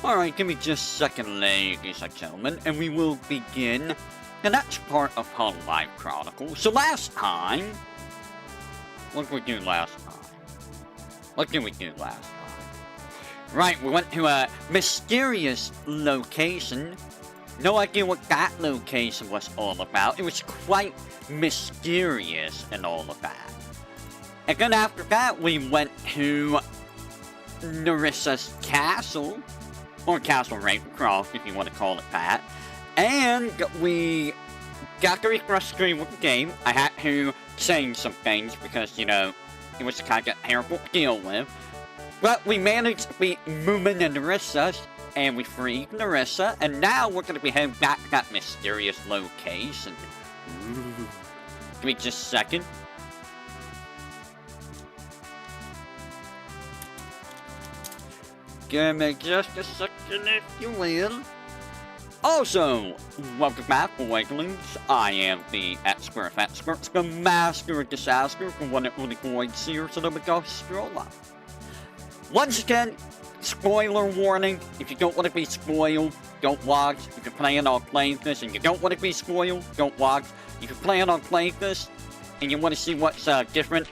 Alright, give me just a second, ladies and gentlemen, and we will begin the next part of Hololive Chronicles. So last time... What did we do last time? Right, we went to a mysterious location. No idea what that location was all about. It was quite mysterious and all of that. And then after that, we went to Nerissa's castle. Or Castle Ravencroft, if you want to call it that. And we got to refresh screen with the game. I had to change some things because, you know, it was kind of terrible to deal with. But we managed to beat Moomin and Nerissa, and we freed Nerissa, and now we're going to be heading back to that mysterious location. Ooh. Give me just a second. Give me just a second, if you will. Also, welcome back, Awakenings. I am the expert, the master of disaster, the one that really avoids seers and the ghost stroller. Once again, spoiler warning. If you don't want to be spoiled, don't watch. If you're planning on playing this and you don't want to be spoiled, don't watch. If you're planning on playing this and you want to see what's different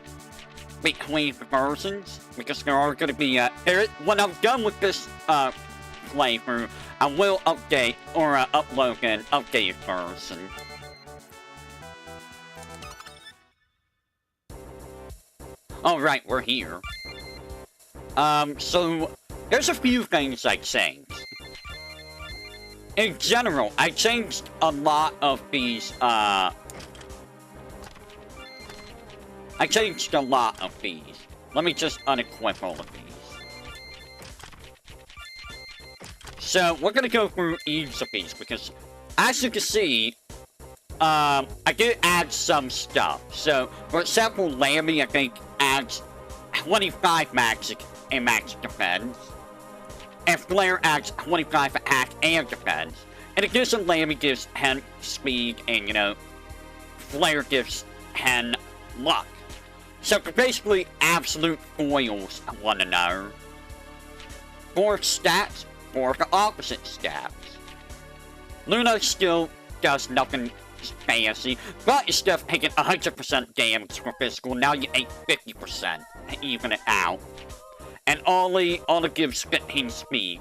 between the versions, because there are going to be, when I'm done with this playthrough, I will update or upload an updated version. Alright, we're here. So, there's a few things I changed. In general, I changed a lot of these, I changed a lot of these. Let me just unequip all of these. So, we're gonna go through each of these, because, as you can see, I did add some stuff. So, for example, Lammy, I think, adds 25 magic and magic defense. And Flare adds 25 attack and defense. And addition, Lammy gives 10 speed, and, you know, Flare gives 10 luck. So they're basically absolute foils to one another. For stats, or the opposite stats. Luna still does nothing fancy, but instead of taking 100% damage for physical, now you take 50% to even it out. And Ollie gives 15 speed.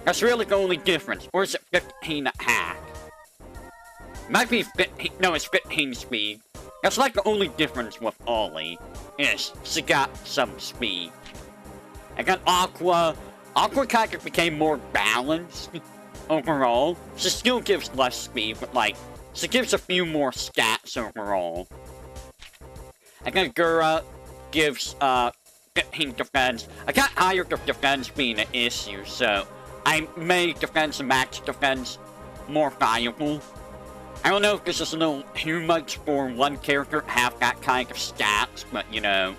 That's really the only difference. Or is it 15 attack? Might be 15, no, it's 15 speed. That's like the only difference with Ollie, is she got some speed. And then Aqua kind of became more balanced overall. She still gives less speed, but like, she gives a few more stats overall. And then Gura gives 15 defense. I got tired of defense being an issue, so I made defense and max defense more valuable. I don't know if this is a little too much for one character to have that kind of stats, but you know,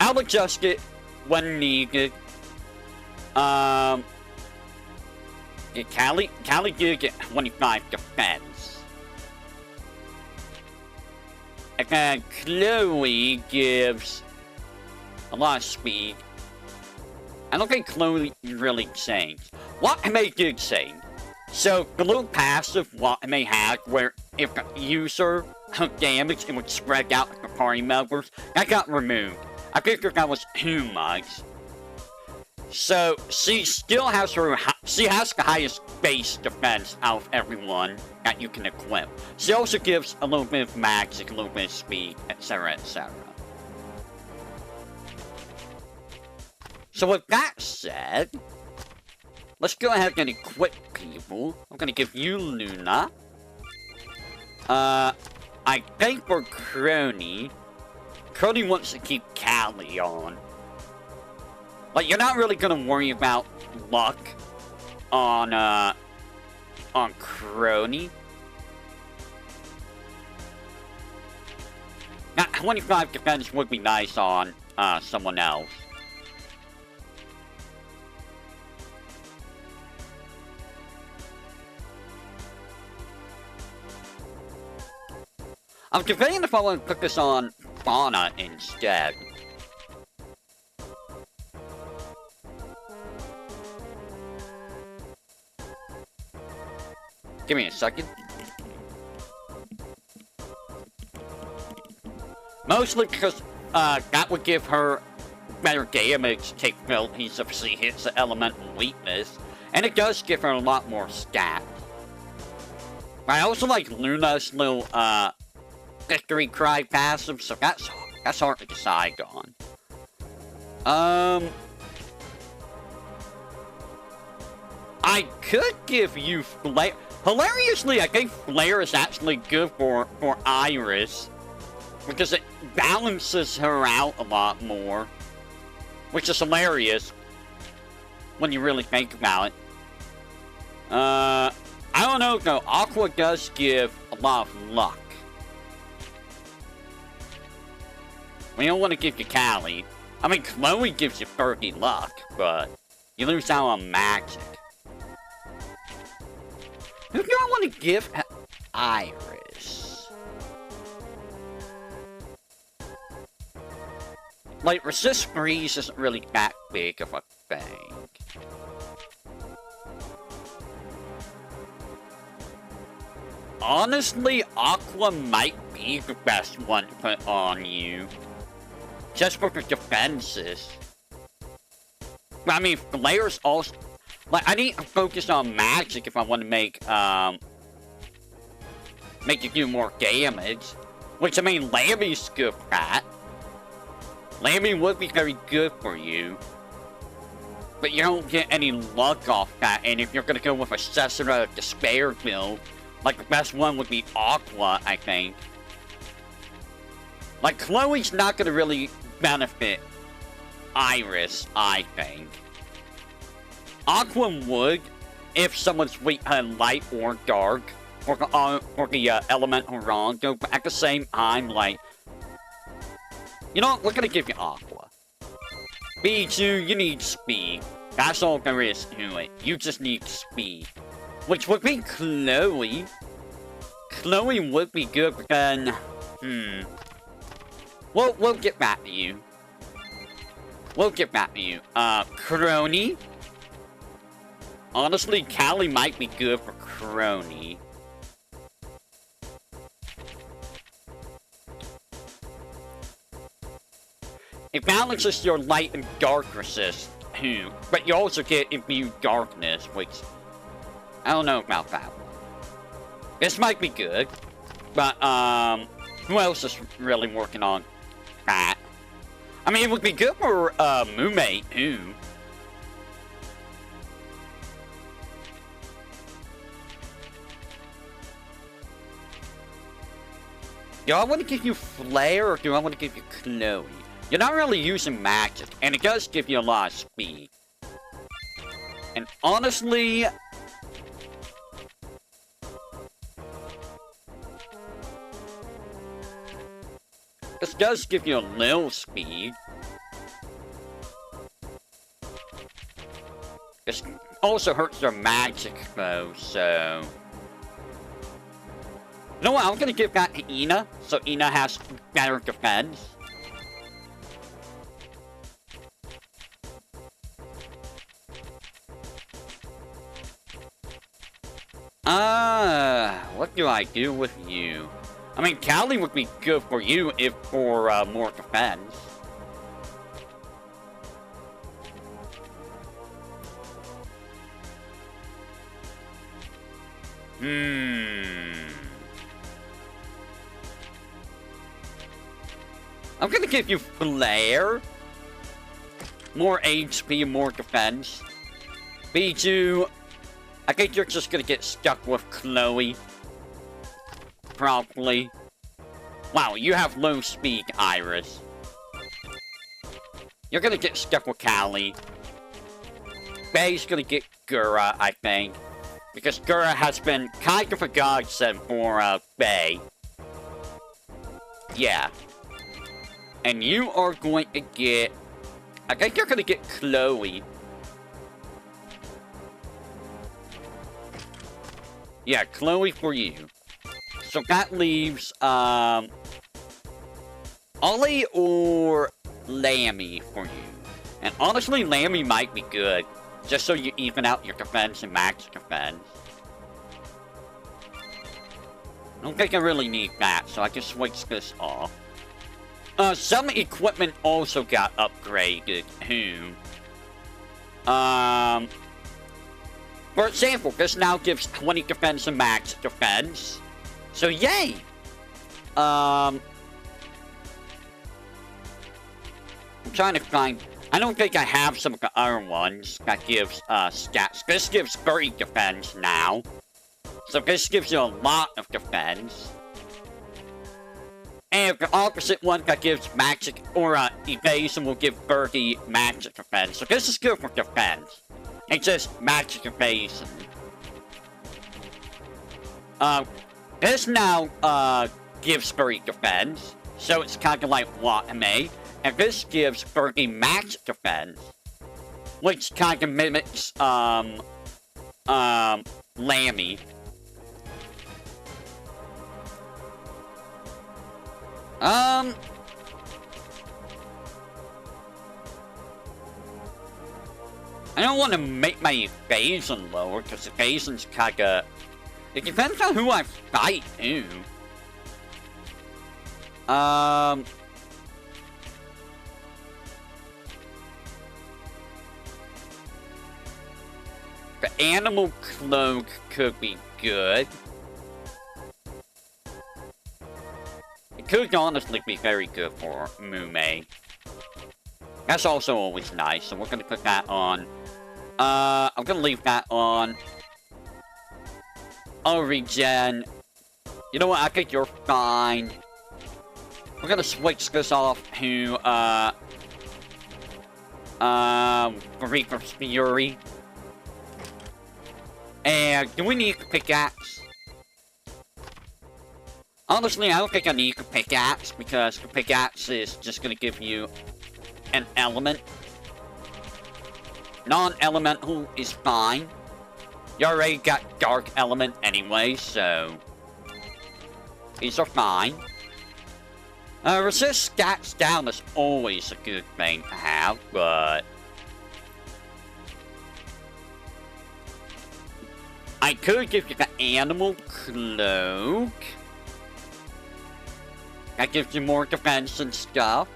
I'll adjust it when needed. Callie did get 25 defense. And then Chloe gives a lot of speed. I don't think Chloe really changed. Wakame did change. So, the little passive Wakame had, where if the user took damage, it would spread out to the party members, that got removed. I figured that was too much. So, she still has she has the highest base defense out of everyone that you can equip. She also gives a little bit of magic, a little bit of speed, etc, etc. So with that said, let's go ahead and equip people. I'm gonna give you Luna. I think for Crony wants to keep Callie on. Like, you're not really gonna worry about luck on Crony. Now, 25 defense would be nice on someone else. I'm debating if I want to put this on Fauna instead. Give me a second. Mostly because that would give her better damage to take penalties if she hits the elemental weakness. And it does give her a lot more stat. But I also like Luna's little victory cry passive, so that's hard to decide on. I could give you Flare. Hilariously, I think Flare is actually good for Iris. Because it balances her out a lot more. Which is hilarious. When you really think about it. I don't know though. Aqua does give a lot of luck. We don't want to give you Callie. I mean, Chloe gives you 30 luck, but you lose out on magic. Who do I want to give Iris? Like, resist freeze isn't really that big of a thing. Honestly, Aqua might be the best one to put on you. Just for the defenses. But I mean, Flare's also... Like, I need to focus on magic if I want to make you do more damage. Which, I mean, Lammy's good for that. Lammy would be very good for you. But you don't get any luck off that, and if you're gonna go with a Cesara Despair build, like, the best one would be Aqua, I think. Like, Chloe's not gonna really benefit Iris, I think. Aqua would, if someone's weak light or dark, for the elemental Rondo, but at the same time, like... You know what, we're gonna give you Aqua. B2, you need speed. That's all there is to it. You just need speed. Which would be Chloe. Chloe would be good, but then... We'll get back to you. We'll get back to you. Crony. Honestly, Callie might be good for Crony. It balances your light and dark resist, too. But you also get immune darkness, which... I don't know about that one. This might be good. But, who else is really working on that? I mean, it would be good for, Mume, too. Do I want to give you Flare, or do I want to give you Chloe? You're not really using magic, and it does give you a lot of speed. And honestly... This does give you a little speed. This also hurts your magic, though, so... You know what, I'm gonna give that to Ina, so Ina has better defense. What do I do with you? I mean, Callie would be good for you if for, more defense. I'm gonna give you Flare. More HP and more defense. B2, I think you're just gonna get stuck with Chloe. Probably. Wow, you have low speed, Iris. You're gonna get stuck with Callie. Bay's gonna get Gura, I think. Because Gura has been kind of a godsend for, Bay. Yeah. And you are going to get... I think you're gonna get Chloe. Yeah, Chloe for you. So that leaves, Ollie or Lammy for you. And honestly, Lammy might be good. Just so you even out your defense and max defense. I don't think I really need that, so I can switch this off. Some equipment also got upgraded, too. For example, this now gives 20 defense and max defense. So, yay! I'm trying to find... I don't think I have some of the other ones that gives, stats. This gives 30 defense now. So this gives you a lot of defense. And the opposite one that gives magic or evasion will give 30 magic defense. So this is good for defense. It's just magic evasion. This now gives 30 defense. So it's kind of like Watame. And this gives 30 magic defense. Which kind of mimics Lammy. I don't want to make my evasion lower, because evasion's kinda... It depends on who I fight, too. The animal cloak could be good. It could honestly be very good for Mume. That's also always nice, so we're gonna put that on. I'm gonna leave that on. Oh, regen. You know what, I think you're fine. We're gonna switch this off to, Reaper's Fury. And do we need a pickaxe? Honestly, I don't think I need a pickaxe, because the pickaxe is just gonna give you an element. Non-elemental is fine. You already got dark element anyway, so... These are fine. Resist stats down is always a good thing to have, but... I could give you the animal cloak. That gives you more defense and stuff.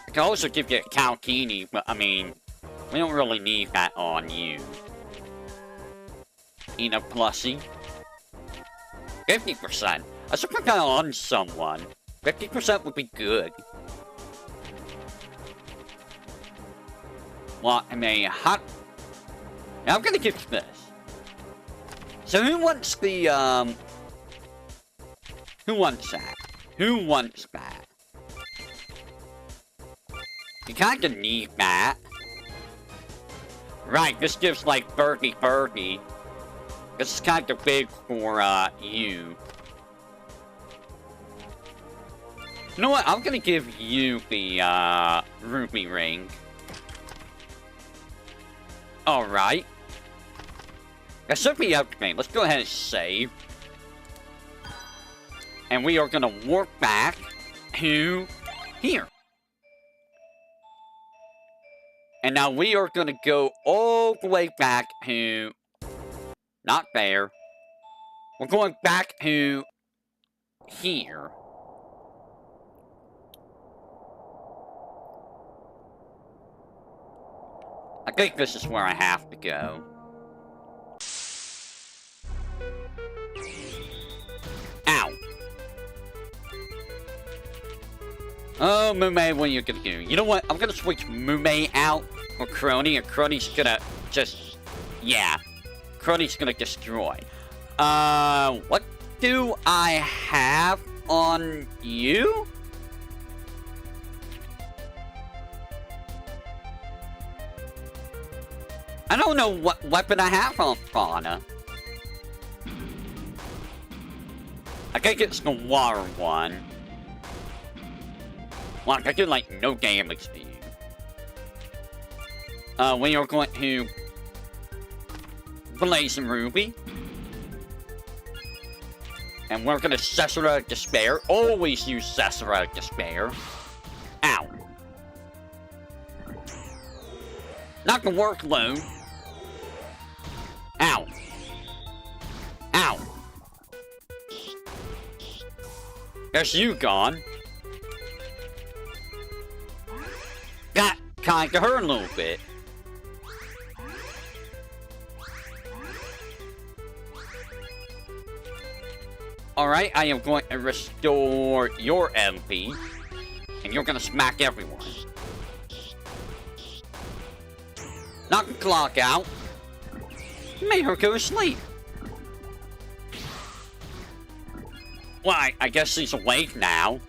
I can also give you a Kalkini, but I mean, we don't really need that on you. Ina Plussy. 50%. I should put that on someone. 50% would be good. What am I hot? Now I'm gonna give you this. So who wants the, who wants that? Who wants that? You kinda need that. Right, this gives like 30-30. This is kinda big for, you. You know what? I'm gonna give you the, ruby ring. Alright. That should be everything. Let's go ahead and save. And we are gonna warp back to here. And now we are gonna go all the way back to... Not there. We're going back to... here. I think this is where I have to go. Ow. Oh, Mume, what are you gonna do? You know what? I'm gonna switch Mume out for Crony, and Crony's gonna just... Yeah. Crony's gonna destroy. What do I have on you? I don't know what weapon I have on Fauna. I think it's the water one. Well, I do like no damage to you. We are going to Blazing Ruby. And we're gonna Cesara Despair. Always use Cesara Despair. Ow. Not the workload. There's you gone. Got kinda hurt a little bit. Alright, I am going to restore your MP. And you're gonna smack everyone. Knock the clock out. Made her go to sleep. Well, I guess she's awake now.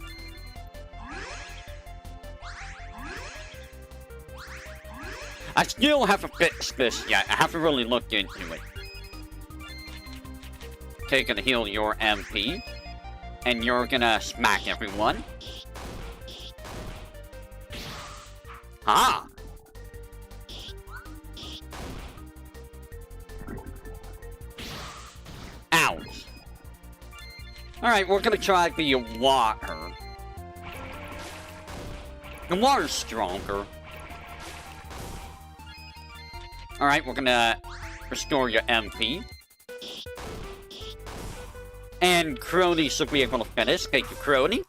I still haven't fixed this yet. I haven't really looked into it. Okay, gonna heal your MP. And you're gonna smack everyone. Ah! Ouch. Alright, we're gonna try the water. The water's stronger. Alright, we're gonna restore your MP. And Crony should be able to finish. Thank you, Crony.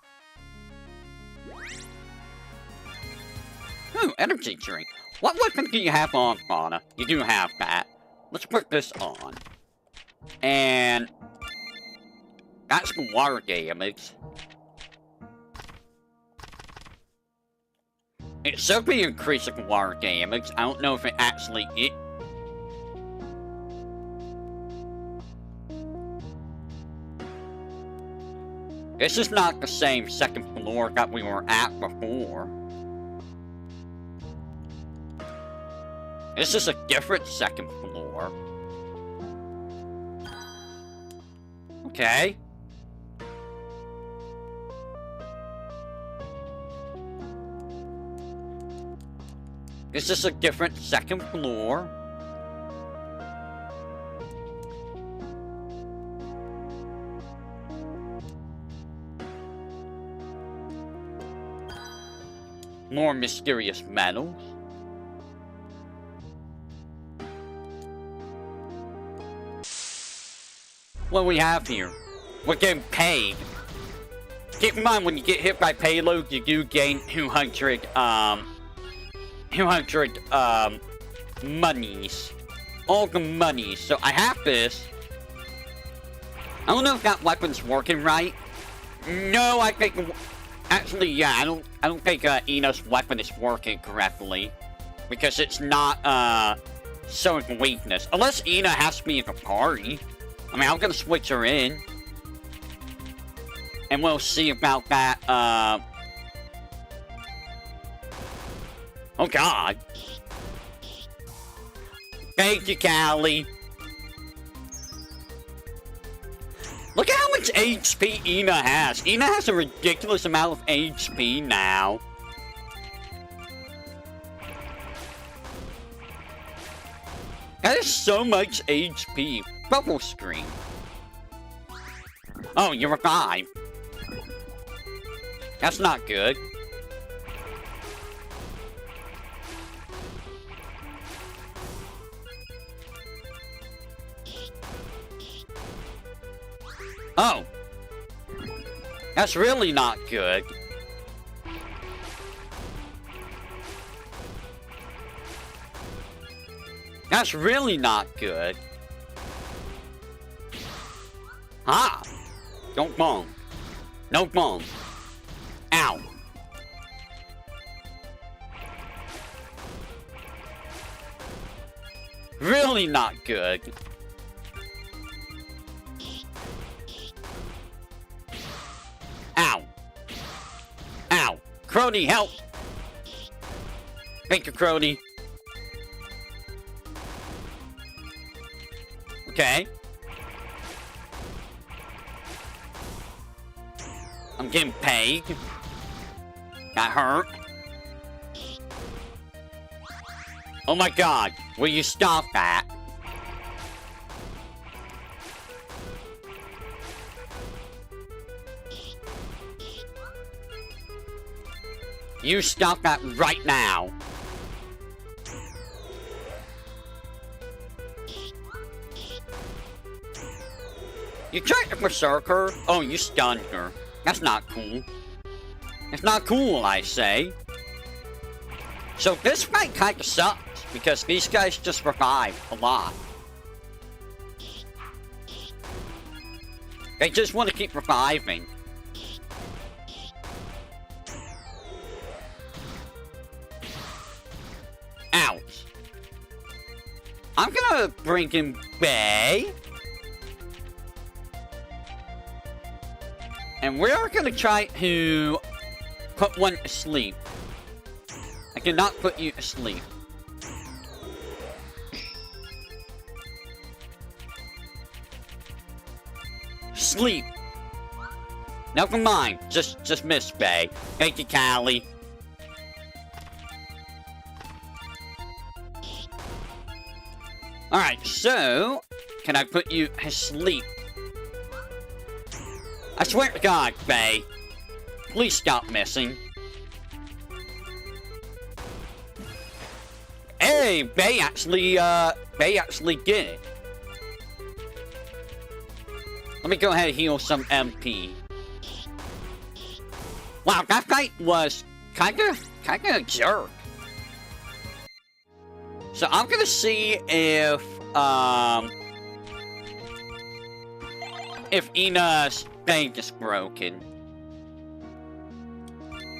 Ooh, energy drink. What weapon do you have on, Fauna? You do have that. Let's put this on. And that's the water damage. It should be increasing water damage. I don't know if it actually is. This is not the same second floor that we were at before. This is a different second floor. Okay. This is a different second floor. More mysterious metals. What do we have here? We're getting paid. Keep in mind, when you get hit by payload, you do gain 200 monies. All the monies. So I have this. I don't know if that weapon's working right. No, I think... Actually, yeah, I don't think Ina's weapon is working correctly. Because it's not, showing weakness. Unless Ina has to be in the party. I mean, I'm gonna switch her in. And we'll see about that, Oh, God. Thank you, Callie. Look at how much HP Ina has. Ina has a ridiculous amount of HP now. That is so much HP. Bubble screen. Oh, you're alive. That's not good. Oh. That's really not good. That's really not good. Ah! Don't bomb. No bomb. Ow. Really not good. Ow. Ow. Crony, help! Thank you, Crony. Okay. I'm getting paid. Got hurt. Oh my God. Will you stop that? You stop that right now. You tried to berserk her? Oh, you stunned her. That's not cool. It's not cool, I say. So this fight kinda sucks, because these guys just revive a lot. They just want to keep reviving. Ouch. I'm gonna bring in Bay. And we're gonna try to put one to sleep. I cannot put you to sleep. Sleep. Never mind. Just miss Bay. Thank you, Callie. Alright, so can I put you to sleep? I swear to God, Bay. Please stop missing. Hey, Bay actually did it. Let me go ahead and heal some MP. Wow, that fight was kinda a jerk. So I'm gonna see if Ina's thing is broken.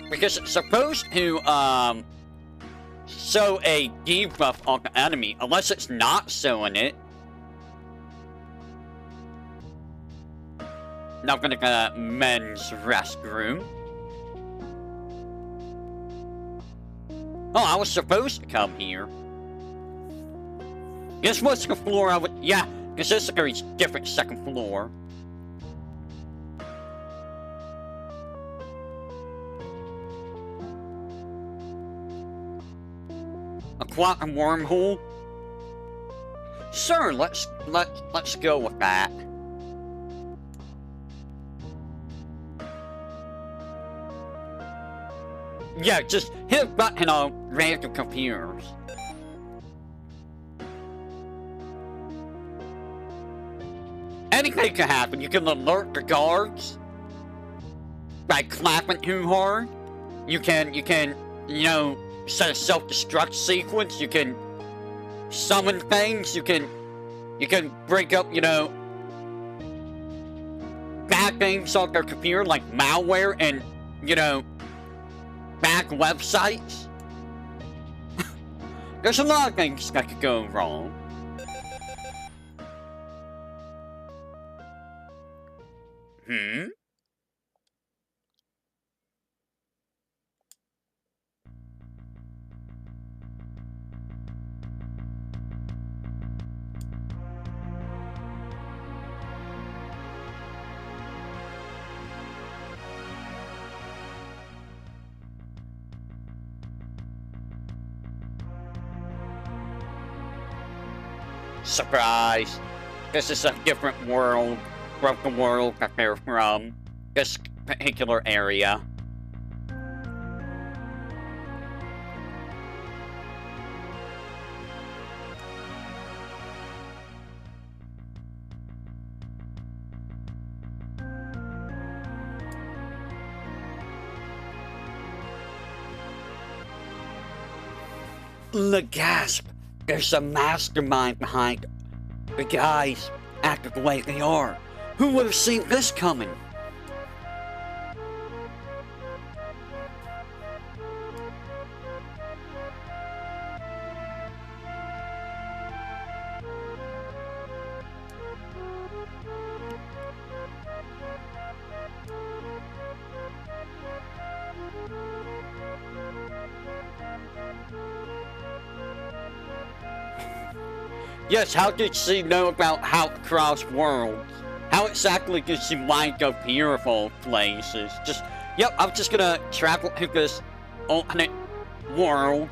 Because it's supposed to, show a debuff on the enemy, unless it's not showing it. Now I'm gonna go to men's restroom. Oh, I was supposed to come here. This was the floor I would... Yeah, because this is a different second floor. A quantum wormhole? Sure, let's go with that. Yeah, just hit a button on random computers. Anything can happen. You can alert the guards by clapping too hard. You can, you know, set a self-destruct sequence. You can summon things. You can break up, you know, bad things on their computer like malware and, you know, bad websites. There's a lot of things that could go wrong. Surprise! This is a different world from the world that they're from. This particular area. The gasp! There's a mastermind behind the guys acting the way they are. Who would have seen this coming? Yes, how did she know about how to cross worlds? How exactly did she wind up here of all places? Yep, I'm just gonna travel to this alternate world.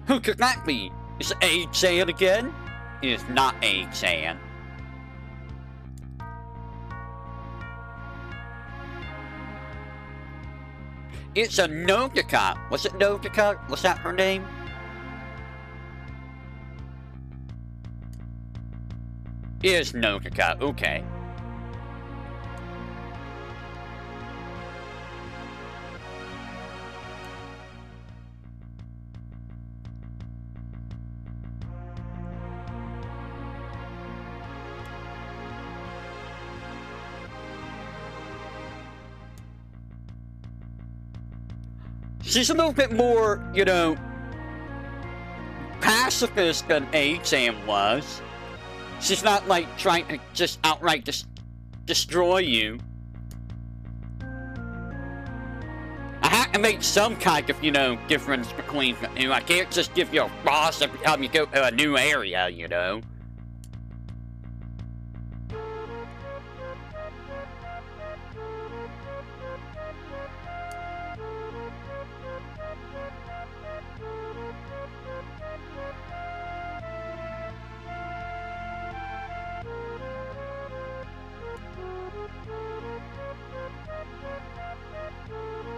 Who could that be? Is it A-Chan again? It is not A-Chan. It's a Nogaka. Was it Nogaka? Was that her name? is Notica. Okay. She's a little bit more, you know, pacifist than Hexioum was. She's not, like, trying to just outright destroy you. I have to make some kind of, you know, difference between the two. I can't just give you a boss every time you go to a new area, you know.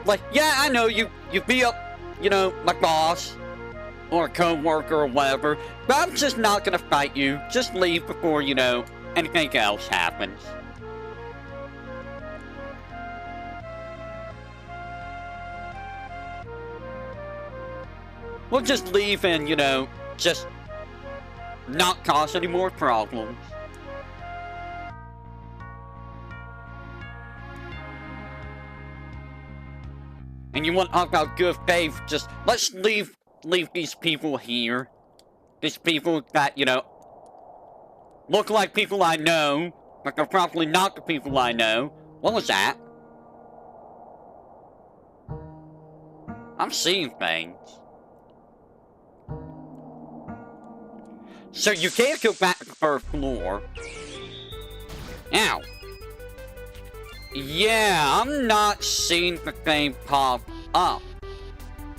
Like, yeah, I know you beat up, you know, my boss or a co-worker or whatever, but I'm just not gonna fight you. Just leave before, you know, anything else happens. We'll just leave and, you know, just not cause any more problems. And you want to talk about good faith, just let's leave these people here. These people that, you know, look like people I know, but they're probably not the people I know. What was that? I'm seeing things. So you can't go back to the first floor. Ow. Yeah, I'm not seeing the thing pop up.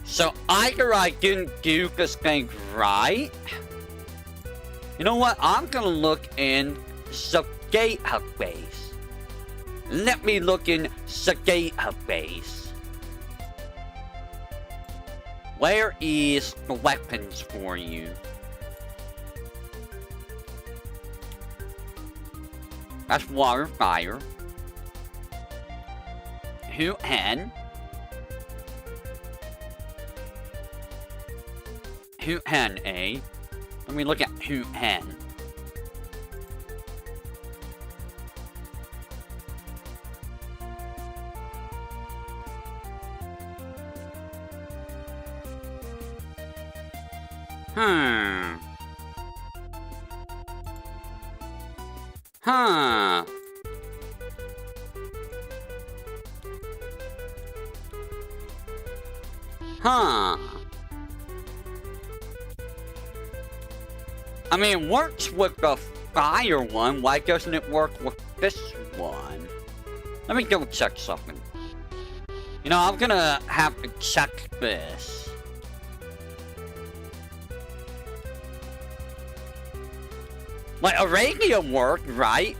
So either I didn't do this thing right. You know what? I'm gonna look in the database. Let me look in the database. Where is the weapons for you? That's water, fire. Who and eh? Let me look at who and. Huh. I mean, it works with the fire one. Why doesn't it work with this one? Let me go check something. You know, I'm gonna have to check this. Like, Aragia worked, right?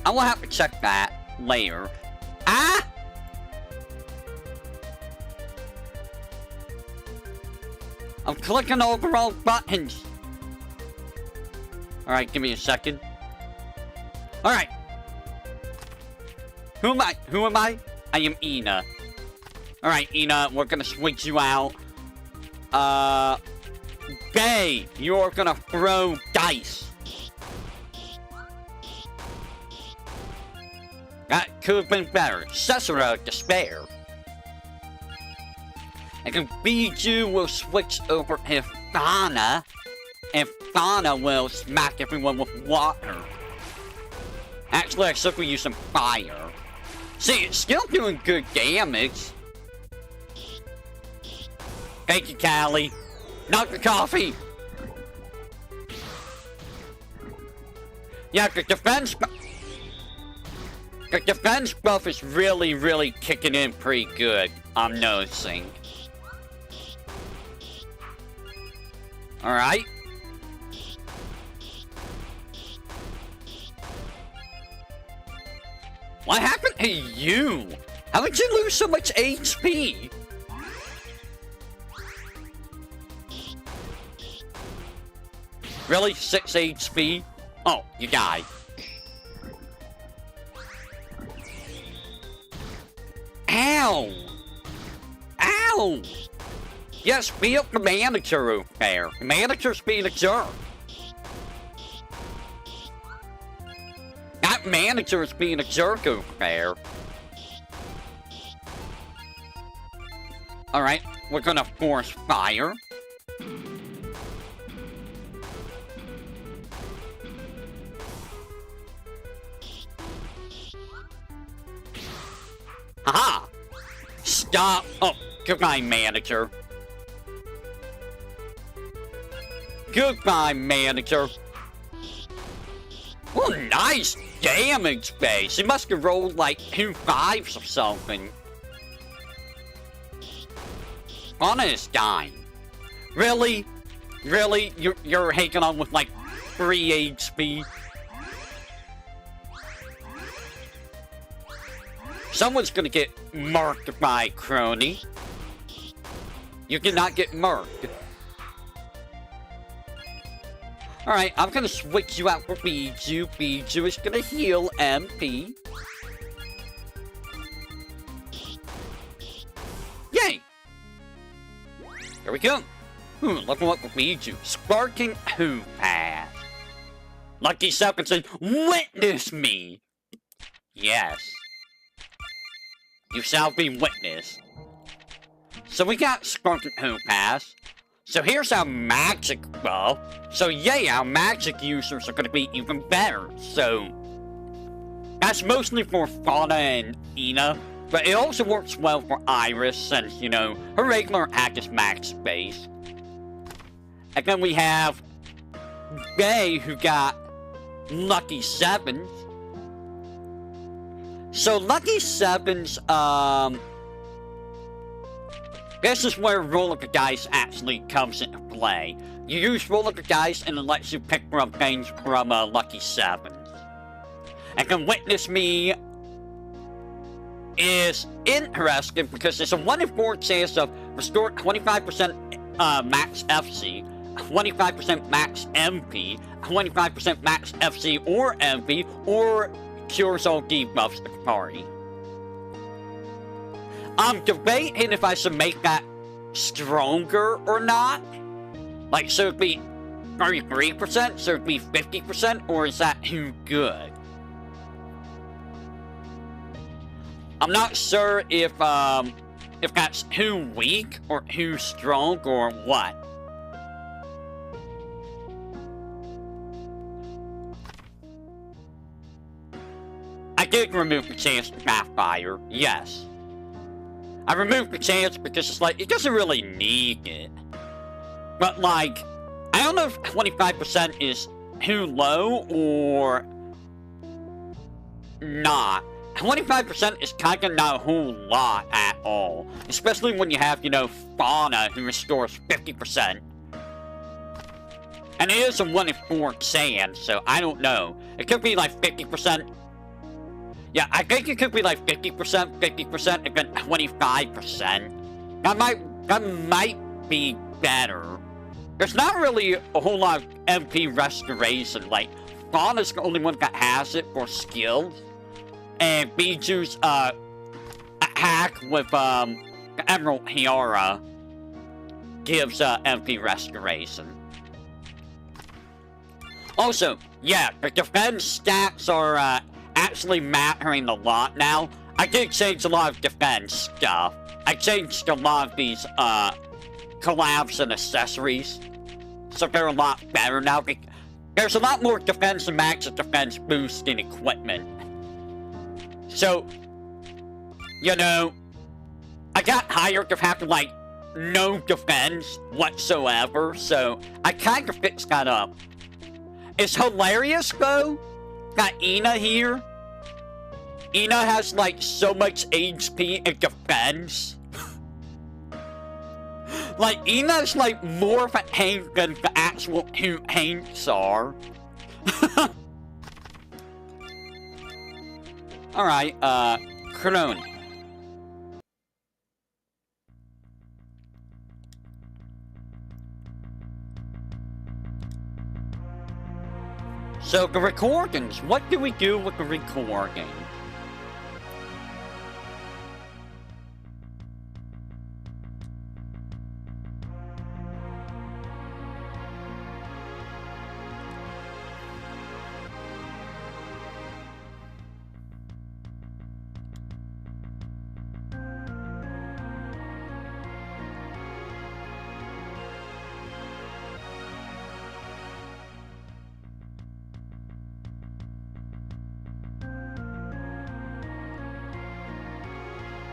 I will have to check that later. Ah! I'm clicking over all buttons. Alright, give me a second. Alright. Who am I? Who am I? I am Ina. Alright, Ina, we're gonna switch you out. Bay, you're gonna throw dice. That could have been better. Cesara, despair. And then Biju will switch over to Fauna, and Fauna will smack everyone with water. Actually, I should use some fire. See, it's still doing good damage. Thank you, Callie. Not the coffee. Yeah, the defense buff is really kicking in pretty good. I'm noticing. Alright. What happened to you? How did you lose so much HP? Really? 6 HP? Oh, you died. Ow! Ow! Yes, beat up the manager over there. The manager's being a jerk. That manager is being a jerk over there. Alright, we're gonna force fire. Haha! Stop! Oh, goodbye, manager. Goodbye, manager. Oh, nice damage base. He must have rolled like 2 5s or something. Fauna is dying. Really? Really? You're hanging on with like 3 HP? Someone's gonna get murked by Crony. You cannot get murked. Alright, I'm gonna switch you out for Bijou. Bijou is gonna heal MP. Yay! Here we go. Level up for Bijou. Sparking Who Pass. Lucky Sepin said, witness me! Yes. You shall be witnessed. So we got Sparking Who Pass. So here's our magic buff. So yeah, our magic users are going to be even better. So that's mostly for Fauna and Ina. But it also works well for Iris since, you know, her regular attack is max base. And then we have Bay who got Lucky Sevens. So Lucky Sevens, this is where Roll of the Dice actually comes into play. You use Roll of the Dice and it lets you pick from things from Lucky Sevens. And then Witness Me is interesting because there's a 1 in 4 chance of restore 25% max FC, 25% max MP, 25% max FC or MP, or cures all debuffs at the party. I'm debating if I should make that stronger or not. Like, should it be 33%? Should it be 50%? Or is that too good? I'm not sure if that's too weak or too strong or what. I did remove the chance to backfire, yes. I removed the chance because it's like, it doesn't really need it. But like, I don't know if 25% is too low or not. 25% is kind of not a whole lot at all. Especially when you have, you know, Fauna who restores 50%. And it is a 1 in 4 chance, so I don't know. It could be like 50%. Yeah, I think it could be like 50%, 50%, and then 25%. That might be better. There's not really a whole lot of MP restoration. Like, Fauna's the only one that has it for skills. And Bijou's attack with the Emerald Tiara gives MP restoration. Also, yeah, the defense stats are actually mattering a lot now. I did change a lot of defense stuff. I changed a lot of these collabs and accessories. So they're a lot better now. There's a lot more defense and max defense boosting equipment. So, you know, I got hired of having, like, no defense whatsoever, so I kind of fixed that up. It's hilarious, though, that Ina here. Ina has, like, so much HP and defense. Like, Ina's, like, more of a tank than the actual 2 tanks are. Alright, Crony. So the recordings, what do we do with the recordings?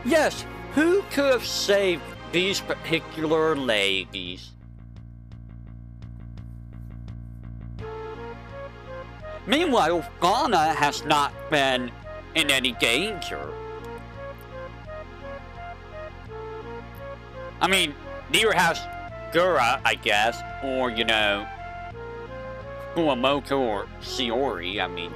Yes, who could have saved these particular ladies? Meanwhile, Ghana has not been in any danger. I mean, neither has Gura, I guess, or, you know, Kumamoto or Shiori, I mean.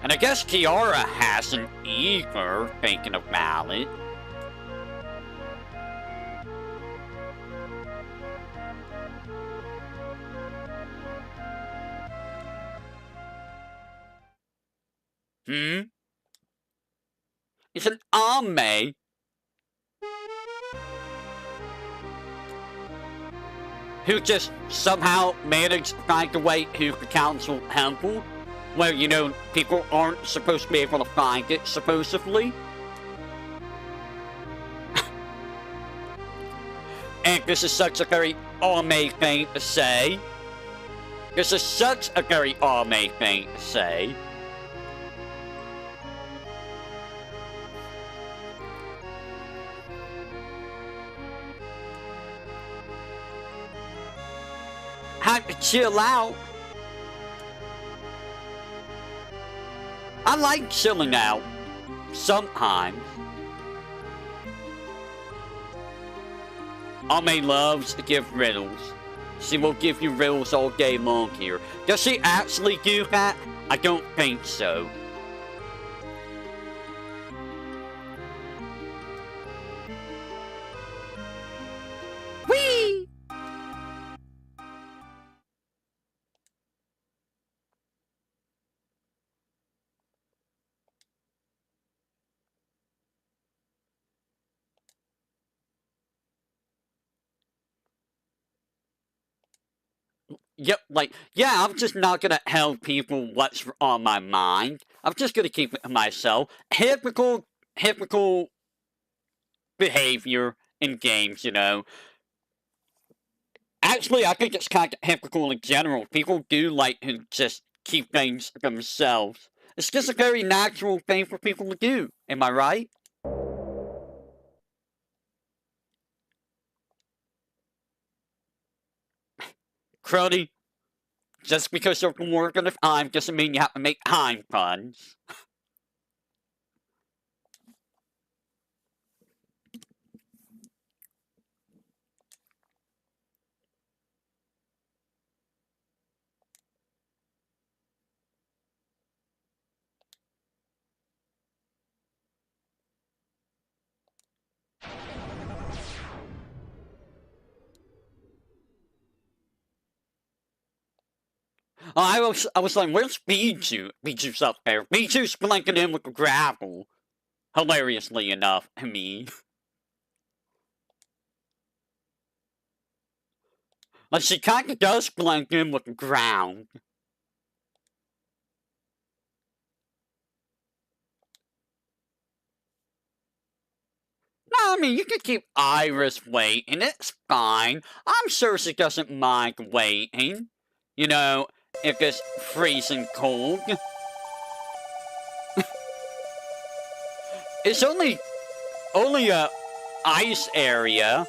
And I guess Kiara hasn't either, thinking about it. It's an Ame. Who just somehow managed to find a way to the council temple. Where, you know, people aren't supposed to be able to find it, supposedly. And this is such a very Ame thing to say. This is such a very Ame thing to say. Had to chill out. I like chilling out. Sometimes. Ame loves to give riddles. She will give you riddles all day long here. Does she actually do that? I don't think so. Whee! Yep, like, yeah, I'm just not gonna tell people what's on my mind. I'm just gonna keep it to myself. Hypocritical behavior in games, you know. Actually, I think it's kind of hypocritical in general. People do like to just keep things to themselves. It's just a very natural thing for people to do. Am I right? Cruddy, just because you're working of time doesn't mean you have to make time puns. I was like, where's Bijou? Bijou's up there. Bijou's blanking in with the gravel. Hilariously enough, I mean. Like, she kinda does blend in with the ground. No, I mean, you could keep Iris waiting, it's fine. I'm sure she doesn't mind waiting. You know, if it's freezing cold. It's only a ice area.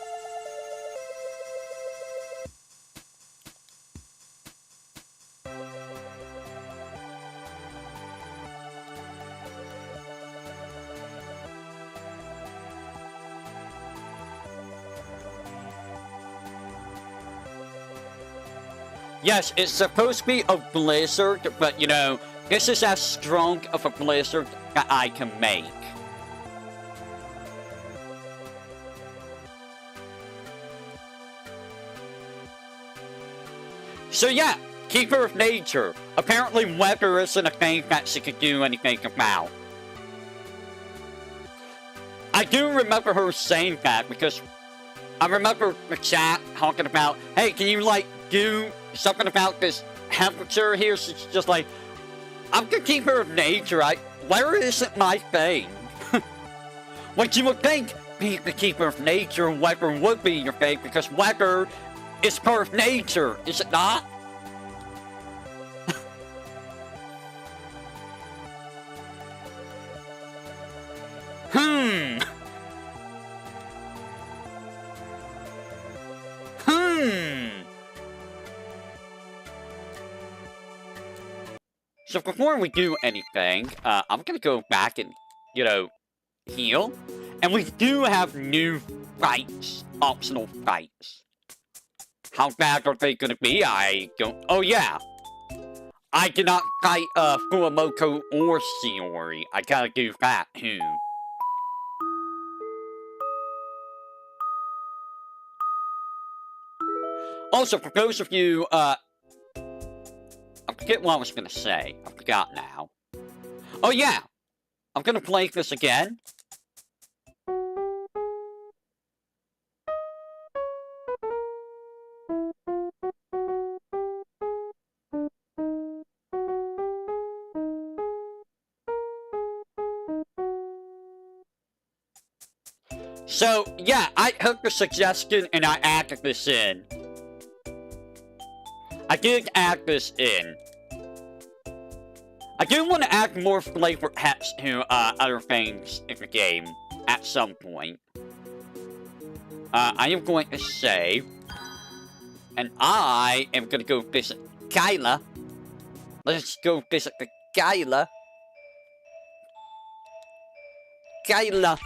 Yes, it's supposed to be a blizzard, but you know, this is as strong of a blizzard that I can make. So yeah, Keeper of Nature. Apparently weather isn't a thing that she could do anything about. I do remember her saying that because I remember the chat talking about, hey, can you like do something about this temperature here? She's just like, I'm the Keeper of Nature. Weather isn't my thing. What you would think being the Keeper of Nature, weather would be your thing because weather is part of nature, is it not? So before we do anything, I'm gonna go back and, you know, heal. And we do have new fights, optional fights. How bad are they gonna be? I don't... Oh, yeah. I cannot fight, Fuamoko or Shiori. I gotta do that, too. Also, for those of you, I forget what I was gonna say. I forgot now. Oh, yeah. I'm gonna play this again. So, yeah, I heard the suggestion and I added this in. I did add this in. I do want to add more flavor hats to other things in the game at some point. I am going to save. And I am going to go visit Kyla. Let's go visit the Kyla. Kyla.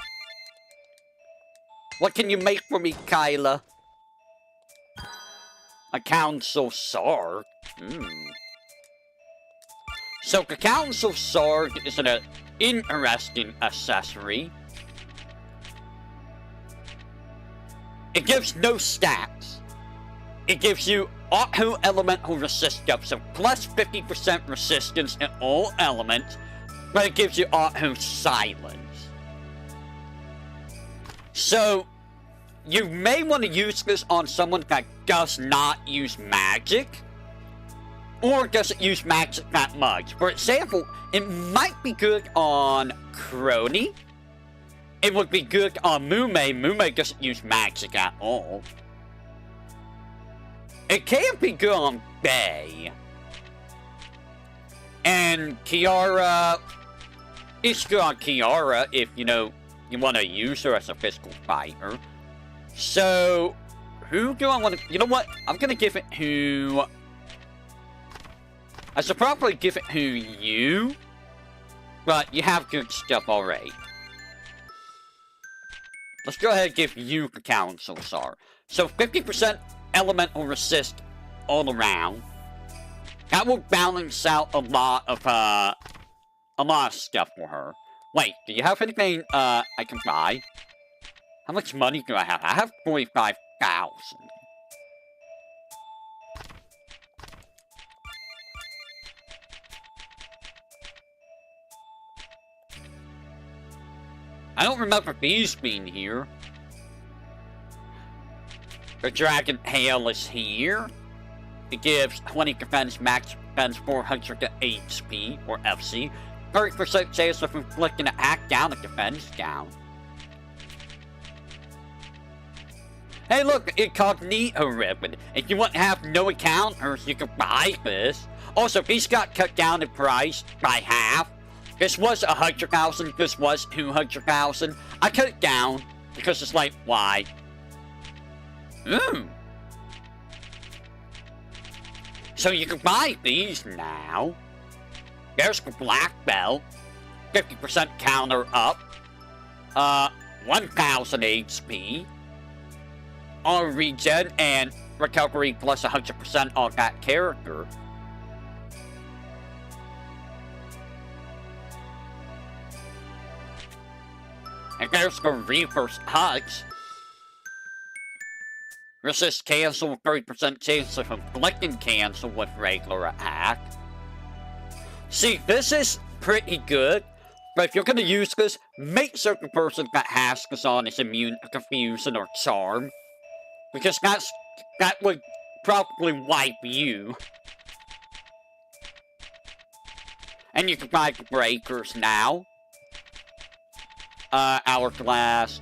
What can you make for me, Kyla? A council sword? So the council sword is an interesting accessory. It gives no stats. It gives you auto elemental resistance, so plus 50% resistance in all elements, but it gives you auto silence. So, you may want to use this on someone that does not use magic, or doesn't use magic that much. For example, it might be good on Crony. It would be good on Mume. Mume doesn't use magic at all. It can be good on Bay. And Kiara... It's good on Kiara if, you know, you want to use her as a physical fighter. So, who do I want to... You know what? I'm going to give it to... I should probably give it to you. But you have good stuff already. Let's go ahead and give you the council sword. So, 50% elemental resist all around. That will balance out a lot of stuff for her. Wait, do you have anything, I can buy? How much money do I have? I have 45,000. I don't remember these being here. The Dragon Hail is here. It gives 20 defense, max defense, 400 to HP, or FC. 30% chance of inflicting an act down and defense down. Hey look, Incognito Ribbon. If you want to have no encounters, you can buy this. Also, these got cut down in price by half. This was 100,000, this was 200,000. I cut it down because it's like, why? So you can buy these now. There's the black belt. 50% counter up. 1,000 HP. On regen and recovery plus 100% on that character. And there's the Reaper's Hugs. Resist cancel, 30% chance of inflicting cancel with regular attack. See, this is pretty good, but if you're going to use this, make sure the person that has this on is immune to confusion or charm. Because that would probably wipe you. And you can buy the breakers now. Hourglass.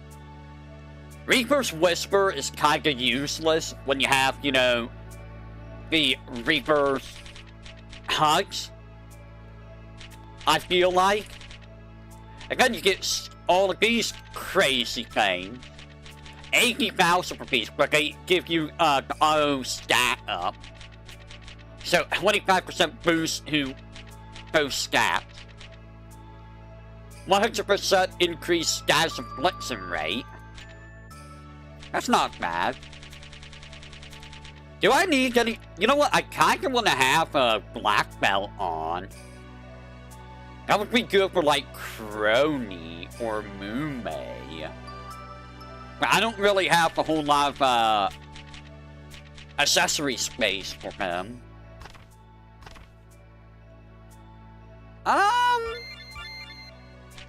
Reaper's Whisper is kinda useless when you have, you know, the Reaper's Hugs. I feel like. And then you get all of these crazy things. 80,000 per piece, but they give you the auto stat up. So 25% boost to those stats. 100% increased status infliction rate. That's not bad. Do I need any... You know what? I kind of want to have a black belt on. That would be good for, like, Crony or Mume. But I don't really have a whole lot of, accessory space for them. How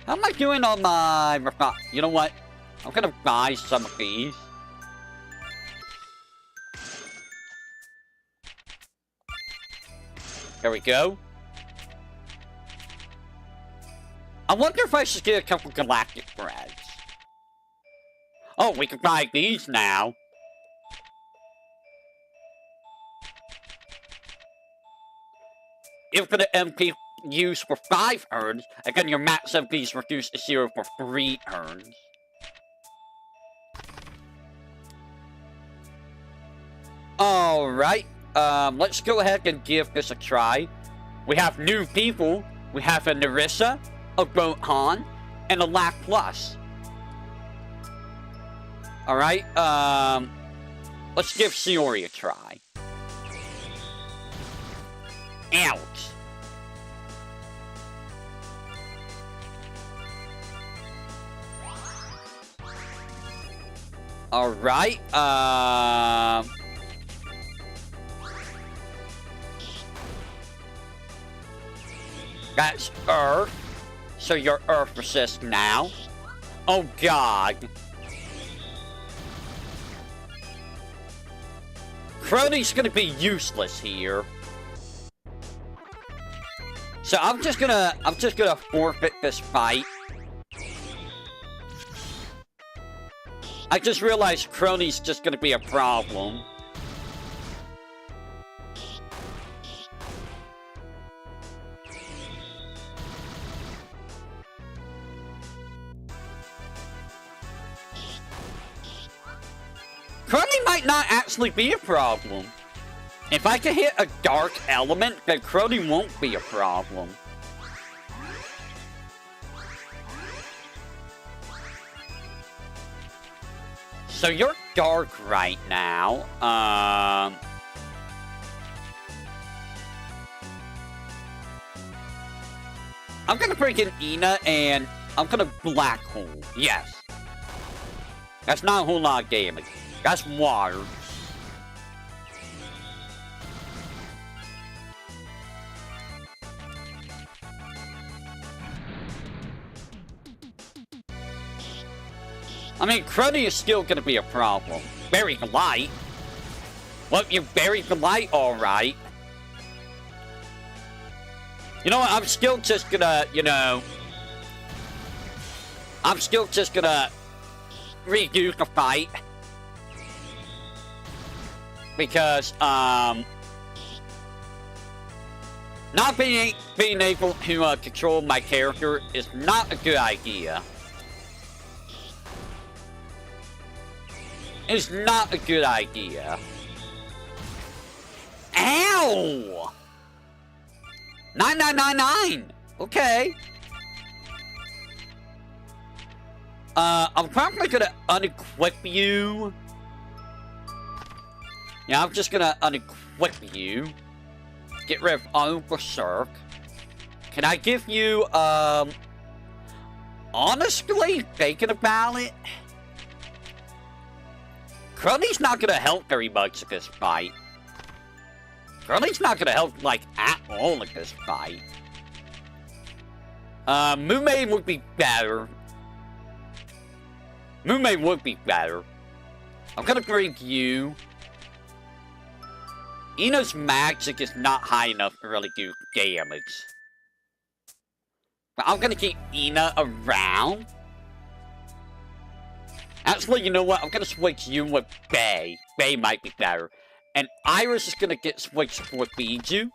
am I doing on my... You know what? I'm gonna buy some of these. There we go. I wonder if I should get a couple galactic threads. Oh, we can buy these now. Infinite MP use for 5 turns. Again, your max MP is reduced to 0 for 3 turns. Alright. Let's go ahead and give this a try. We have new people. We have a Nerissa, a Rohan, and a Lack Plus. Alright, let's give Shiori a try. Ouch. Alright, that's Earth. So you're Earth resist now. Oh god. Crony's gonna be useless here. So I'm just gonna forfeit this fight. I just realized Crony's just gonna be a problem. Crony might not actually be a problem. If I can hit a dark element, then Crony won't be a problem. So you're dark right now. I'm gonna bring in Ina and I'm gonna black hole. Yes. That's not a whole lot of damage. That's water. I mean, Crony is still gonna be a problem. Bury the light. Well, you buried the light, alright. You know what, I'm still just gonna, you know... I'm still just gonna redo the fight. Because, not being able to control my character is not a good idea. It's not a good idea. Ow! 9999! Okay. I'm probably gonna unequip you. Yeah, I'm just gonna unequip you. Get rid of Auto Berserk. Can I give you, honestly, thinking about it, Cruddy's not gonna help very much in this fight. Cruddy's not gonna help, like, at all in this fight. Moomaid would be better. Moomaid would be better. I'm gonna bring you. Ina's magic is not high enough to really do damage. But I'm gonna keep Ina around. Actually, you know what? I'm gonna switch you with Bay. Bay might be better. And Iris is gonna get switched with Biju.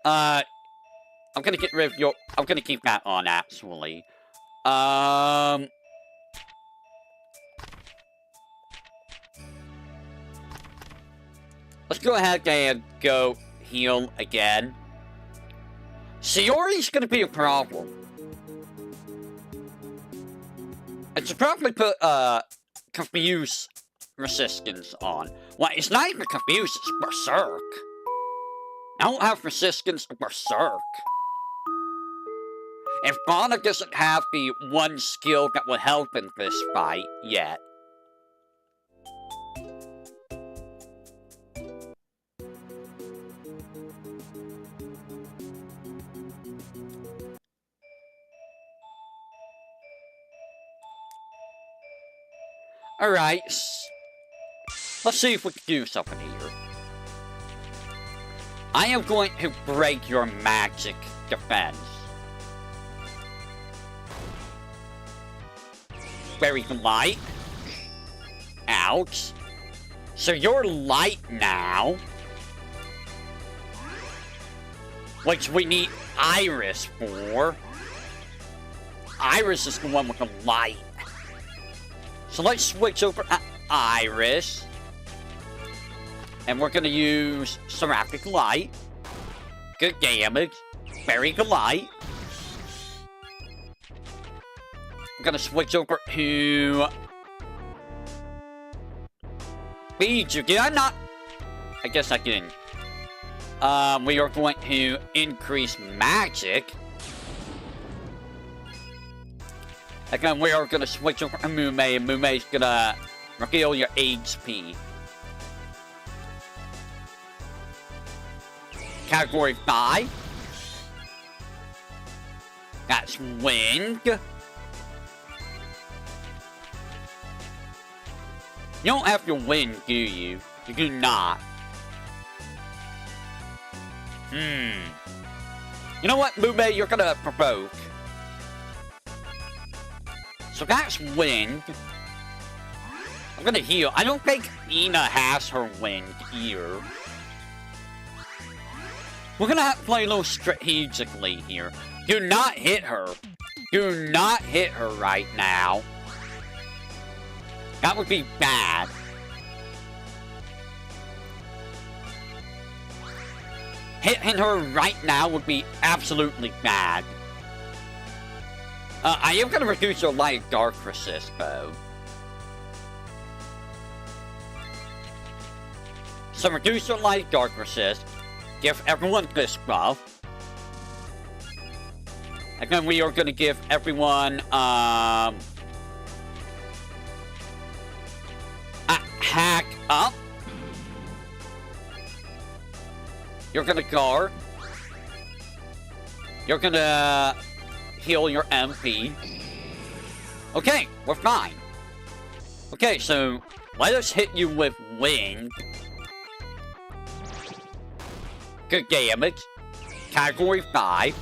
I'm gonna get rid of your... I'm gonna keep that on, actually. Let's go ahead and go heal again. Shiori's gonna be a problem. I should probably put, Confuse Resistance on. Well, it's not even Confuse, it's Berserk. I don't have Resistance to Berserk. And Fauna doesn't have the one skill that will help in this fight yet. Alright, let's see if we can do something here. I am going to break your magic defense. Very light. Ouch. So you're light now. Which we need Iris for. Iris is the one with the light. So let's switch over to Iris. And we're gonna use Seraphic Light. Good damage. Very good light. I'm gonna switch over to Biju. Did I not? I guess I didn't. We are going to increase magic. Again, we are going to switch over to Mume, and Mume's going to reveal your HP. Category 5. That's Wind. You don't have your Wind, do you? You do not. You know what, Mume, you're going to provoke. So that's Wind. I'm gonna heal. I don't think Ina has her Wind here. We're gonna have to play a little strategically here. Do not hit her. Do not hit her right now. That would be bad. Hitting her right now would be absolutely bad. I am going to reduce your light dark resist, though. So reduce your light dark resist. Give everyone this buff. And then we are going to give everyone, a hack up. You're going to guard. You're going to heal your MP. Okay, we're fine. Okay, so let us hit you with Wind. Good damage. Category 5.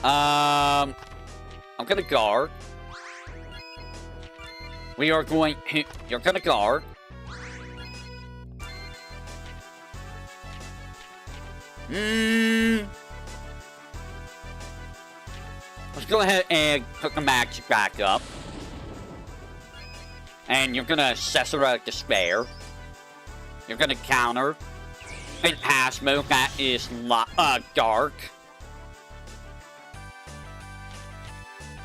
I'm gonna guard. We are going to... You're gonna guard. Let's go ahead and put the magic back up. And you're gonna Cesara Despair. You're gonna counter Phantasmo, that is dark.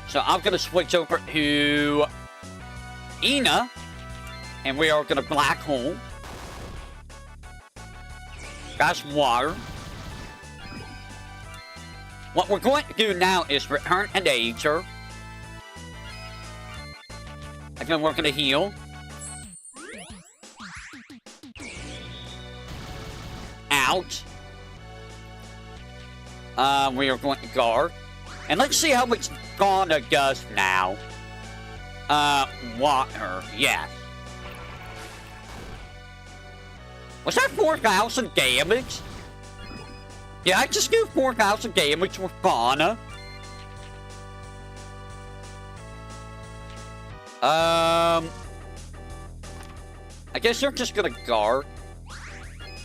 So I'm gonna switch over to Ina. And we are gonna Black Hole. That's water. What we're going to do now is return an Ager. Again, we're going to heal. Out. We are going to guard. And let's see how much Fauna does now. Water. Yes. Was that 4,000 damage? Yeah, I just do 4,000 damage with Fauna. I guess you're just gonna guard.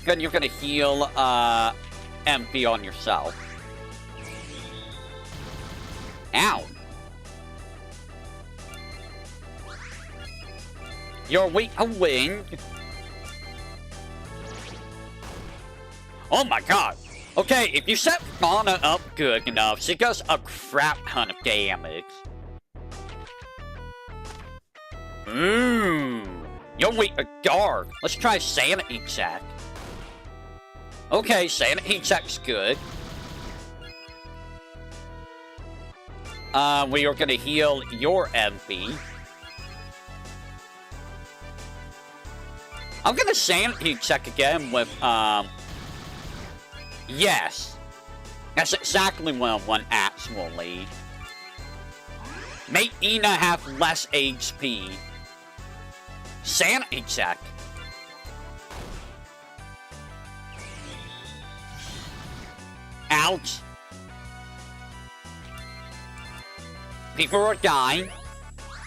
Then you're gonna heal, MP on yourself. Ow. You're weak to wind. Oh my god. Okay, if you set Fauna up good enough, she does a crap ton of damage. You're weak to dark. Let's try Sanity Check. Okay, Sanity Check's good. We are gonna heal your MP. I'm gonna Sanity Check again with, yes. That's exactly what I want, actually. Make Ina have less HP. Sanity Check. Ouch. People are dying.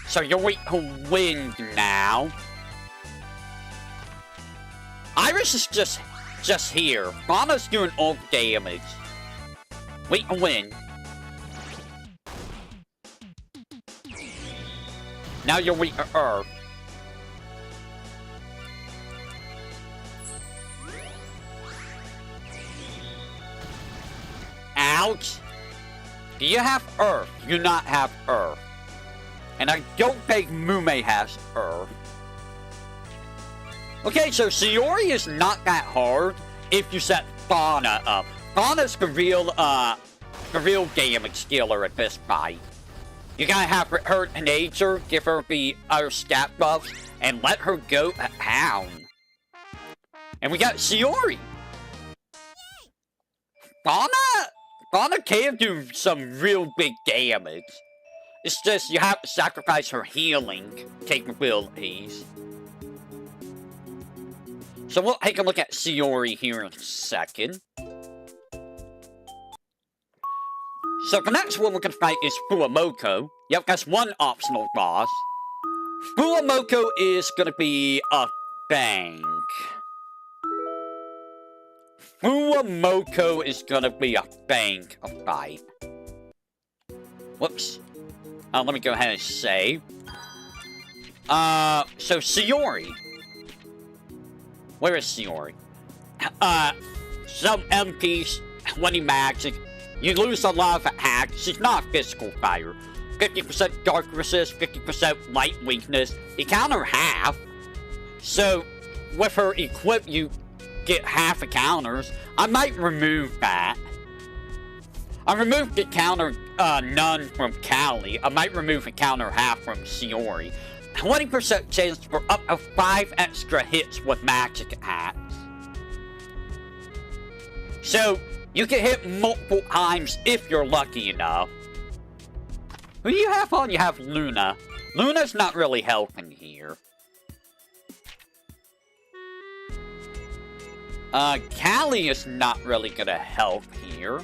So you're weak to wind now. Iris is just here. Fauna's doing all damage. Weak to wind. Now you're weak to earth. Ouch. Do you have earth? You do not have earth. And I don't think Mume has earth. Okay, so Sayori is not that hard if you set Fauna up. Fauna's the real damage dealer at this fight. You gotta have her an Ager, give her the other stat buffs, and let her go to town. And we got Sayori. Fauna can do some real big damage. It's just you have to sacrifice her healing capabilities. So we'll take a look at Sayori here in a second. So the next one we're gonna fight is Fuamoko. Yep, that's one optional boss. Fuamoko is gonna be a bank. Fuamoko is gonna be a bank of fight. Whoops. Let me go ahead and save. So Sayori. Where is Sayori? Some MPs, 20 magic. You lose a lot of attack. She's not a physical fighter. 50% dark resist, 50% light weakness. You counter half. So, with her equip, you get half the counters. I might remove that. I removed the counter none from Callie. I might remove the counter half from Sayori. 20% chance for up to 5 extra hits with magic attacks. So, you can hit multiple times if you're lucky enough. Who do you have on? You have Luna. Luna's not really helping here. Callie is not really gonna help here.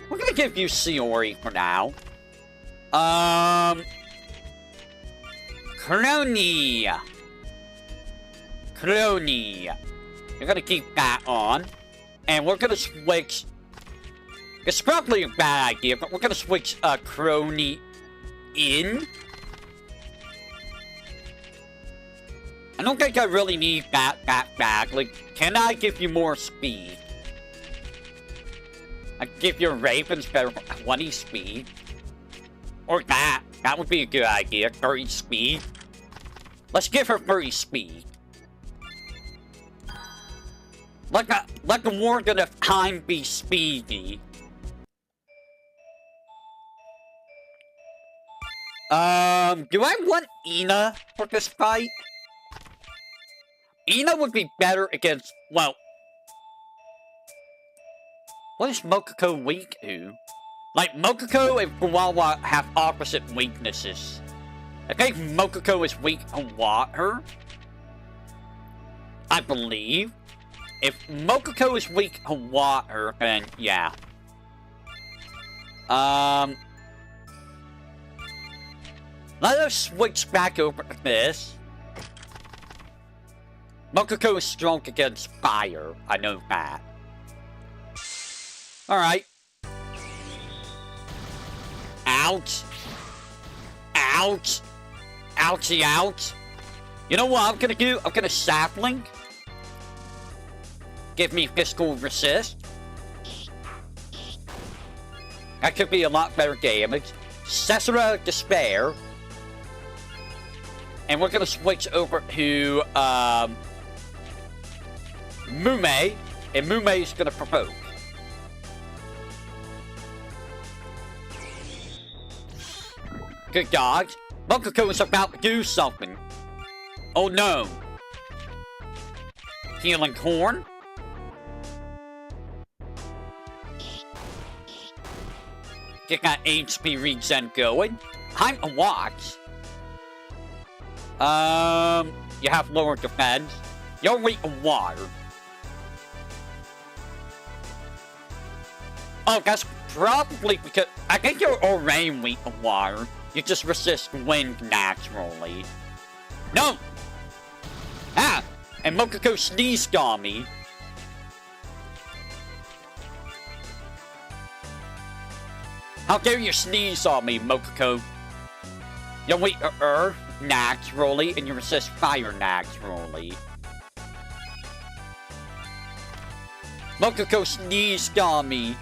We're gonna give you Sayori for now. Crony. You're gonna keep that on. And we're gonna switch. It's probably a bad idea, but we're gonna switch Crony in. I don't think I really need that badly. Can I give you more speed? I give your Ravens better 20 speed. Or that. That would be a good idea. 30 speed. Let's give her 30 speed. Like a Morgan if time be speedy. Do I want Ina for this fight? Ina would be better against, well... What is Mokoko weak to? Like, Mokoko and Kawawa have opposite weaknesses. I think Mokoko is weak to water. I believe. If Mokoko is weak to water, then yeah. Let us switch back over to this. Mokoko is strong against fire. I know that. Alright. Ouch. Ouch. Ouchie ouch. You know what I'm gonna do? I'm gonna sapling. Give me physical resist. That could be a lot better damage. Cesara Despair. And we're gonna switch over to Mume. And Mume is gonna provoke. Good dodge. Mokoko is about to do something. Oh no. Healing Horn. Get that HP regen going. Time to watch. You have lower defense. You're weak to water. Oh, that's probably because I think you're already weak to water. You just resist wind naturally. No! Ah! And Mokoko sneezed on me. How dare you sneeze on me, Mokoko? You're weak to earth naturally, and you resist fire naturally. Mokoko sneezed on me.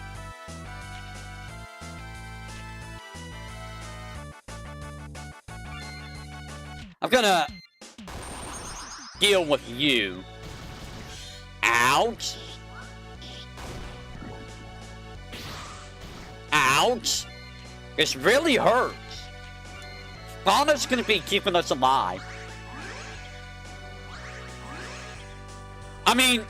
I'm gonna deal with you. Ouch. Ouch. This really hurts. Fauna's gonna be keeping us alive. I mean,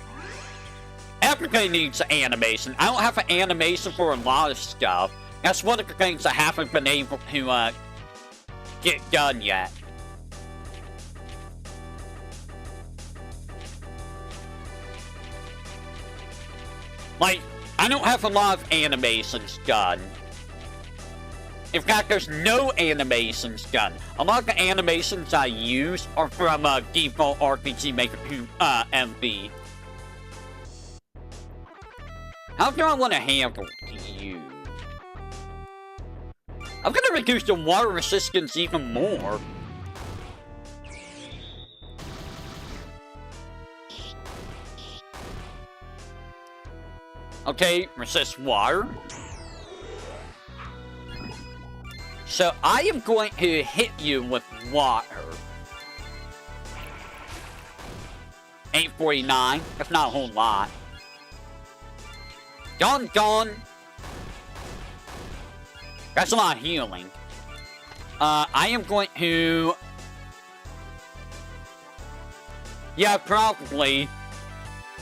everything needs an animation. I don't have an animation for a lot of stuff. That's one of the things I haven't been able to get done yet. Like, I don't have a lot of animations done. In fact, there's no animations done. A lot of the animations I use are from Default RPG Maker 2 MV. How do I want to handle you? I'm gonna reduce the water resistance even more. Okay, resist water. So I am going to hit you with water. 849. That's not a whole lot. Gone. That's a lot of healing. I am going to... Yeah, probably.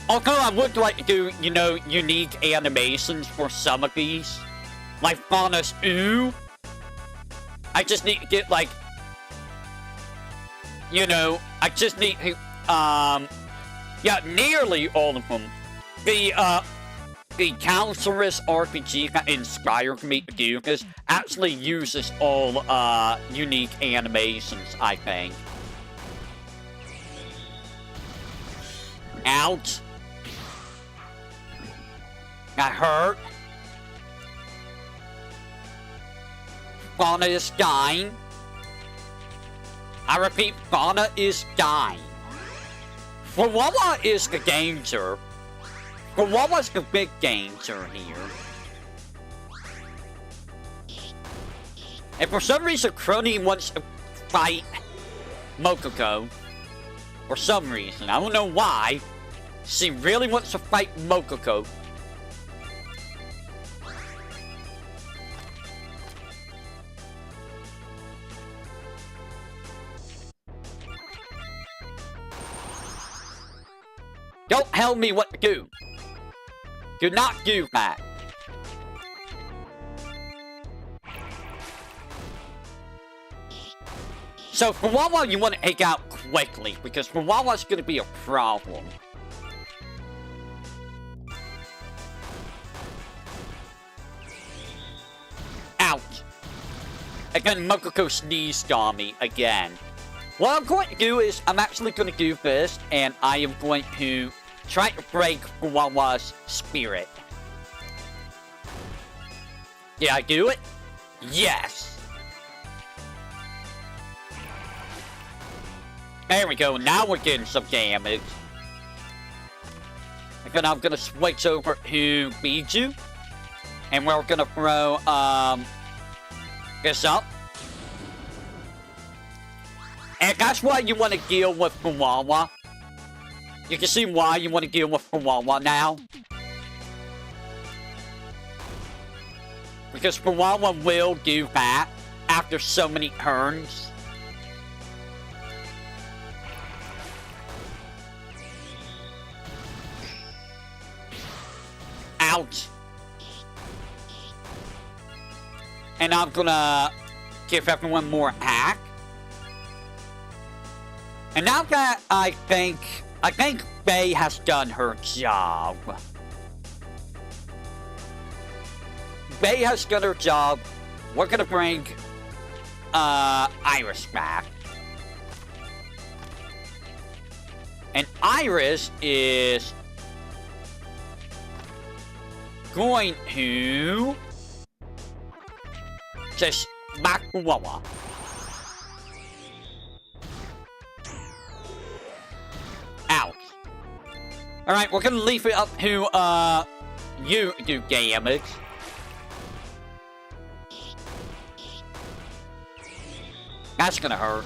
Although I would like to do, you know, unique animations for some of these. Like Fauna's Ooh. I just need to get, like... You know, I just need to, yeah, nearly all of them. The Counselor's RPG that inspired me to do this actually uses all, unique animations, I think. Ouch. That hurt. Fauna is dying. I repeat, Fauna is dying. Kawawa is the danger. Kawawa's the big danger here. And for some reason, Crony wants to fight Mokoko. For some reason. I don't know why. She really wants to fight Mokoko. Don't tell me what to do. Do not do that. So, Kawawa you want to take out quickly, because Kawawa's going to be a problem. Ouch. Again, Mokoko sneezed on me again. What I'm going to do is, I'm actually going to do this, and I am going to try to break Kawawa's spirit. Did I do it? Yes! There we go, now we're getting some damage. Again, I'm gonna switch over to Biju. And we're gonna throw, this up. And that's why you want to deal with Kawawa. You can see why you want to deal with Kawawa now. Because Kawawa will do that after so many turns. Ouch. And I'm gonna give everyone more hack. And now that I think Faye has done her job. Faye has done her job. We're gonna bring Iris back. And Iris is going to just back Kawawa. Ouch. Alright, we're gonna leave it up to you do damage. That's gonna hurt.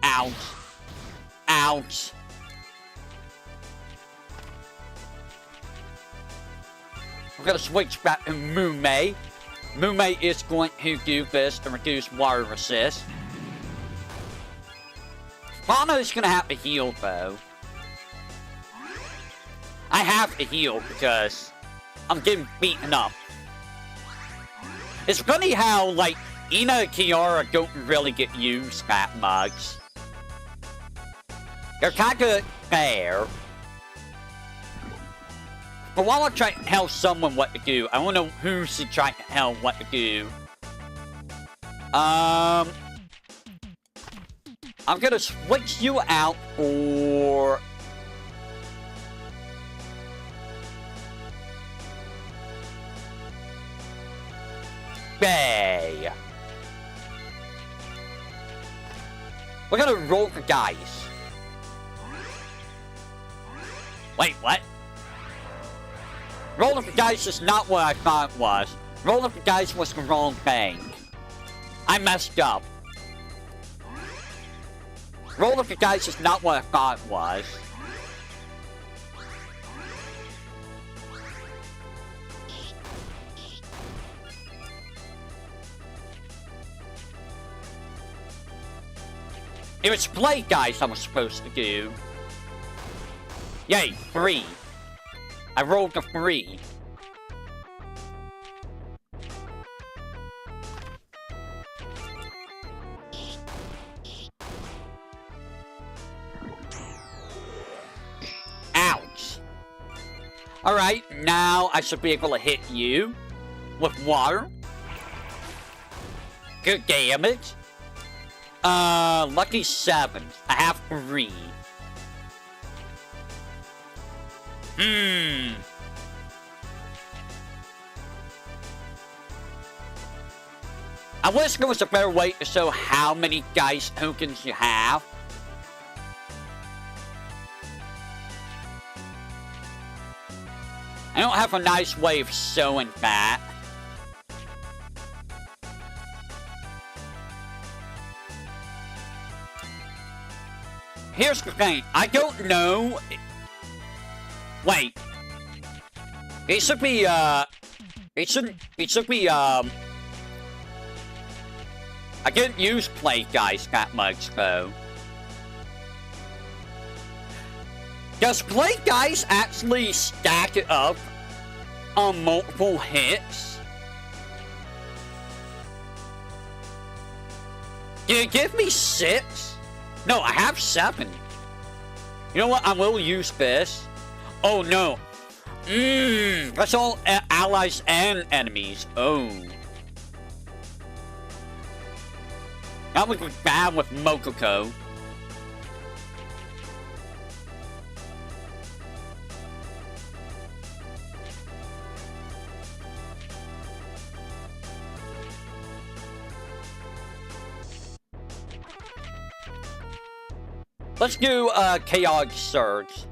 Ouch. Ouch. We're gonna switch back to Mume. Mume is going to do this to reduce water resist. Fauna is gonna have to heal though. I have to heal because I'm getting beaten up. It's funny how, like, Ina and Kiara don't really get used that much. They're kinda fair. But while I'm trying to tell someone what to do, I want to know who should try to tell what to do. I'm gonna switch you out for... Bay. We're gonna roll the dice. Wait, what? Roll of the dice is not what I thought it was. Roll of the dice was the wrong thing. I messed up. Roll of the dice is not what I thought it was. It was play dice I was supposed to do. Yay, 3. I rolled a 3. Ouch. Alright, now I should be able to hit you with water. Good damage. Lucky 7. I have 3. I wish there was a better way to show how many dice tokens you have. I don't have a nice way of showing that. Here's the thing. I don't know Wait. It should be, it should be, I didn't use Play Guys that much, though. Does Play Guys actually stack it up on multiple hits? Did it give me 6? No, I have 7. You know what? I will use this. Oh, no. That's all allies and enemies. Oh. That would be bad with Mokoko. Let's do Chaotic Surge.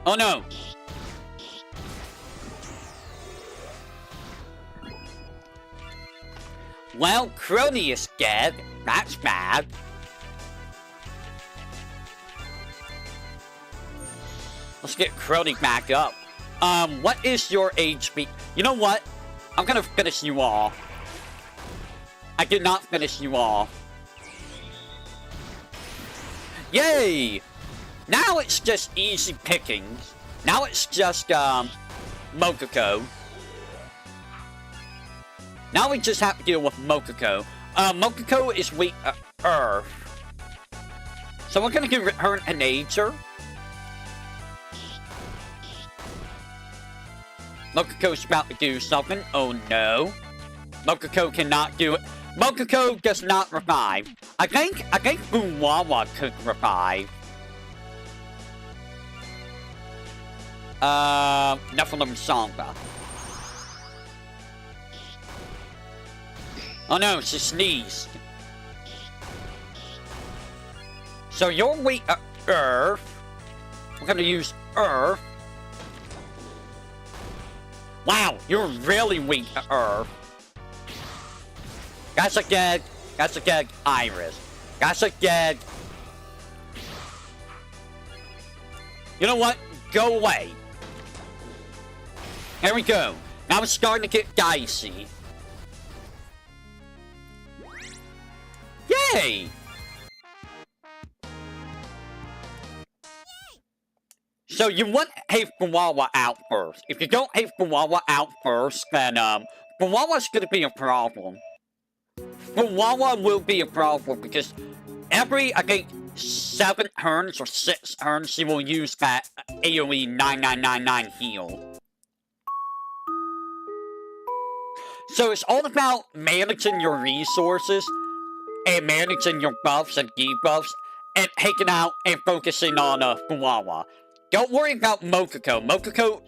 Oh no! Well, Crony is dead. That's bad. Let's get Crony back up. What is your HP? You know what? I'm gonna finish you off. I did not finish you off. Yay! Now it's just easy pickings. Now it's just, Mokoko. Now we just have to deal with Mokoko. Mokoko is weak to Earth. So we're gonna give her a nature. Mokoko's about to do something. Oh no. Mokoko cannot do it. Mokoko does not revive. I think Buwawa could revive. Nephilim Sangha. Oh no, she sneezed. So you're weak to Earth. We're gonna use Earth. Wow, you're really weak to Earth. Gasagag, Iris. Gasagag. You know what? Go away. There we go. Now it's starting to get dicey. Yay! So you want Fuwawa out first. If you don't Fuwawa out first, then Fuwawa's gonna be a problem. Fuwawa will be a problem because every, I think, 7 turns or 6 turns, she will use that AoE 9999 heal. So it's all about managing your resources and managing your buffs and debuffs and taking out and focusing on Fuwawa. Don't worry about Mokoko. Mokoko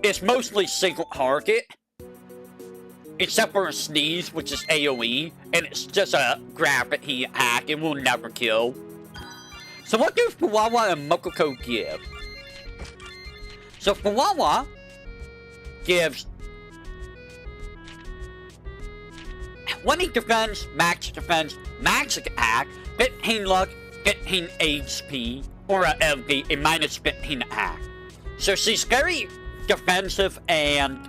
is mostly single target. Except for a sneeze, which is AoE, and it's just a graphic he attack, it will never kill. So what do Fuwawa and Mokoko give? So Fuwawa gives 20 defense, max attack, 15 luck, 15 HP, or a LP, and minus 15 attack. So she's very defensive and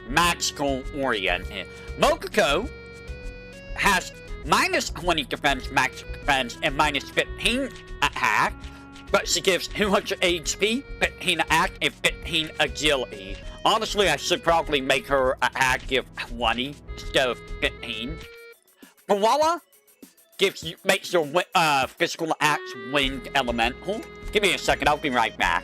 magical oriented. Mokoko has minus 20 defense, max defense, and minus 15 attack, but she gives 200 HP, 15 attack, and 15 agility. Honestly, I should probably make her attack give 20 instead of 15. Fuwawa makes your physical attacks winged elemental. Give me a second, I'll be right back.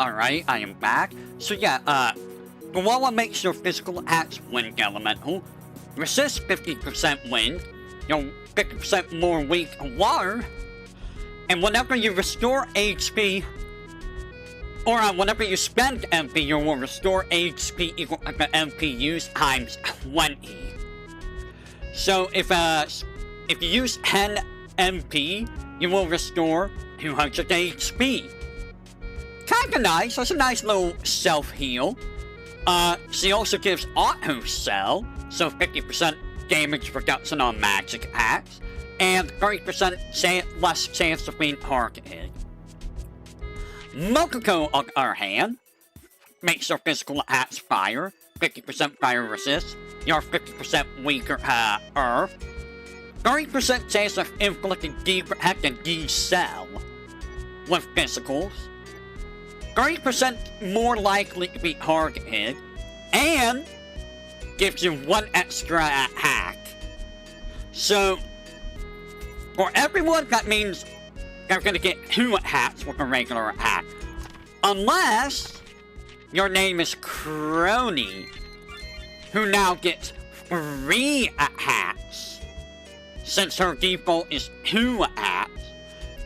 Alright, I am back. So yeah, Koala makes your physical attacks wind elemental. Resist 50% wind. You're 50% more weak water. And whenever you restore HP, or whenever you spend MP, you will restore HP equal to the MP used times 20. So if you use 10 MP, you will restore 200 HP. Kinda nice. That's a nice little self-heal. She also gives auto cell, so 50% damage reduction on magic attacks, and 30% less chance of being targeted. Mokoko, on the other hand, makes your physical attacks fire, 50% fire resist, you're 50% weaker earth, 30% chance of inflicting D-protect and D-cell with physicals, 30% more likely to be targeted, and gives you 1 extra attack. So, for everyone, that means they're gonna get 2 attacks with a regular attack. Unless your name is Crony, who now gets 3 attacks, since her default is 2 attacks.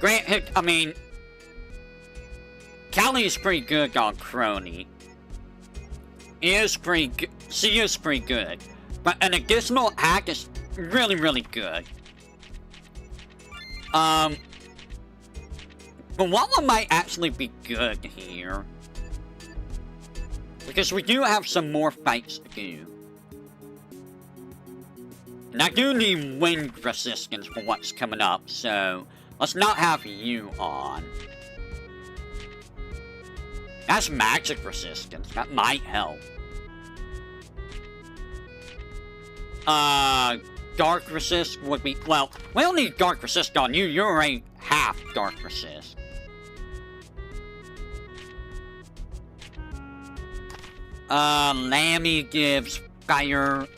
Granted, I mean, Callie is pretty good on Crony. She is pretty good. But an additional attack is really, really good. Koala might actually be good here. Because we do have some more fights to do. And I do need wind resistance for what's coming up, so let's not have you on. That's magic resistance. That might help. Dark resist would be... Well, we don't need dark resist on you. You're already half dark resist. Lammy gives fire.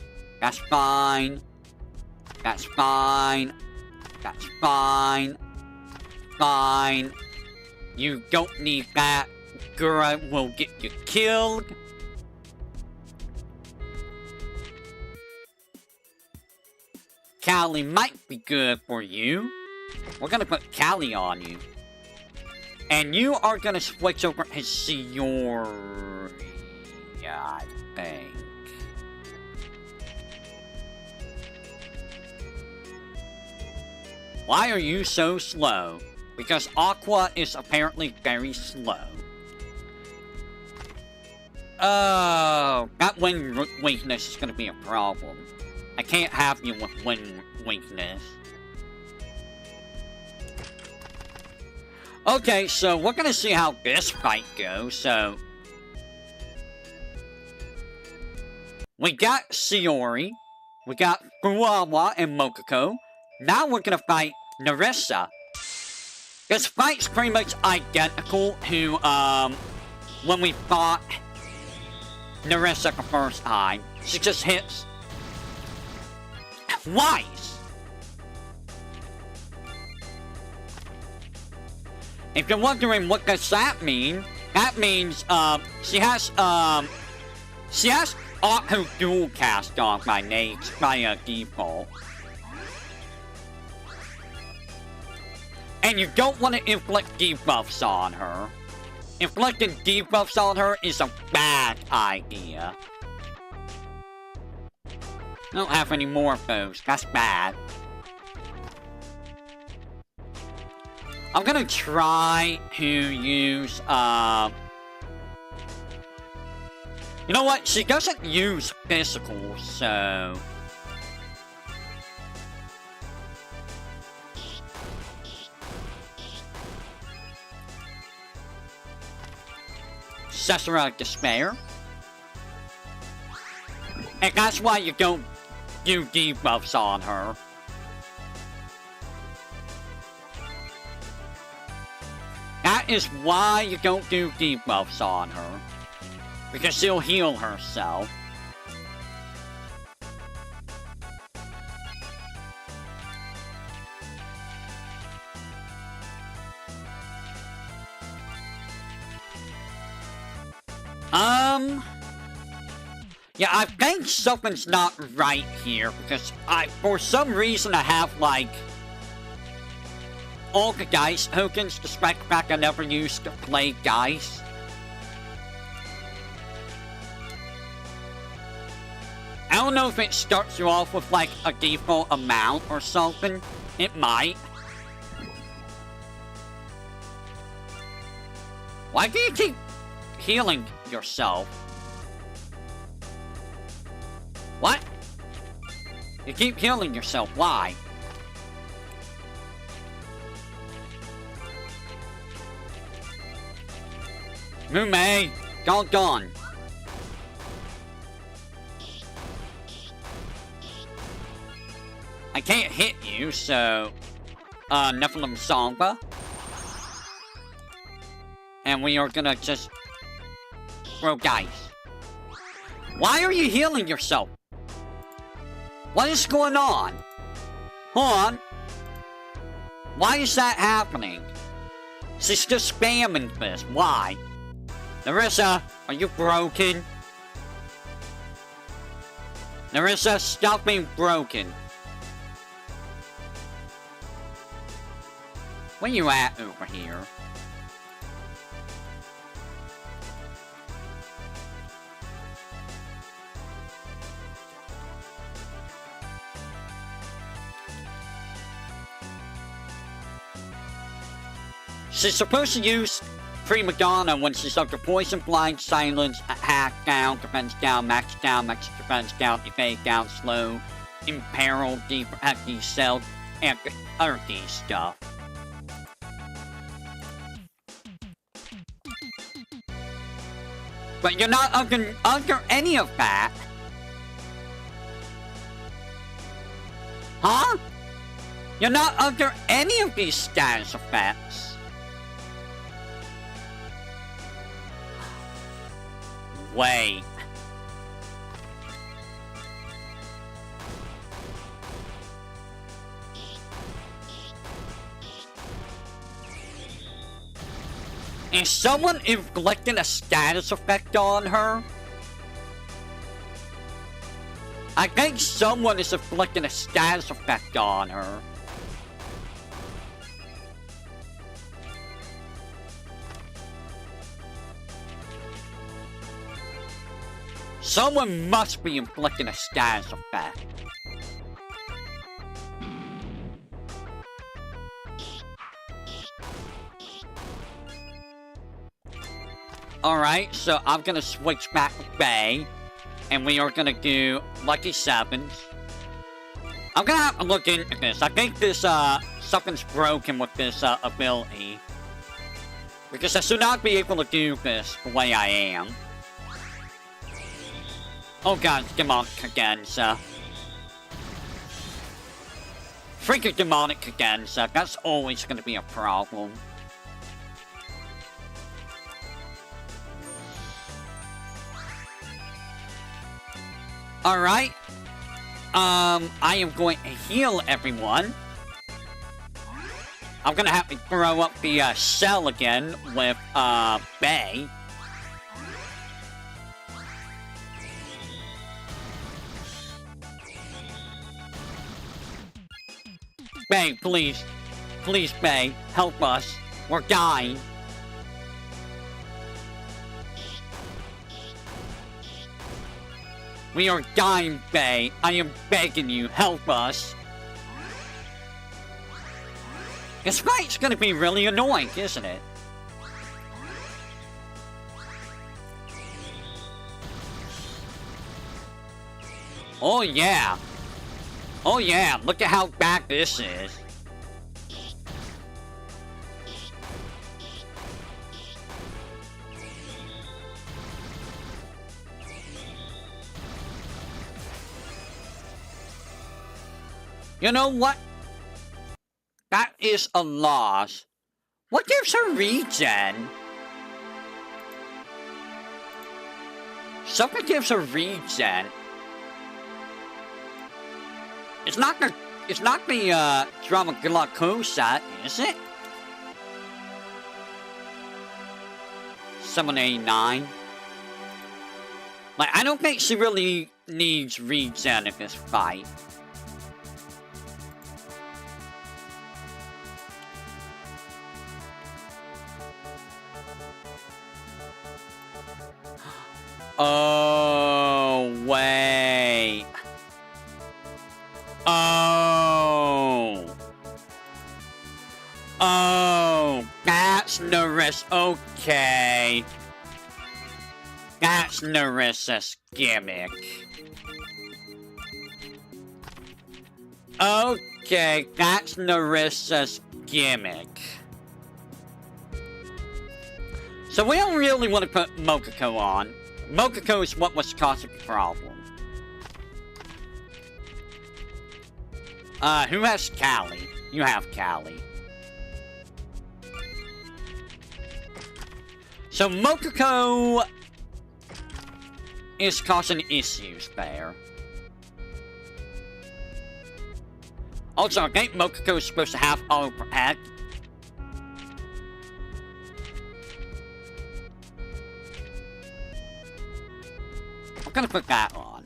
That's fine. That's fine. That's fine. Fine. You don't need that. Gura will get you killed. Callie might be good for you. We're gonna put Callie on you. And you are gonna switch over to Shiori, I think. Why are you so slow? Because Aqua is apparently very slow. Oh, that wind weakness is gonna be a problem. I can't have you with wind weakness. Okay, so we're gonna see how this fight goes, so... We got Shiori, we got Fuwawa and Mokoko. Now we're gonna fight Nerissa. This fight's pretty much identical to, when we fought Nerissa the first time. She just hits twice. If you're wondering what does that mean, that means she has auto dual cast on by default. And you don't want to inflict debuffs on her. Inflicting debuffs on her is a bad idea. I don't have any more of those. That's bad. I'm gonna try to use, you know what? She doesn't use physical, so... Cesara Despair. And that's why you don't do debuffs on her. That is why you don't do debuffs on her. Because she'll heal herself. Yeah, I think something's not right here, because for some reason, I have, like, all the dice tokens, despite the fact I never used to play dice. I don't know if it starts you off with, like, a default amount or something. It might. Why do you keep healing yourself? What? You keep healing yourself. Why? Mume, doggone. I can't hit you, so... Nephilim Songba. And we are gonna just... throw dice. Why are you healing yourself? What is going on? Hold on. Why is that happening? She's just spamming this. Why? Nerissa, are you broken? Nerissa, stop being broken. Where you at over here? She's supposed to use Prima Donna when she's under poison, blind, silence, hack down, defense down, max defense down, evade down, slow, imperil, deep, cell, and other stuff. But you're not under any of that. Huh? You're not under any of these status effects. Wait. Is someone inflicting a status effect on her? I think someone is inflicting a status effect on her. Someone must be inflicting a status effect. Alright, so I'm gonna switch back to Bay. And we are gonna do Lucky Sevens. I'm gonna have to look into this. I think this, something's broken with this, ability. Because I should not be able to do this the way I am. Oh god, it's demonic Cadenza. Freaking demonic Cadenza, that's always gonna be a problem. Alright. I am going to heal everyone. I'm gonna have to throw up the, cell again with, Bay. Bay, please. Please, Bay. Help us. We're dying. We are dying, Bay. I am begging you, help us. This fight's gonna be really annoying, isn't it? Oh yeah. Oh yeah, look at how bad this is. You know what? That is a loss. What gives her regen? Something gives her regen. It's not the Drama Glacosa, is it? 789. Like, I don't think she really needs regen in this fight. Oh, wait. Oh. Oh, that's Narissa's. Okay. That's Narissa's gimmick. Okay, that's Narissa's gimmick. So we don't really want to put Mokoko on. Mokoko is what was causing the problem. Who has Callie? You have Callie. So Mokoko is causing issues there. Also, I think Mokoko is supposed to have auto protect. I'm gonna put that on.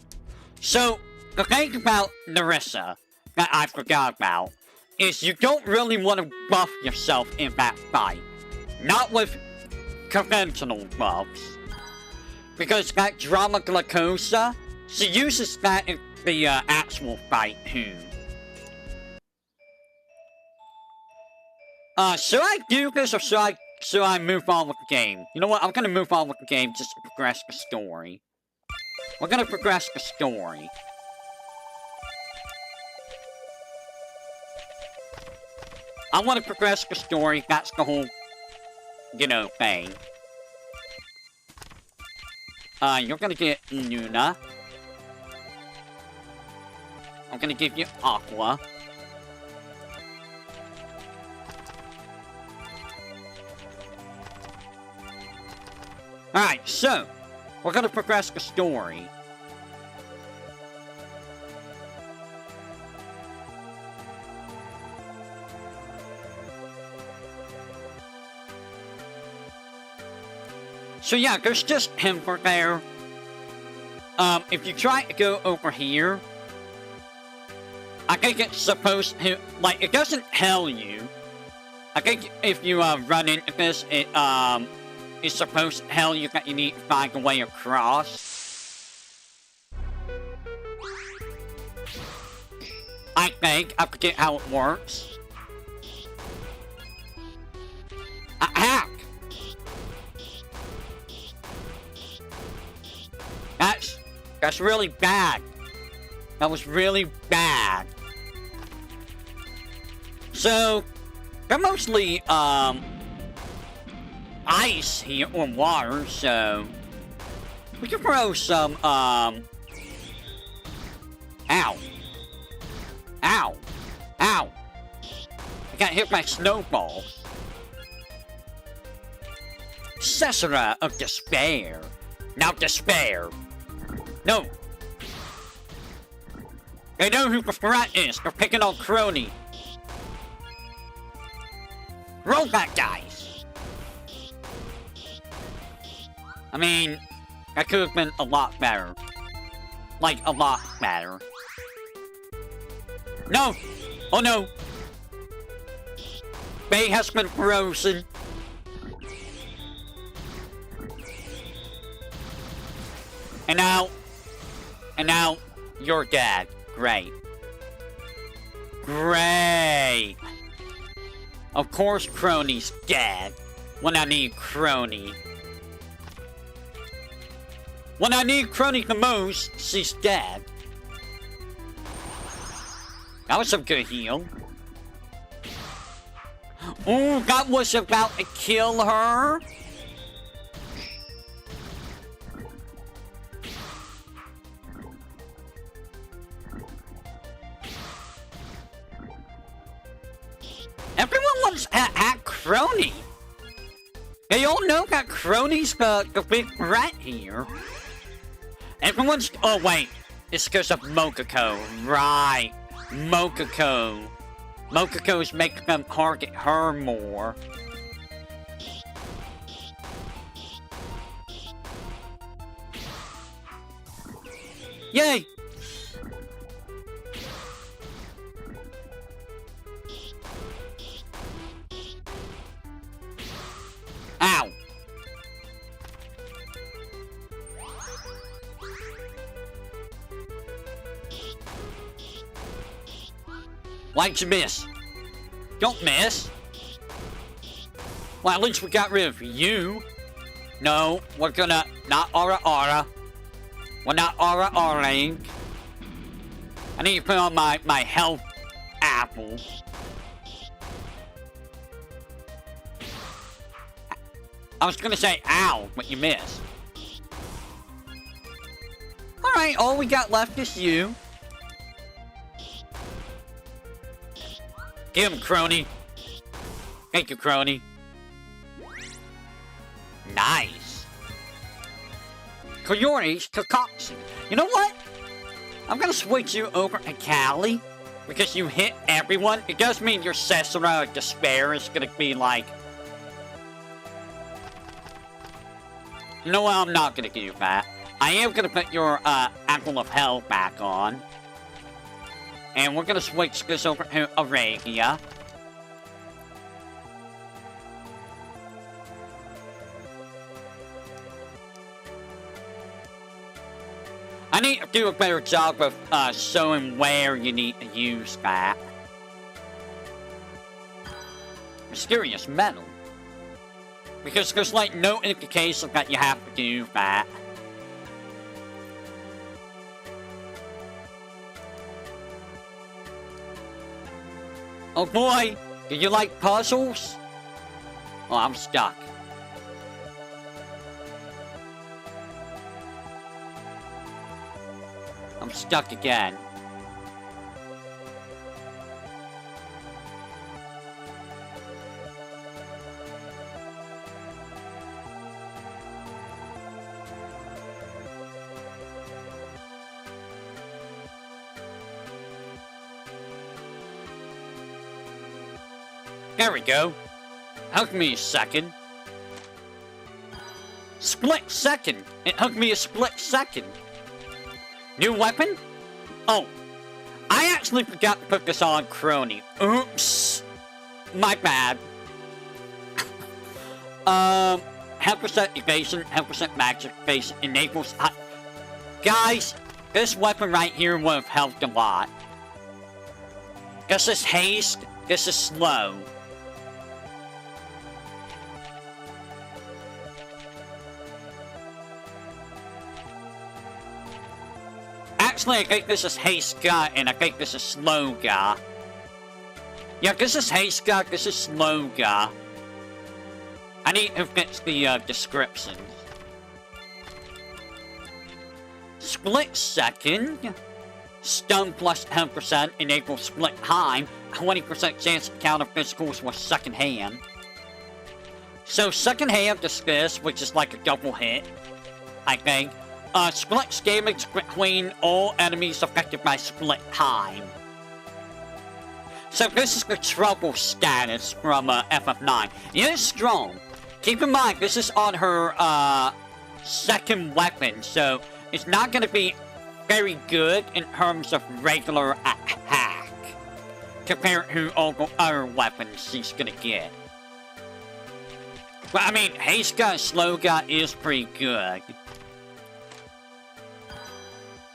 So, the thing about Narissa that I forgot about is you don't really want to buff yourself in that fight. Not with conventional buffs. Because that Drama Glucosa, she uses that in the actual fight too. Should I do this or should I move on with the game? You know what, I'm gonna move on with the game just to progress the story. We're gonna progress the story. I want to progress the story, that's the whole, you know, thing. You're gonna get Luna. I'm gonna give you Aqua. Alright, so, we're gonna progress the story. So yeah, there's just him for there. If you try to go over here, I think it's supposed to, like, it doesn't tell you. I think if you run into this, it's supposed to tell you that you need to find a way across. I think. I forget how it works. Hack! That's really bad. That was really bad. So, they're mostly, ice here, or water, so we can throw some, ow. Ow. Ow. I got hit by snowballs. Cesara of Despair. Now despair. No. They know who the threat is. They're picking on Crony. Roll that dice. I mean, that could have been a lot better. Like, a lot better. No! Oh no! Bay has been frozen. And now, you're dead. Great. Great! Of course Crony's dead. When I need Crony. When I need Crony the most, she's dead. That was some good heal. Ooh, that was about to kill her. Everyone wants at Crony. They all know that Crony's the big threat here. Everyone's... Oh, wait. It's because of Mokoko. Right. Mokoko. Mokoko's making them target her more. Yay! Ow! Why'd you miss? Don't miss. Well, at least we got rid of you. No, we're gonna not aura. We're not aura-ing. I need to put on my health apple. I was gonna say ow, but you missed. Alright, all we got left is you. Give him, crony. Thank you, crony. Nice. Coyote's concoction. You know what? I'm gonna switch you over to Callie. Because you hit everyone. It does mean your Cesara Despair is gonna be like... You know what? I'm not gonna do that. I am gonna put your Apple of Hell back on. And we're gonna switch this over to Aragia. I need to do a better job of showing where you need to use that. Mysterious metal. Because there's like no indication that you have to do that. Oh boy, do you like puzzles? Oh, I'm stuck. I'm stuck again. There we go. Hook me a second. Split second. It hooked me a split second. New weapon? Oh. I actually forgot to put this on Crony. Oops. My bad. 10% evasion, 10% magic evasion enables... Guys, this weapon right here would have helped a lot. This is haste, this is slow. Actually, I think this is haste guy, and I think this is slow guy. Yeah, this is haste guy, this is slow guy. I need to fix the descriptions. Split second. Stun plus 10% enables split time. 20% chance to counter physicals with second hand. So second hand is this, which is like a double hit, I think. Splits damage between all enemies affected by split time. So this is the trouble status from FF9. It is strong. Keep in mind, this is on her second weapon, so it's not going to be very good in terms of regular attack compared to all the other weapons she's going to get. But I mean, haste gun, slow gun is pretty good.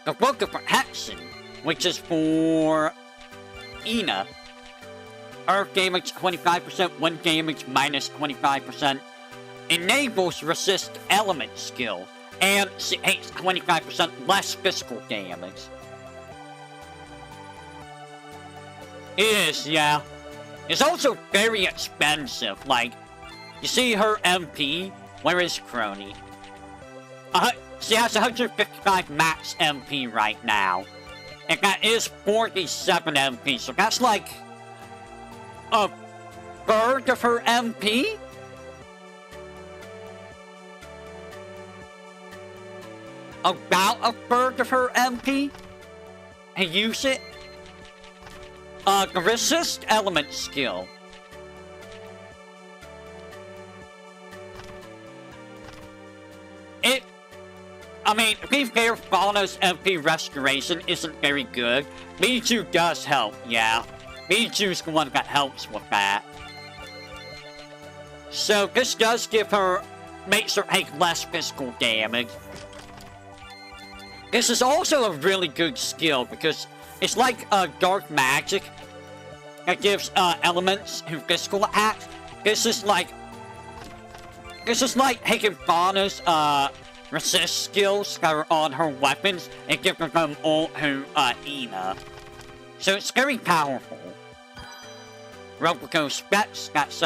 The Book of Protection, which is for Ina. Earth damage 25%, wind damage minus 25%. Enables resist element skill. And she takes 25% less physical damage. It is, yeah. It's also very expensive. Like, you see her MP? Where is Crony? She has 155 max MP right now. And that is 47 MP, so that's like a third of her MP? About a third of her MP? And use it? The resist element skill. I mean, to be fair, Fauna's MP restoration isn't very good. Mewtwo does help, yeah. Mewtwo's the one that helps with that. So this does give her, makes her take less physical damage. This is also a really good skill because it's like dark magic that gives elements who physical attacks. This is like taking Fauna's resist skills that are on her weapons and giving them all to Ina. So it's very powerful. Replico Sprites, that's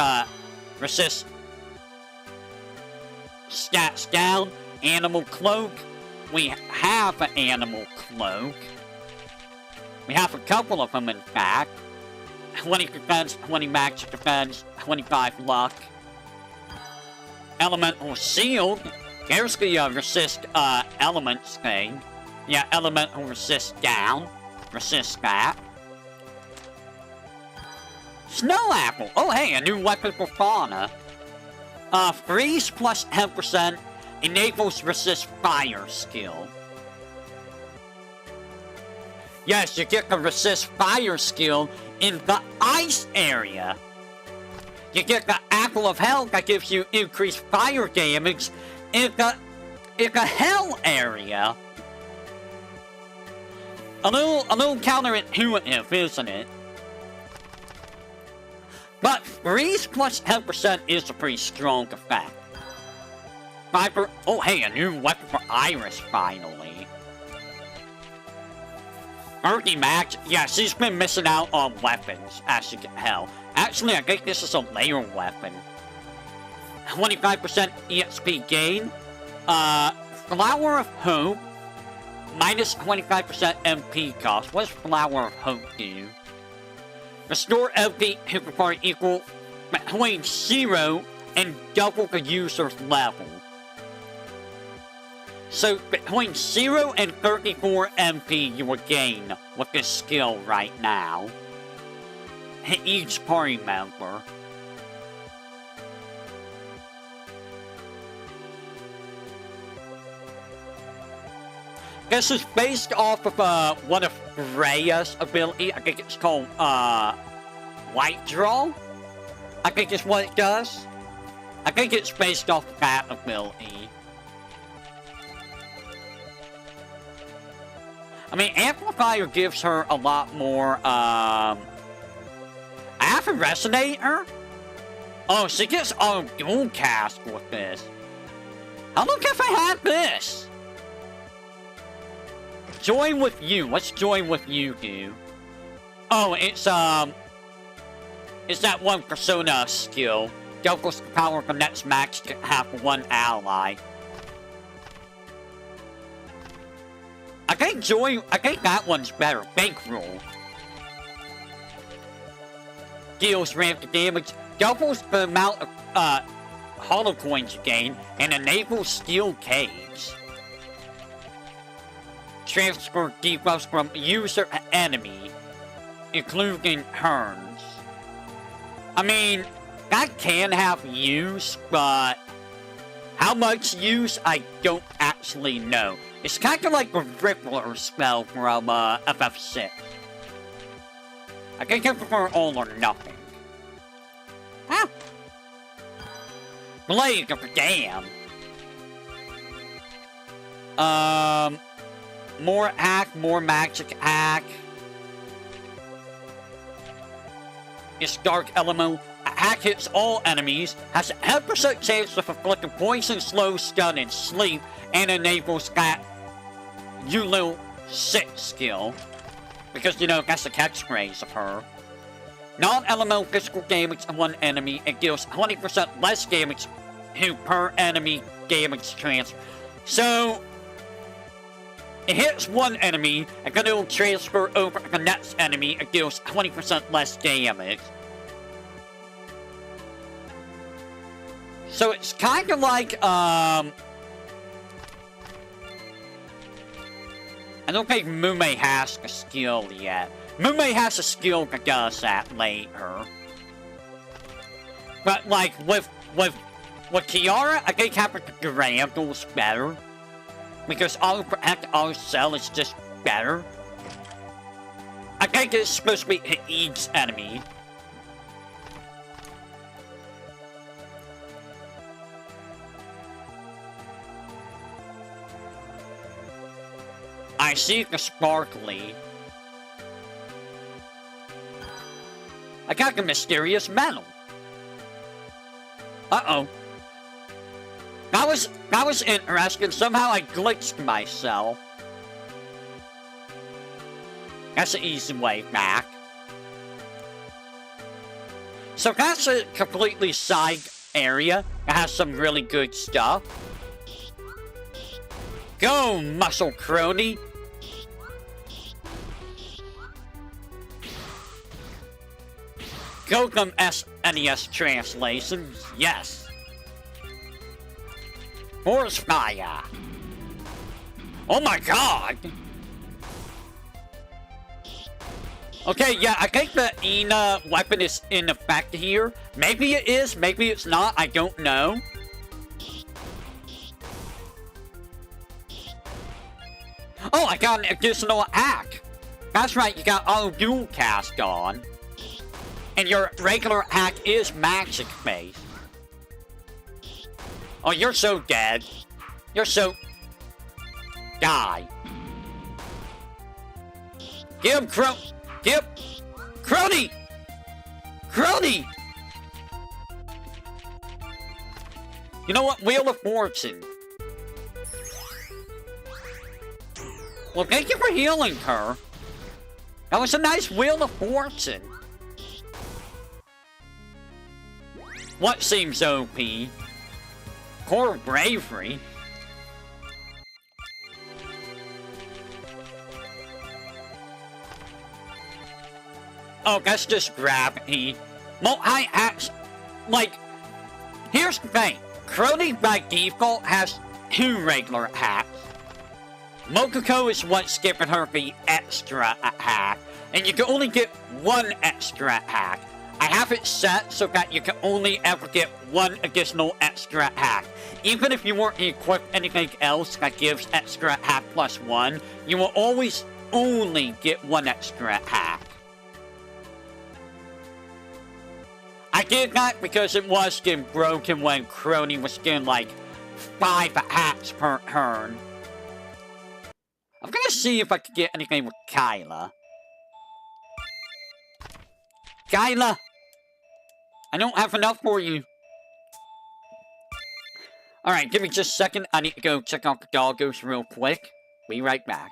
resist stats down. Animal Cloak, we have an Animal Cloak. We have a couple of them in fact. 20 defense, 20 magic defense, 25 luck. Elemental Shield, there's the resist elements thing. Yeah, elemental resist down. Resist that. Snow Apple. Oh, hey, a new weapon for Fauna. Freeze plus 10% enables resist fire skill. Yes, you get the resist fire skill in the ice area. You get the Apple of Hell that gives you increased fire damage in the Hell area. A little counterintuitive, isn't it? But freeze plus 10% is a pretty strong effect. Oh hey, a new weapon for Iris finally. Erky Max, yeah, she's been missing out on weapons, as you can tell. Actually, I think this is a layer weapon. 25% EXP gain. Flower of Hope. Minus 25% MP cost. What does Flower of Hope do? Restore MP hit point equal between 0 and double the user's level. So between 0 and 34 MP you will gain with this skill right now. Hit each party member. This is based off of one of Freya's ability. I think it's called White Draw. I think is what it does. I think it's based off of that ability. I mean, Amplifier gives her a lot more, I have a Resonator? Oh, she gets dual cast with this. How long have I had this? Join with you. What's join with you do? Oh, it's that one Persona skill. Doubles the power of the next match to have one ally. I think that one's better. Bankroll. Deals ramped damage, doubles the amount of hollow coins you gain, and enables steel cage. Transfer debuffs from user to enemy, including turns. I mean, that can have use, but how much use, I don't actually know. It's kind of like the Rippler spell from FF6. I think I prefer all or nothing. Huh? Blade of the Dam. More attack, more magic attack. Its dark element. Attack hits all enemies, has a 10% chance of inflicting poison, slow, stun, and sleep, and enables that Yulu 6 skill. Because, you know, that's the catchphrase of her. Non-elemental physical damage to one enemy, it deals 20% less damage to per enemy damage transfer. So, it hits one enemy, and then it will transfer over to the next enemy, it deals 20% less damage. So it's kind of like, I don't think Mume has the skill yet. Mume has a skill that does that later. But like with Kiara, I think having the Durandal's better. because auto protect, auto sell is just better. I think it's supposed to be each enemy. I see the sparkly. I got the mysterious metal. Uh-oh. That was interesting. Somehow I glitched myself. That's an easy way back. So that's a completely side area that has some really good stuff. Go, Muscle Crony! Go from SNES translations, yes. Force fire. Oh my god! Okay, yeah, I think the Ina weapon is in effect here. Maybe it is, maybe it's not, I don't know. Oh, I got an additional hack. That's right, you got auto dual cast on. And your regular hack is magic based. Oh, you're so dead. You're so... Die. Get him, Get him! Crony! Crony! You know what? Wheel of Fortune. Well, thank you for healing her. That was a nice Wheel of Fortune. What seems OP? Core Bravery? Oh, that's just gravity. Multi-hacks, like, here's the thing. Crony by default has 2 regular hacks. Mokoko is what's giving her the extra hack, and you can only get 1 extra hack. I have it set so that you can only ever get 1 additional extra hack. Even if you weren't equipped anything else that gives extra hack plus 1, you will always only get 1 extra hack. I did that because it was getting broken when Crony was getting like 5 hacks per turn. I'm gonna see if I can get anything with Kyla. Kyla! I don't have enough for you. Alright, give me just a second. I need to go check out the doggos real quick. Be right back.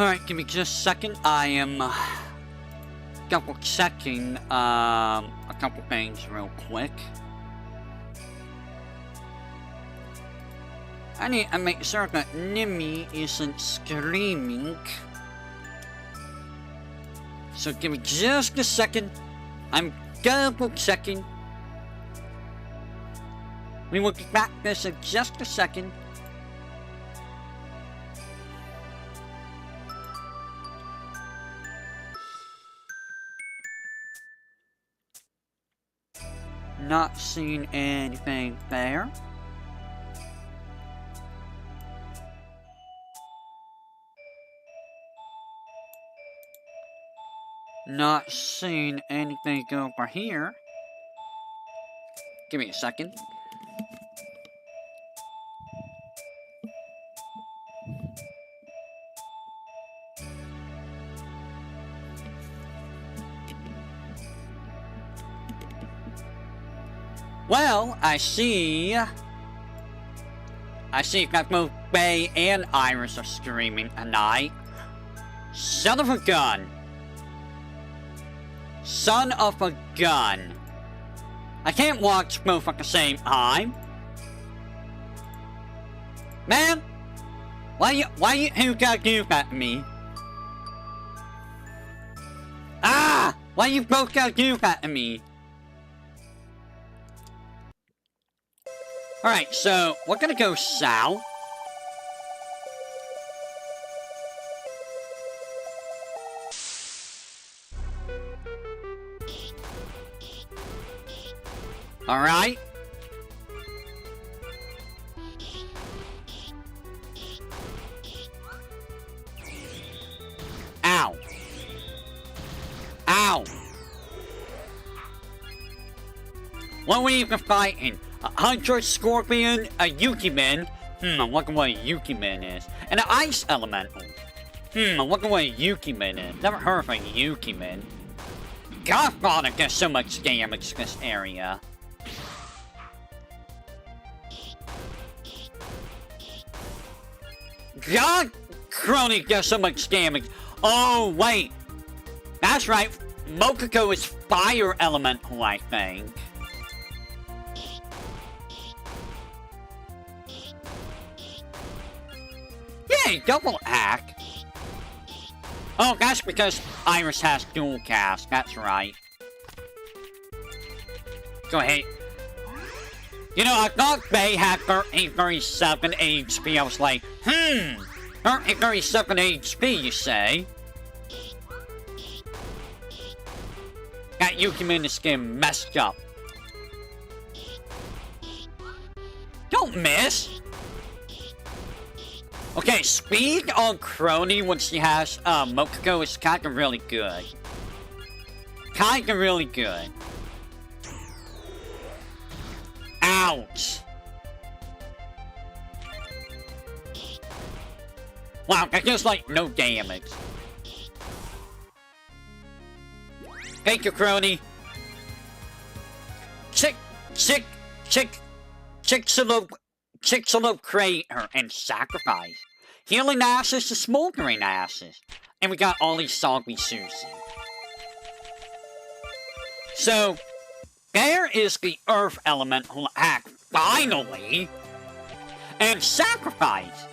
Alright, give me just a second. I am double checking a couple things real quick. I need to make sure that Nimmy isn't screaming. So give me just a second. I'm double checking. We will get back to this in just a second. Not seeing anything there. Not seeing anything over here. Give me a second. Well, I see that both Bay and Iris are streaming tonight. Son of a gun. Son of a gun. I can't watch both at the same time. Man, who gotta do that to me? Ah! Why you both gotta do that to me? Alright, so we're gonna go south. Alright. Ow. Ow. What are we even fighting? A Hunter, Scorpion, a Yukiman. I'm looking what a Yukiman is. And an Ice Elemental. I'm looking what a Yukiman is. Never heard of a Yukiman. Godfather does so much damage to this area. God Crony does so much damage. Oh, wait. That's right. Mokoko is Fire Elemental, I think. Yay, double hack. Oh, that's because Iris has dual cast. That's right. Go ahead. You know, I thought Bay had 1337 HP. I was like, 1337 HP, you say? Got Yukiman's skin messed up. Don't miss. Okay, speed on Crony when she has Mokoko is kind of really good. Kind of really good. Ouch. Wow, that does like no damage. Thank you, Crony. Chicxalope create her and sacrifice. Healing ashes to smoldering ashes. And we got all these soggy Susie. So, there is the Earth Elemental hack, finally! And sacrifice!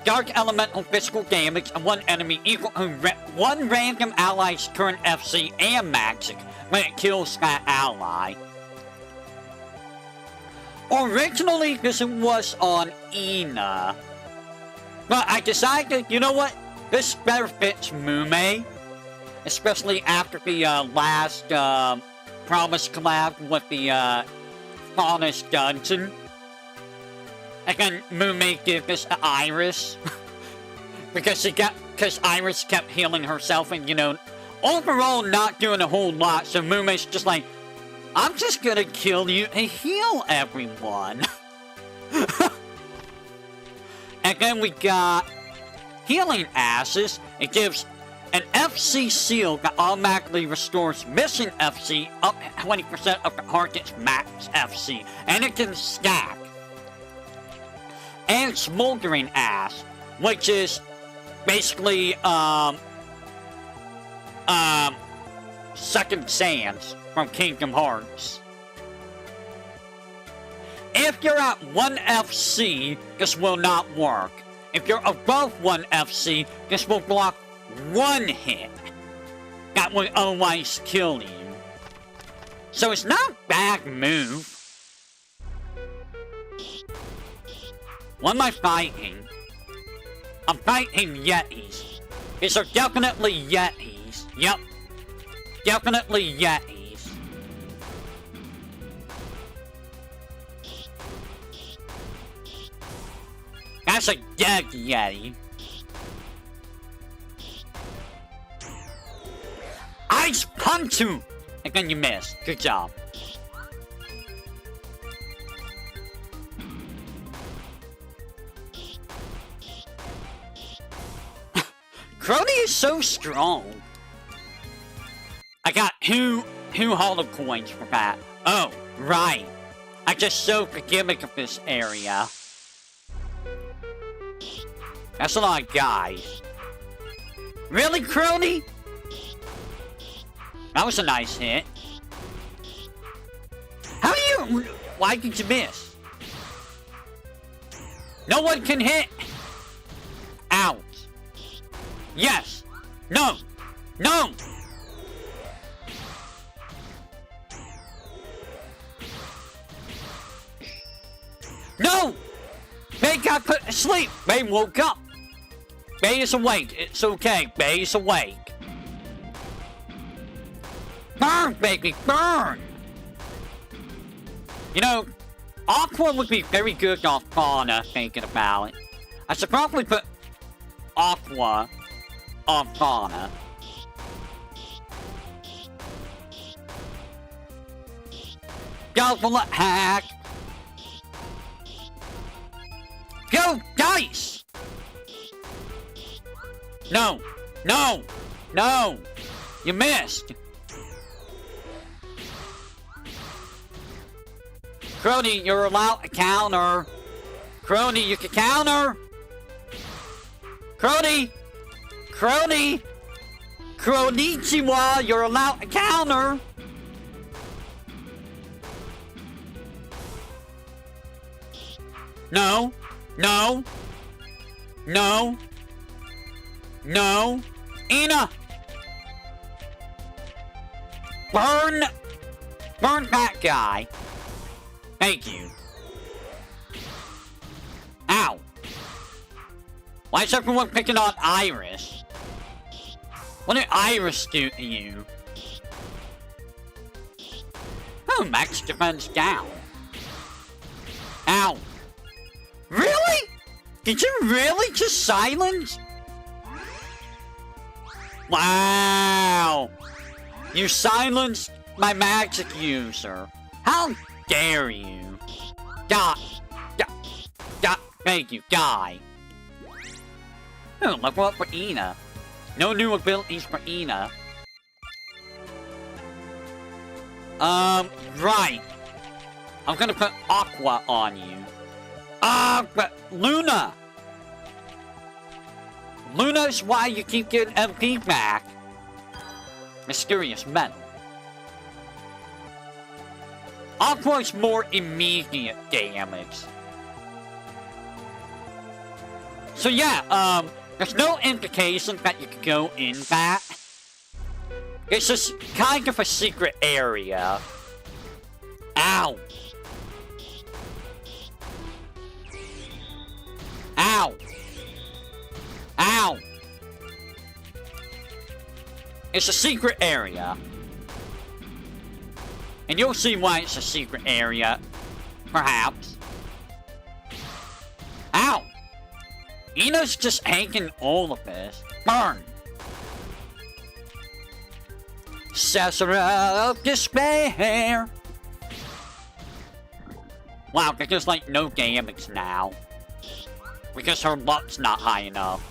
Dark Elemental physical damage on one enemy equal to one random ally's current FC and magic when it kills that ally. Originally, this was on Ina. But I decided, you know what? This better fits Mume. Especially after the last Promise collab with the Faunus Dungeon. And then Mume gave this to Iris. because Iris kept healing herself and, you know, overall not doing a whole lot. So Mume's just like, I'm just gonna kill you and heal everyone. And then we got Healing Ashes. It gives an FC seal that automatically restores missing FC up to 20% of the target's max FC. And it can stack. And Smoldering Ash, which is basically, Second Sands from Kingdom Hearts. If you're at 1 FC, this will not work. If you're above 1 FC, this will block 1 hit. That will otherwise kill you. So it's not a bad move. What am I fighting? I'm fighting Yetis. These are definitely Yetis. Yep. Definitely Yetis. That's a dead Yeti. Ice punch you! And then you missed. Good job. Crony is so strong. I got two hollow coins for that. Oh, right. I just showed the gimmick of this area. That's a lot of guys. Really, Crony? That was a nice hit. How do you... Why did you miss? No one can hit. Out. Yes. No. No. No. Bay got put to sleep. Bay woke up. Bay is awake. It's okay. Bay is awake. Burn, baby, burn! You know, Aqua would be very good on Fauna, thinking about it. I should probably put Aqua on Fauna. Go, bullet hack! Go, dice! No, no, no! You missed! Crony, you're allowed to counter. Crony, you can counter. Crony. Crony. Kronichiwa, you're allowed to counter. No. No. No. No. Ina. Burn. Burn that guy. Thank you. Ow. Why is everyone picking on Iris? What did Iris do to you? Oh, max defense down. Ow. Really? Did you really just silence? Wow. You silenced my magic user. How dare you? Die. Thank you, die. Oh, level up for Ina. No new abilities for Ina. Right. I'm gonna put Aqua on you. But Luna! Luna's why you keep getting MP back. Mysterious metal. Aqua's more immediate damage. So yeah, there's no indication that you can go in that. It's just kind of a secret area. Ow. Ow. Ow. It's a secret area. And you'll see why it's a secret area. Perhaps. Ow! Ina's just hanging all of this. Burn! Sorcerer of Despair! Wow, there's like no damage now. Because her luck's not high enough.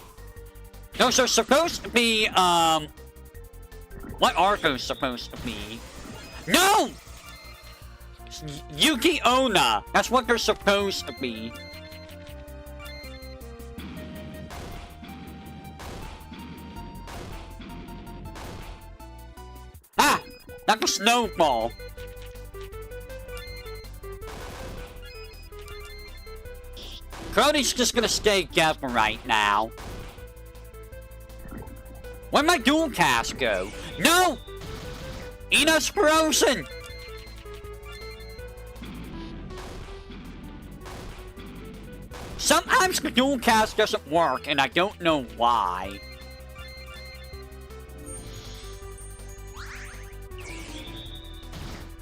Those are supposed to be, what are those supposed to be? No! Yuki Onna. That's what they're supposed to be. Like a snowball. Crony's just gonna stay together right now. Where'd my dual cast go? No! Ina's frozen! Sometimes the dual cast doesn't work, and I don't know why.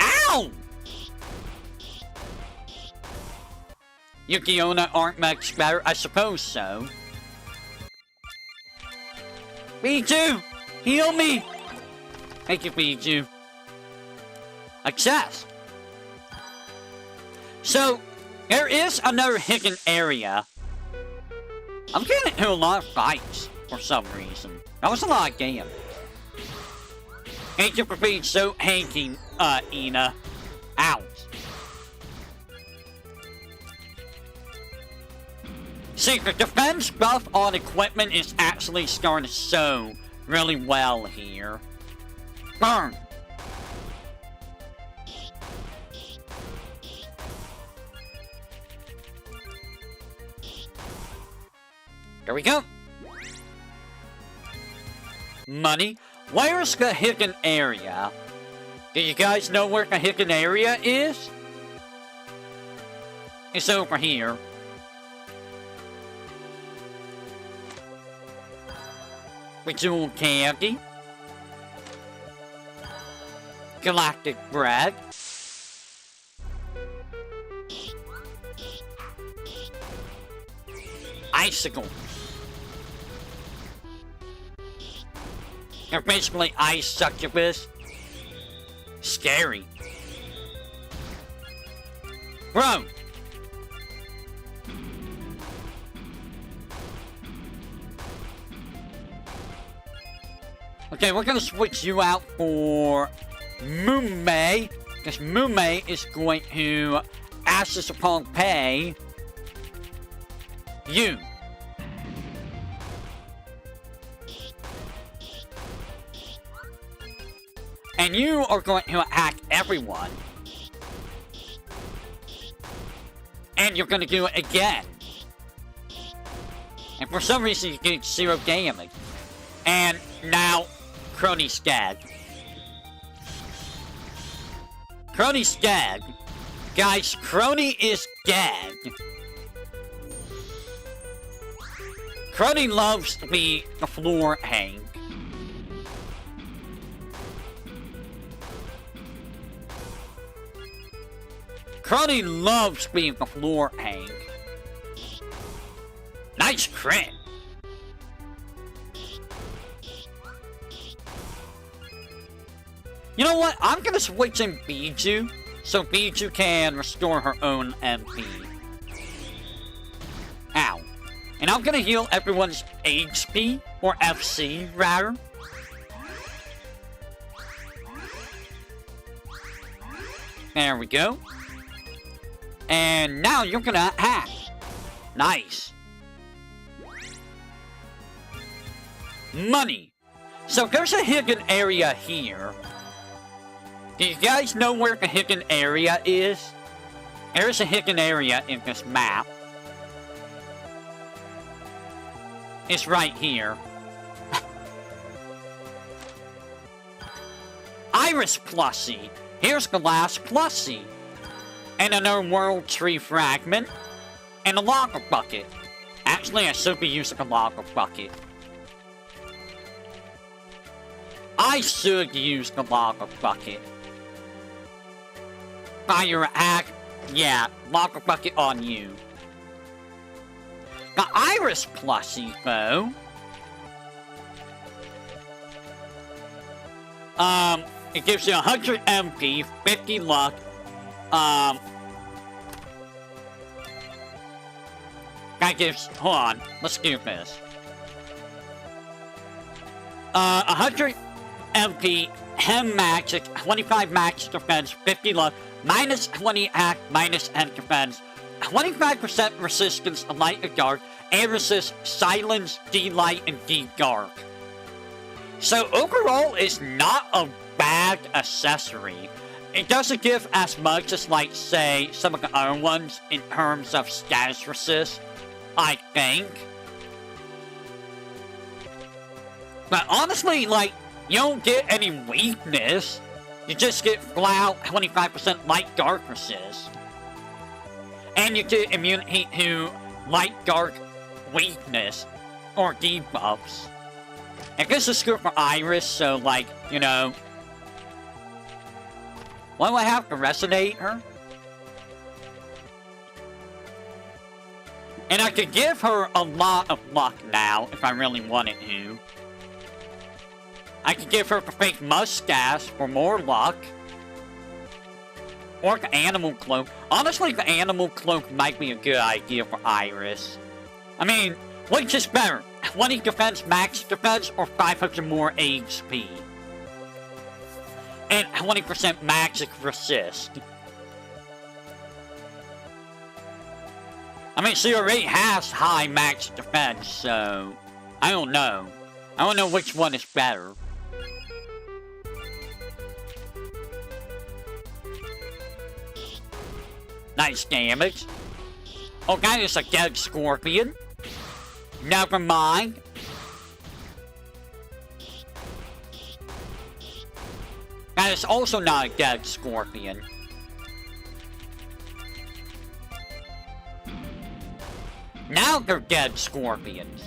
Ow! Yukiona aren't much better? I suppose so. Biju! Heal me! Thank you, Biju. Access. So, there is another hidden area. I'm getting into a lot of fights for some reason. That was a lot of game. Thank you for being so hanky, Ina. Ouch. See, the defense buff on equipment is actually starting to show really well here. Burn! There we go. Money. Where's the hidden area? Do you guys know where the hidden area is? It's over here. Jewel candy. Galactic bread. Icicles. They're basically ice succubus. Scary. Bro! Okay, we're gonna switch you out for Mume, because Mume is going to ask us upon pay you. And you are going to attack everyone. And you're gonna do it again. And for some reason you get 0 damage. And now Crony's dead. Crony's dead. Guys, Crony is dead. Crony loves to be the floor hang. Crony loves being the floor hang. Nice crit. You know what? I'm gonna switch in Biju, so Biju can restore her own MP. Ow. And I'm gonna heal everyone's HP, or FC, rather. There we go. And now you're gonna attack. Nice. Money. So there's a hidden area here. Do you guys know where the hidden area is? There's a hidden area in this map. It's right here. Iris plushie. Here's the last plushie. And another world tree fragment. And a lava bucket. Actually, I should be using a lava bucket. I should use the lava bucket. Fire attack. Yeah, lava bucket on you. The Iris plushie, though. It gives you 100 MP, 50 luck. That gives, hold on, let's do this. 100 MP, 10 magic, 25 max defense, 50 luck, minus 20 attack, minus 10 defense, 25% resistance to light and dark, and resist silence, D-light, and D-dark. So overall, it's not a bad accessory. It doesn't give as much as, like, say, some of the other ones in terms of status resist, I think. But honestly, like, you don't get any weakness. You just get flat 25% light dark resist. And you get immunity to light dark weakness or debuffs. I guess it's good for Iris, so, like, you know. Why do I have to resonate her? And I could give her a lot of luck now, if I really wanted to. I could give her the fake mustache for more luck. Or the animal cloak. Honestly, the animal cloak might be a good idea for Iris. I mean, which is better? 20 defense, max defense, or 500 more HP? And 20% magic resist. I mean, she already has high max defense, so I don't know. I don't know which one is better. Nice damage. Oh, that is a dead scorpion. Never mind. That is also not a dead scorpion. Now they're dead scorpions.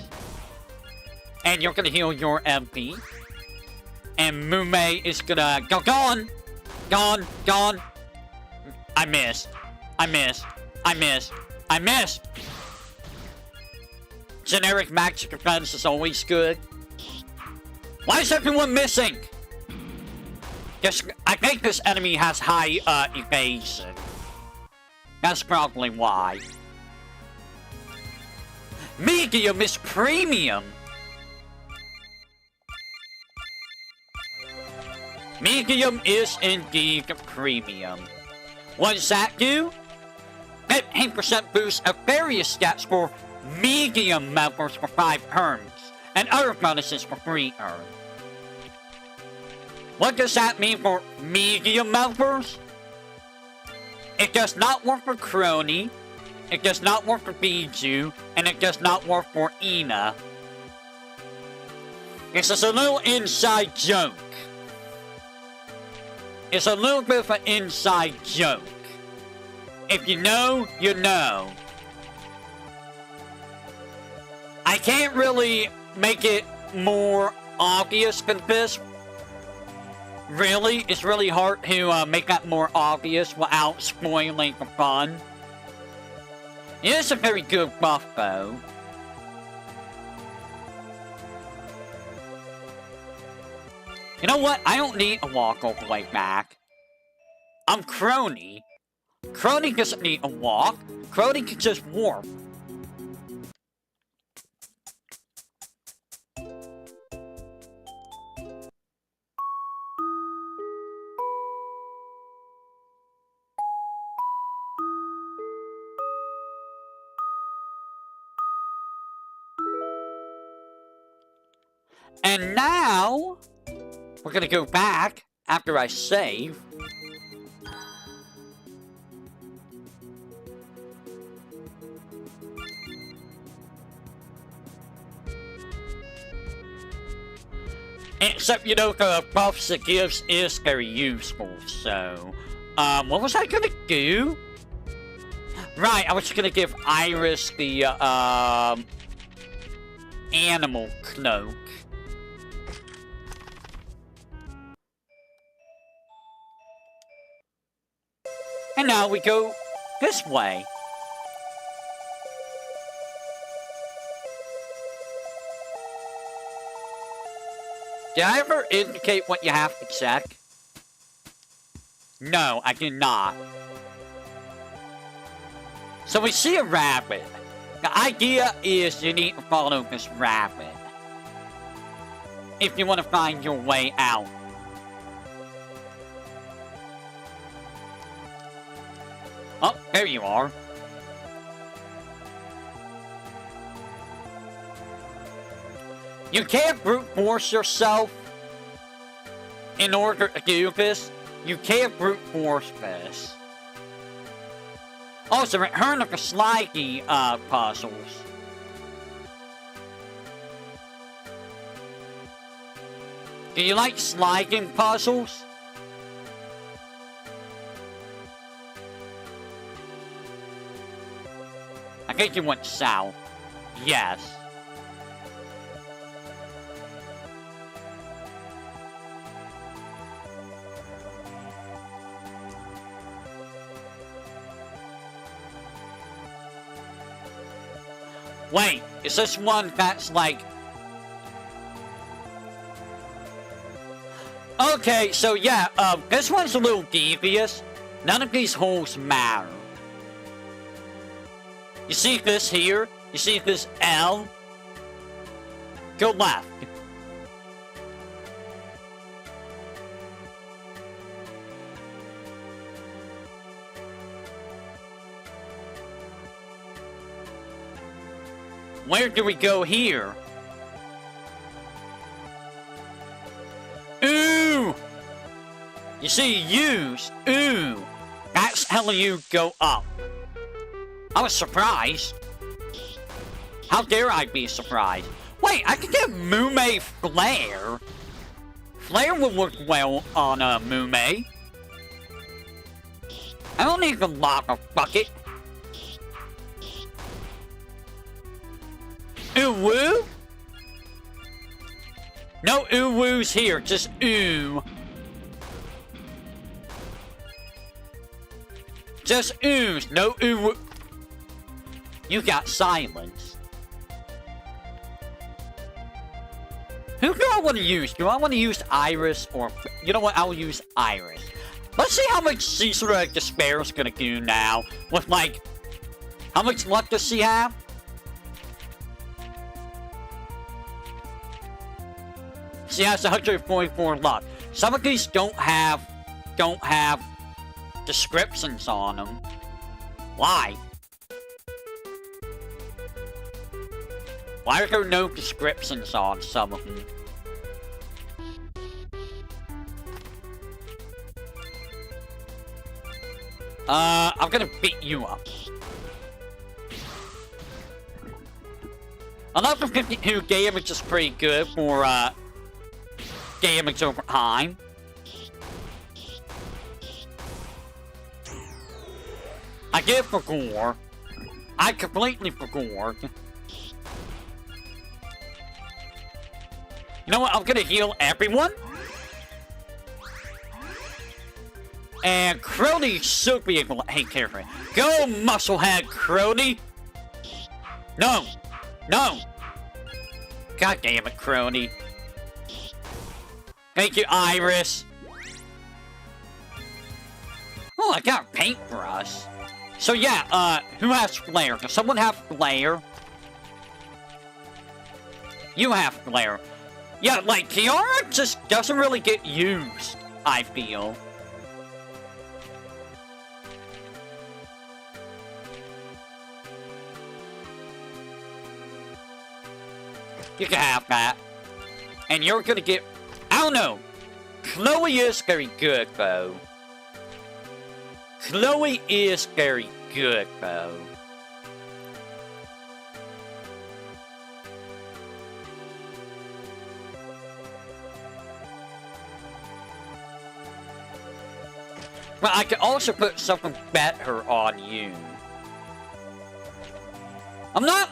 And you're gonna heal your MP. And Mume is gonna go gone. Gone. Gone. I missed. I missed. I missed. I missed. Generic magic defense is always good. Why is everyone missing? I think this enemy has high evasion. That's probably why. Medium is premium. Medium is indeed premium. What does that do? 15% boost of various stats for medium members for 5 turns, and other bonuses for 3 turns. What does that mean for medium members? It does not work for Crony, it does not work for Biju, and it does not work for Ina. It's just a little inside joke. It's a little bit of an inside joke. If you know, you know. I can't really make it more obvious than this. Really, it's really hard to make that more obvious without spoiling the fun. It is a very good buff, though. You know what? I don't need to walk all the way back. I'm Crony. Crony doesn't need a walk. Crony can just warp. And now, we're gonna go back after I save. Except, you know, the buffs it gives is very useful, so... what was I gonna do? Right, I was gonna give Iris the, animal cloak. And now we go this way. Did I ever indicate what you have to check? No, I did not. So we see a rabbit. The idea is you need to follow this rabbit if you want to find your way out. Oh, there you are. You can't brute force yourself in order to do this, you can't brute force this. Also, return of the slidey puzzles. Do you like sliding puzzles? I think you went south. Yes. Wait, is this one that's like... Okay, so yeah, this one's a little devious. None of these holes matter. You see this here? You see this L? Go left. Where do we go here? Ooh! You see, use. Ooh! That's telling you go up. I was surprised. How dare I be surprised? Wait, I can get Mume Flare. Flare will work well on Mume. I don't need the lava bucket. Ooh-woo? No ooh-woos here, just ooh. Just oohs, no ooh-woo. You got silence. Who do I want to use? Do I want to use Iris or... You know what? I'll use Iris. Let's see how much Caesar Despair is going to do now. With, like... How much luck does she have? She has 144 luck. Some of these don't have descriptions on them. Why? Why are there no descriptions on some of them? I'm gonna beat you up. Another 52 damage is pretty good for, damage over time. I did forgot. I completely forgot. You know what? I'm gonna heal everyone. And Crony should be able to take care of it. Go, Musclehead Crony! No! No! God damn it, Crony. Thank you, Iris. Oh, I got a paintbrush. So yeah, who has Flare? Does someone have Flare? You have Flare. Yeah, like, Kiara just doesn't really get used, I feel. You can have that. And you're gonna get... I don't know. Chloe is very good, though. Chloe is very good, though. But I can also put something better on you. I'm not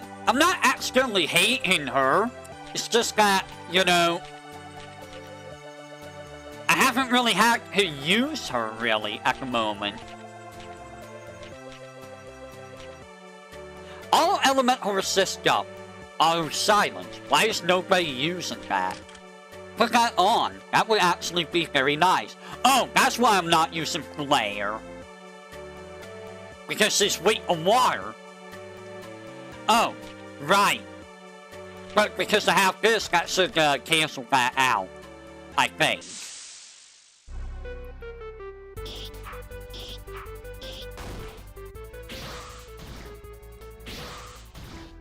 accidentally hating her. It's just that, you know, I haven't really had to use her, really, at the moment. All elemental resist up are silent. Why is nobody using that? Put that on. That would actually be very nice. Oh, that's why I'm not using Flare. Because she's weak on water. Oh, right. But because I have this, that should cancel that out. I think.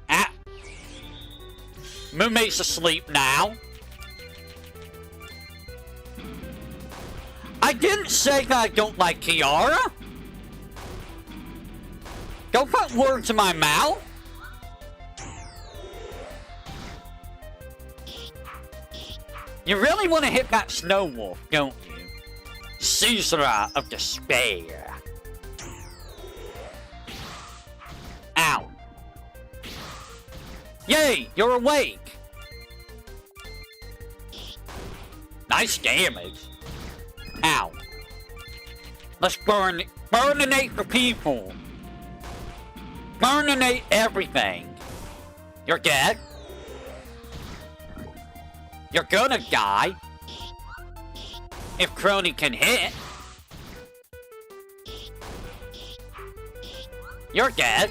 Ah. Moonmaid's asleep now. I didn't say that I don't like Kiara. Don't put words in my mouth. You really want to hit that snow wolf, don't you? Caesar of despair. Ow. Yay, you're awake. Nice damage. Ow. Let's burninate the people. Burninate everything. You're dead. You're gonna die. If Crony can hit. You're dead.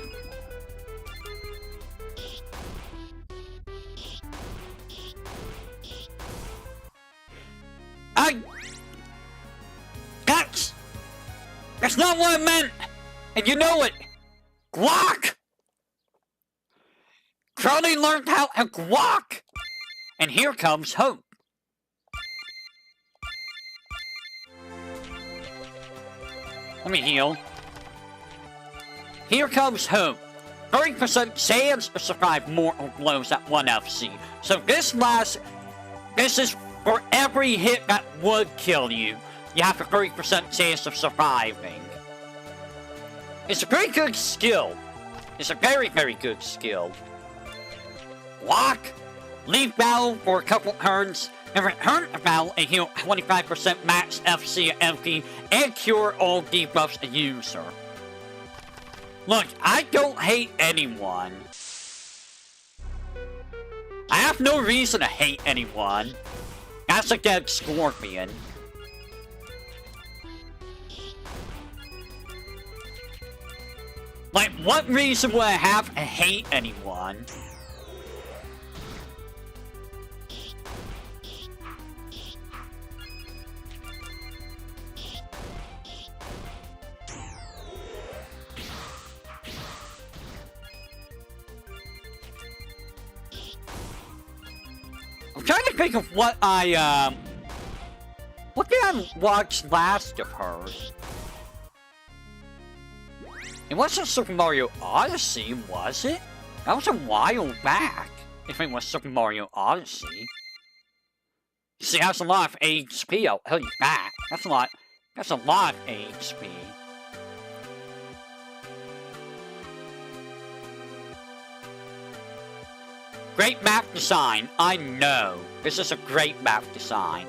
That's not what I meant! And you know it! Guac! Crony learned how to guac! And here comes hope. Let me heal. Here comes hope. 30% chance to survive mortal blows at 1 FC. So this is for every hit that would kill you. You have a 30% chance of surviving. It's a very good skill. It's a very, very good skill. Block. Leave battle for a couple turns. And return to battle and heal 25% max FC and MP. And cure all debuffs the user. Look, I don't hate anyone. I have no reason to hate anyone. That's a dead scorpion. Like, what reason would I have to hate anyone? I'm trying to think of what what did I watch last of hers? It wasn't Super Mario Odyssey, was it? That was a while back, if it was Super Mario Odyssey. See, that's a lot of HP, I'll tell you that. That's a lot of HP. Great map design, I know. This is a great map design.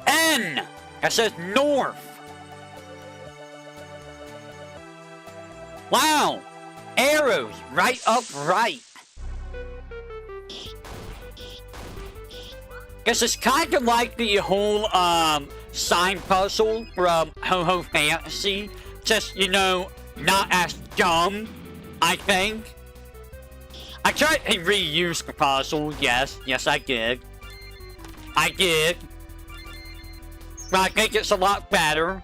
N! That says north. Wow! Arrows, right up right. Guess it's kind of like the whole, sign puzzle from Ho-Ho Fantasy. Just, you know, not as dumb, I think. I tried to reuse the puzzle, yes I did. I did. But I think it's a lot better.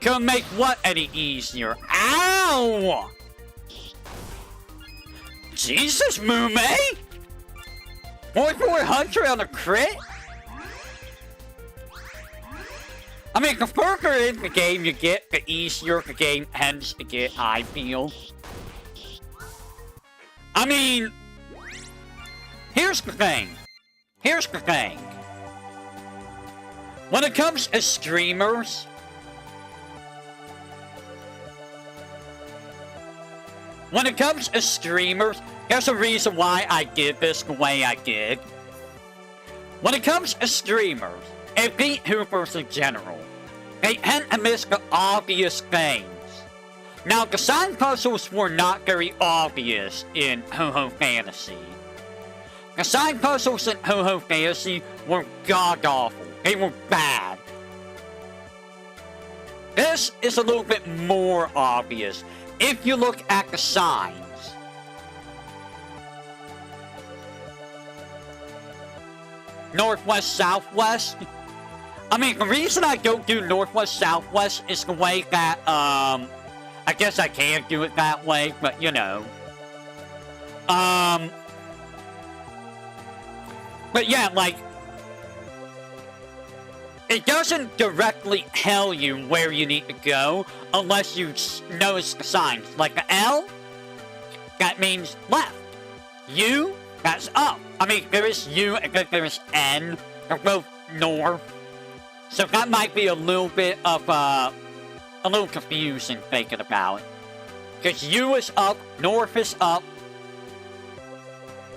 Couldn't make what any easier? Ow! Jesus, Mume! 4400 on a crit? I mean, the further in the game you get, the easier the game tends to get, I feel. I mean, here's the thing. When it comes to streamers, there's a reason why I did this the way I did. When it comes to streamers, and VTubers in general, they tend to miss the obvious things. Now, the sign puzzles were not very obvious in Ho-Ho Fantasy. The sign puzzles in Ho-Ho Fantasy were god-awful. They were bad. This is a little bit more obvious if you look at the signs. Northwest, Southwest. I mean, the reason I don't do Northwest, Southwest is the way that, I guess I can do it that way, but you know. But yeah, like, it doesn't directly tell you where you need to go unless you notice the signs. Like the L, that means left. U, that's up. I mean, there is U and then there is N. They're both north. So that might be a little bit of, a little confusing thinking about it. Because U is up, north is up,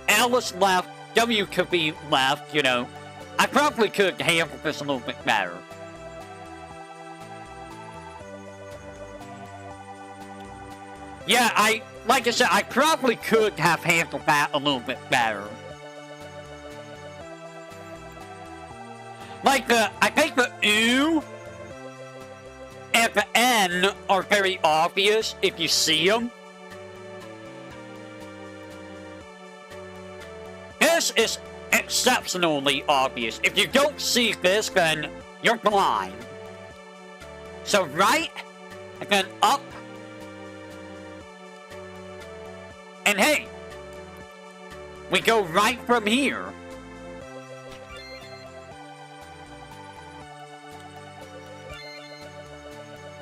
L is left, W could be left, you know. I probably could handle this a little bit better. Yeah, like I said, I probably could have handled that a little bit better. Like I think the U and the N are very obvious if you see them. This is exceptionally obvious. If you don't see this, then you're blind. So right, and then up. And hey, we go right from here.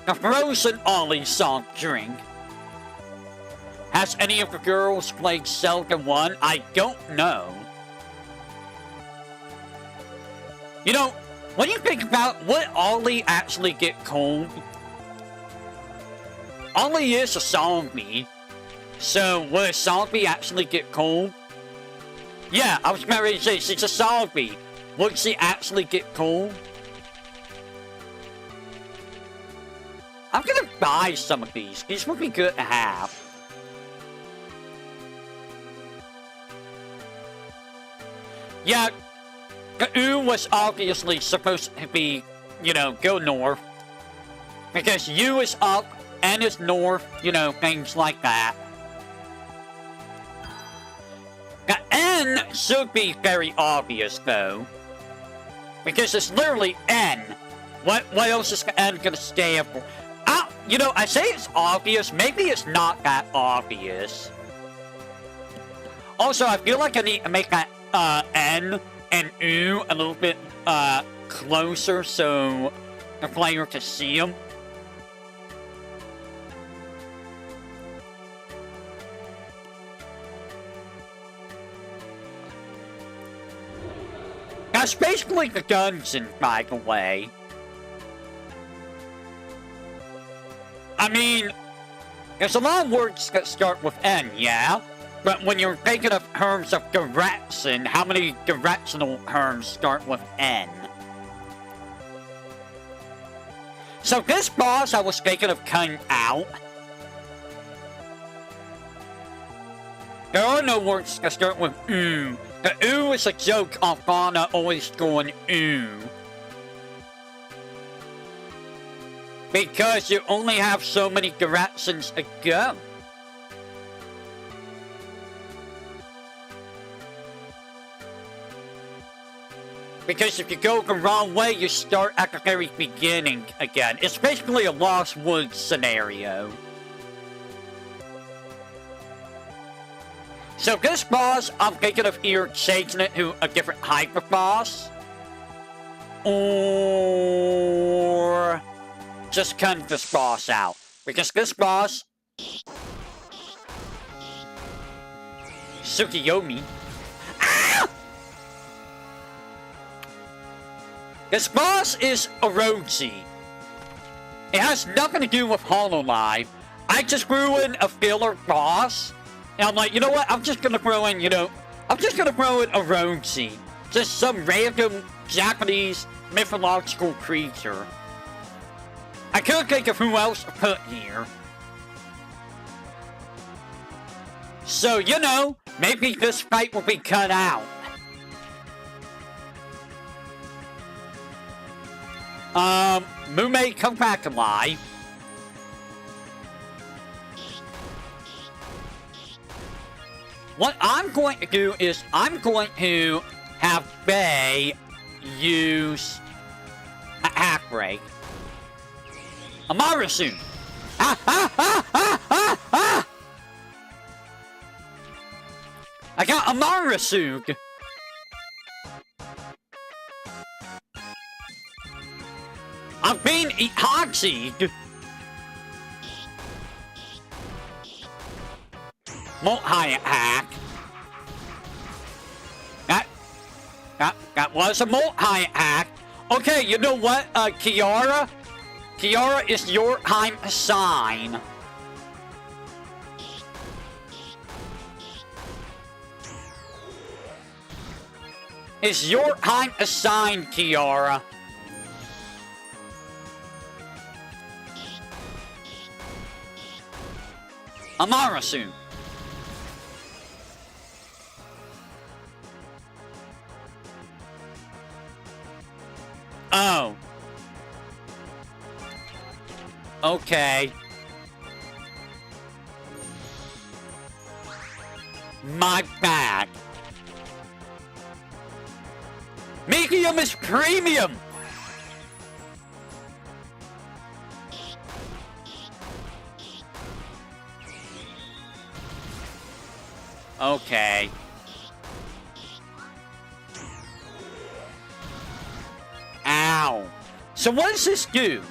The Frozen Ollie soft drink. Has any of the girls played Zelda 1? I don't know. You know, when you think about, would Ollie actually get cold? Ollie is a zombie. So, would a zombie actually get cold? Yeah, I was ready to say, she's a zombie. Would she actually get cold? I'm gonna buy some of these. These would be good to have. Yeah, the U was obviously supposed to be, you know, go north. Because U is up, N is north, you know, things like that. The N should be very obvious, though. Because it's literally N. What else is the N gonna stand for? You know, I say it's obvious. Maybe it's not that obvious. Also, I feel like I need to make that N and U a little bit closer so the player can see them. That's basically the dungeon, by the way. I mean, there's a lot of words that start with N, yeah? But when you're thinking of terms of direction, how many directional terms start with N? So this boss I was thinking of cutting out. There are no words that start with U. The U is a joke on Fauna always going U. Because you only have so many directions to go. Because if you go the wrong way, you start at the very beginning again. It's basically a Lost Woods scenario. So this boss, I'm thinking of either changing it to a different type of boss. Or just cut this boss out. Because this boss, Tsukiyomi. Ah! This boss is Orochi. It has nothing to do with Hololive. I just threw in a filler boss. And I'm like, you know what? I'm just gonna throw in, I'm just gonna throw in Orochi. Just some random Japanese mythological creature. I couldn't think of who else to put here. So, maybe this fight will be cut out. Mume, come back alive. What I'm going to do is I'm going to have Bae use a hack break. Amarasu! Ah, ah, ah, ah, ah, ah! I got Amarasu! eat hot seed. Multi-attack. That was a multi-attack. Okay, you know what, Kiara? Kiara is your time sign. Is your time assigned, Kiara? Amarasu. Oh. Okay. My bad. Medium is premium! Okay. Ow. So what does this do?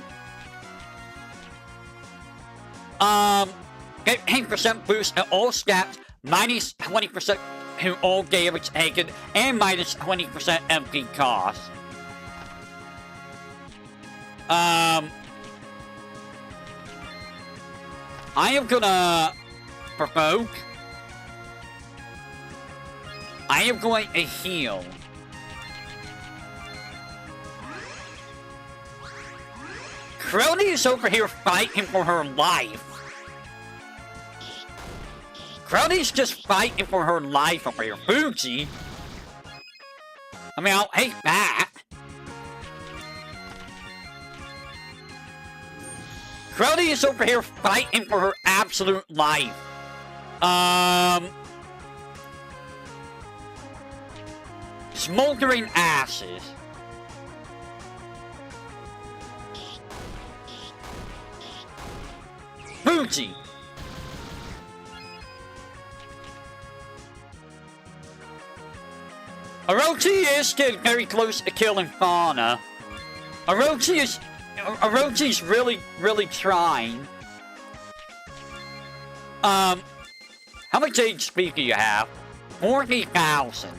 Get 10% boost at all stats, minus 20% to all damage taken, and minus 20% MP cost. I am gonna provoke. I am going to heal. Crony is over here fighting for her life. Crony's just fighting for her life over here. Fuji. I mean, I'll hate that. Crony is over here fighting for her absolute life. Smoldering ashes. Fuji. Orochi is getting very close to killing Fauna. Orochi's really trying. How much HP do you have? 40,000.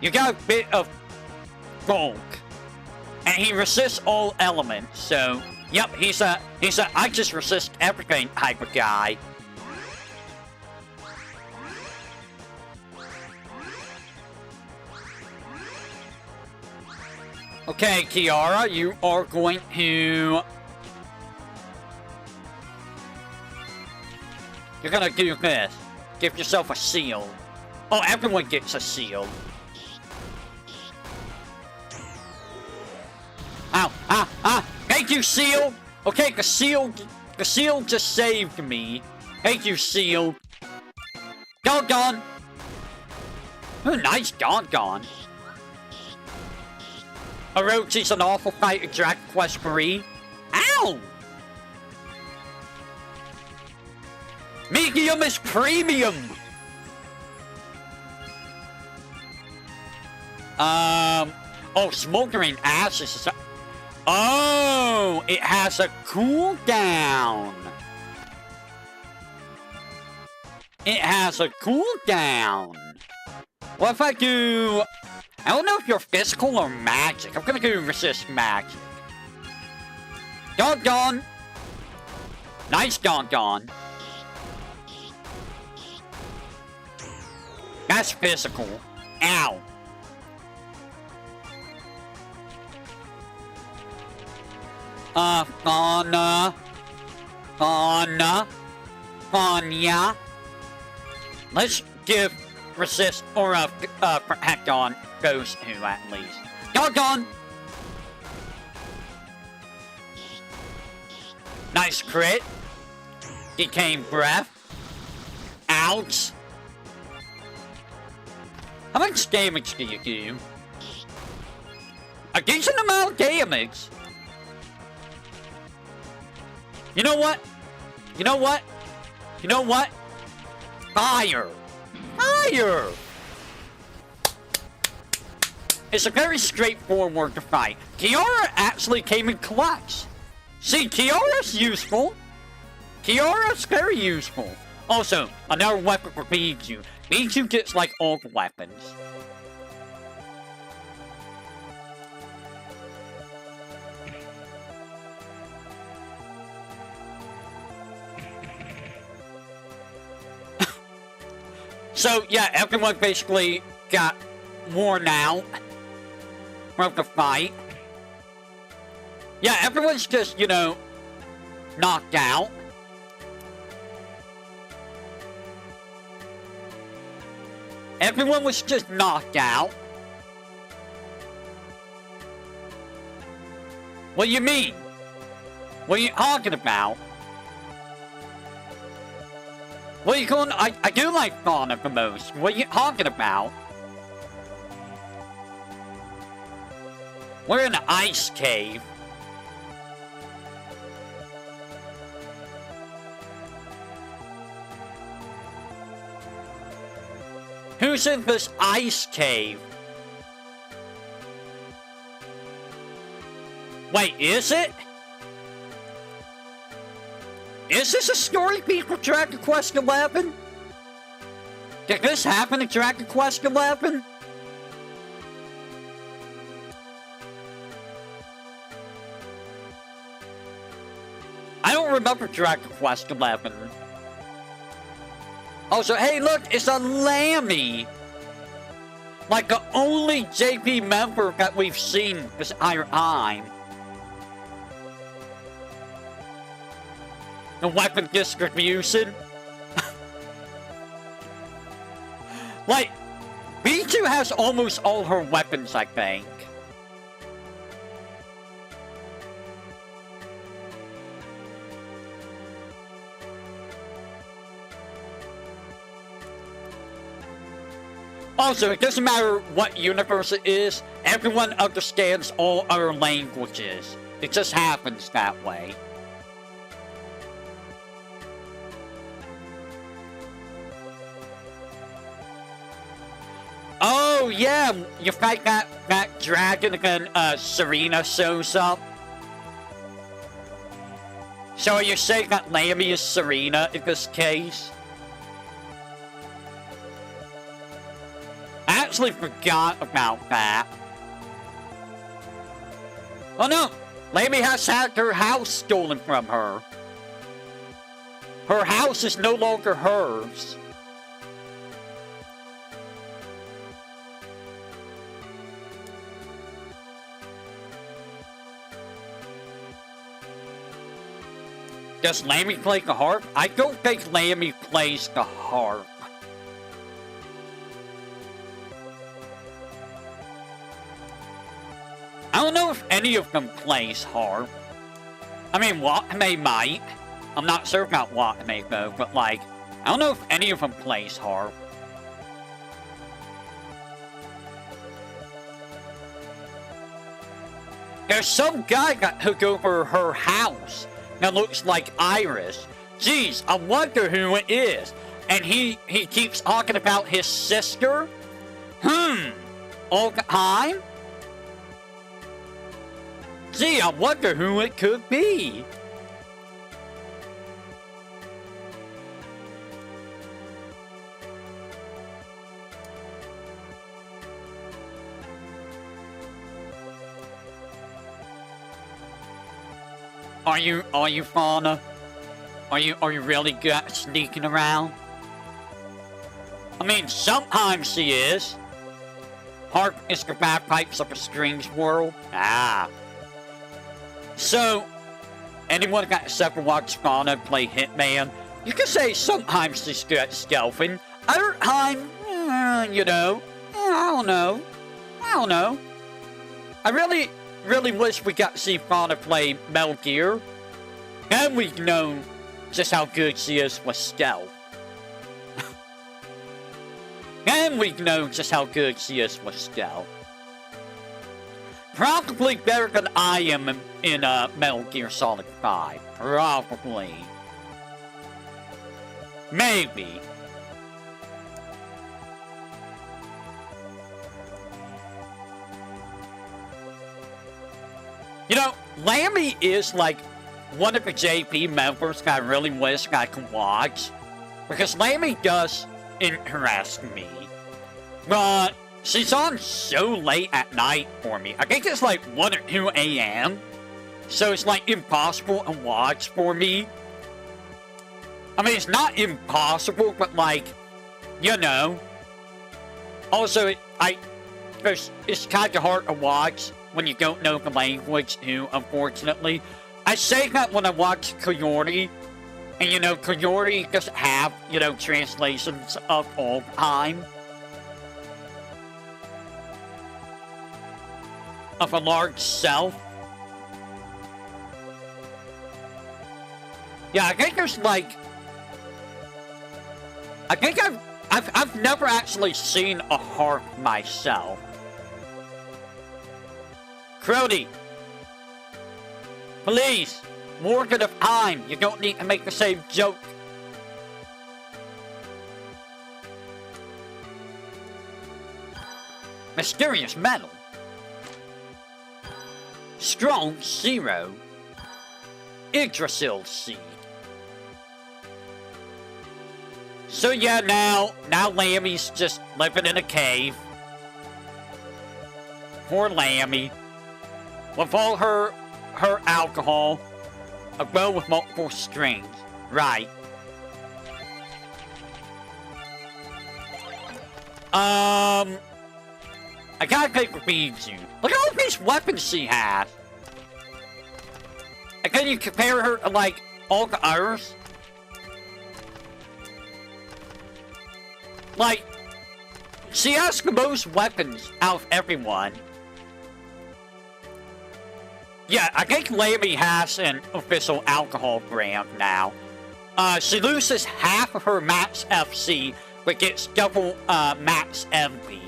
You got a bit of bulk. And he resists all elements, so... Yep, he's a I just resist everything type of guy. Okay, Kiara, you are going to... You're gonna do this. Give yourself a seal. Oh, everyone gets a seal. Ow, thank you, seal! Okay, the seal just saved me. Thank you, seal. Gone. Oh, nice gone. Orochi's an awful fighter, Dragon Quest 3. Ow! Medium is premium! Oh, smoldering ashes is... Oh, it has a cooldown. It has a cooldown. What if I do... I don't know if you're physical or magic. I'm gonna do resist magic. Gone. Nice gone. That's physical. Ow. Fanya. Let's give resist or protect on those two at least. Gone. Nice crit. Decaying breath. Ouch. How much damage do you do? A decent amount of damage. You know what? Fire! It's a very straightforward fight. Kiara actually came in clutch. See, Kiara's useful. Kiara's very useful. Also, another weapon for Bijou. Bijou gets, like, all the weapons. So, yeah, everyone basically got worn out from the fight. Yeah, everyone's just, you know, knocked out. Everyone was just knocked out. What do you mean? What are you talking about? What are you going? I do like Fauna the most. What are you talking about? We're in an ice cave. Who's in this ice cave? Wait, is it? Is this a story beat for Dragon Quest XI? Did this happen in Dragon Quest XI? I don't remember Dragon Quest XI. Also, hey, look, it's a Lammy! Like the only JP member that we've seen this entire time. The weapon distribution. Like, B2 has almost all her weapons, I think. Also, it doesn't matter what universe it is, everyone understands all other languages. It just happens that way. Oh, yeah, you fight that dragon and Serena shows up. So are you saying that Lammy is Serena in this case? I actually forgot about that. Oh no! Lammy has had her house stolen from her. Her house is no longer hers. Does Lammy play the harp? I don't think Lammy plays the harp. I don't know if any of them plays harp. I mean, Watame might. I'm not sure about Watame though, but like, I don't know if any of them plays harp. There's some guy that took over her house that looks like Iris. Jeez, I wonder who it is. And he keeps talking about his sister? All the time? Gee, I wonder who it could be. Are you Fauna? Are you really good at sneaking around? I mean, sometimes she is. Harp is the bagpipes of a strange world. Ah. So, anyone that ever watched Fauna play Hitman, you can say sometimes she's good at stealthing. Other time, you know, I don't know. I really wish we got to see Fauna play Metal Gear. Then we'd know just how good she is with stealth. Then we'd know just how good she is with stealth. Probably better than I am in Metal Gear Solid 5. Probably. Maybe. You know, Lammy is like one of the JP members that I really wish I could watch. Because Lammy does interest me. But she's on so late at night for me. I think it's like 1 or 2 a.m. So it's like impossible to watch for me. I mean, it's not impossible, but like, you know. Also, it's kind of hard to watch when you don't know the language too, unfortunately. I say that when I watch Coyote, and you know, Coyote doesn't have, you know, translations of all time. Of a large self. Yeah, I think there's like... I think I've never actually seen a harp myself. Crody! Please! More good of time! You don't need to make the same joke. Mysterious metal. Strong 0. Yggdrasil seed. So yeah, now Lammy's just living in a cave. Poor Lammy. With all her alcohol. A bow with multiple strings. Right. I gotta take the beads. Look at all these weapons she has. And can you compare her to, like, all the others? Like, she has the most weapons out of everyone. Yeah, I think Lammy has an official alcohol brand now. She loses half of her max FC, but gets double max MP.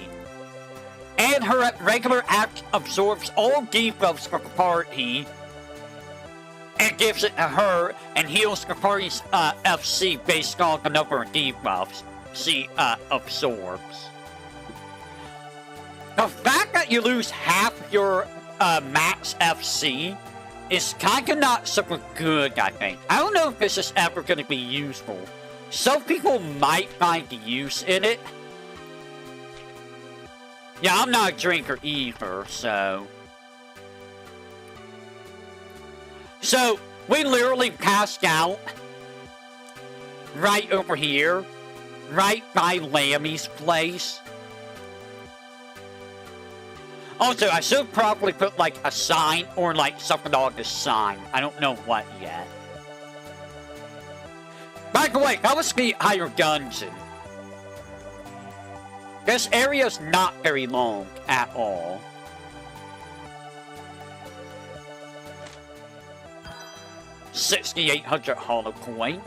And her regular act absorbs all debuffs for the party and gives it to her and heals the party's FC based on the number of debuffs she absorbs. The fact that you lose half your max FC is kind of not super good, I think. I don't know if this is ever going to be useful. Some people might find the use in it. Yeah, I'm not a drinker either, so... So, we literally passed out right over here, right by Lammy's place. Also, I should probably put, like, a sign or, like, something on this sign. I don't know what yet. By the way, that was the higher dungeon. This area's not very long at all. $6,800 hollow coins.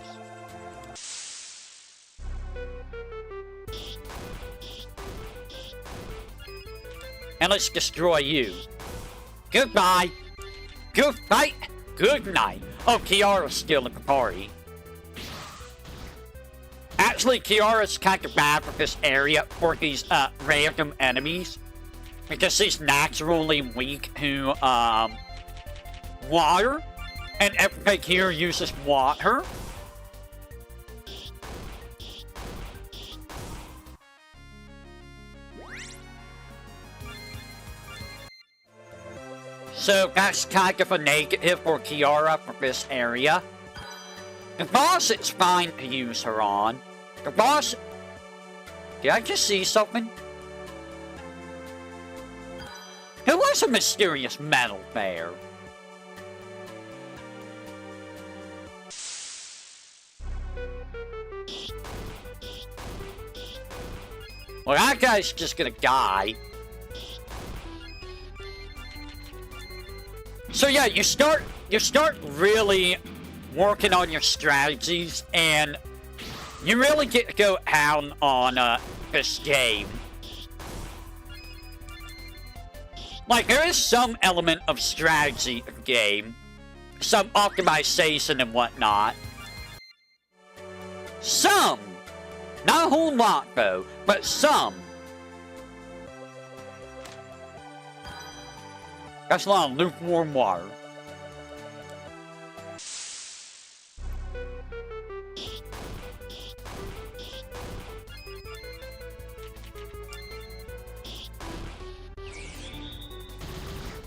And let's destroy you. Goodbye. Good night. Good night. Oh, Kiara's still at the party. Actually, Kiara's kind of bad for this area for these random enemies. Because she's naturally weak to water. And everything here uses water. So that's kind of a negative for Kiara for this area. The boss, it's fine to use her on. The boss... Did I just see something? There was a mysterious metal there. Well, that guy's just gonna die. So yeah, you start really working on your strategies, and you really get to go down on this game. Like, there is some element of strategy in the game, some optimization and whatnot. Some! Not a whole lot, though, but some. That's a lot of lukewarm water.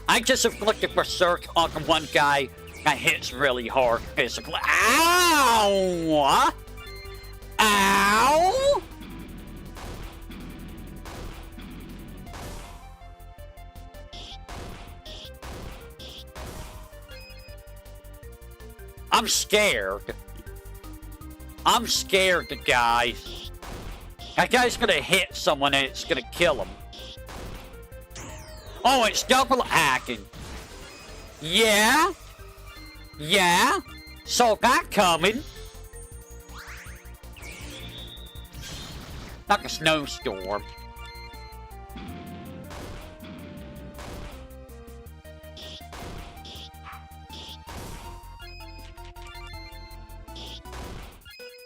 I just inflicted berserk on one guy that hits really hard physically. Ow! Ow! I'm scared. I'm scared, guys. That guy's gonna hit someone and it's gonna kill him. Oh, it's double hacking. Yeah? Yeah? Saw that coming. Like a snowstorm.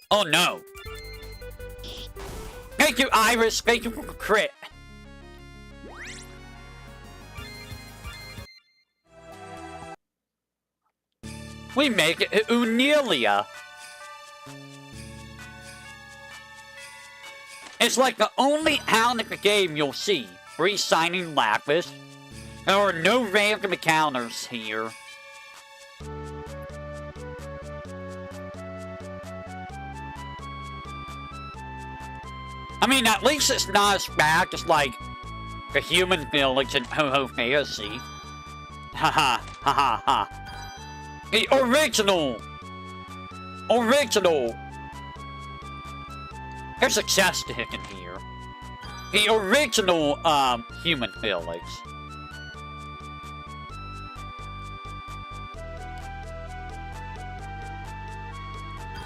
Oh no. Thank you, Iris. Thank you for the crit. We make it Unelia. It's like the only hound in the game you'll see. Re-signing Lapis. There are no random encounters here. I mean, at least it's not as bad as, like, the human village in Ho-Ho Fantasy. Haha, haha, ha. The original! Original! There's a chest hidden here. The original, human village.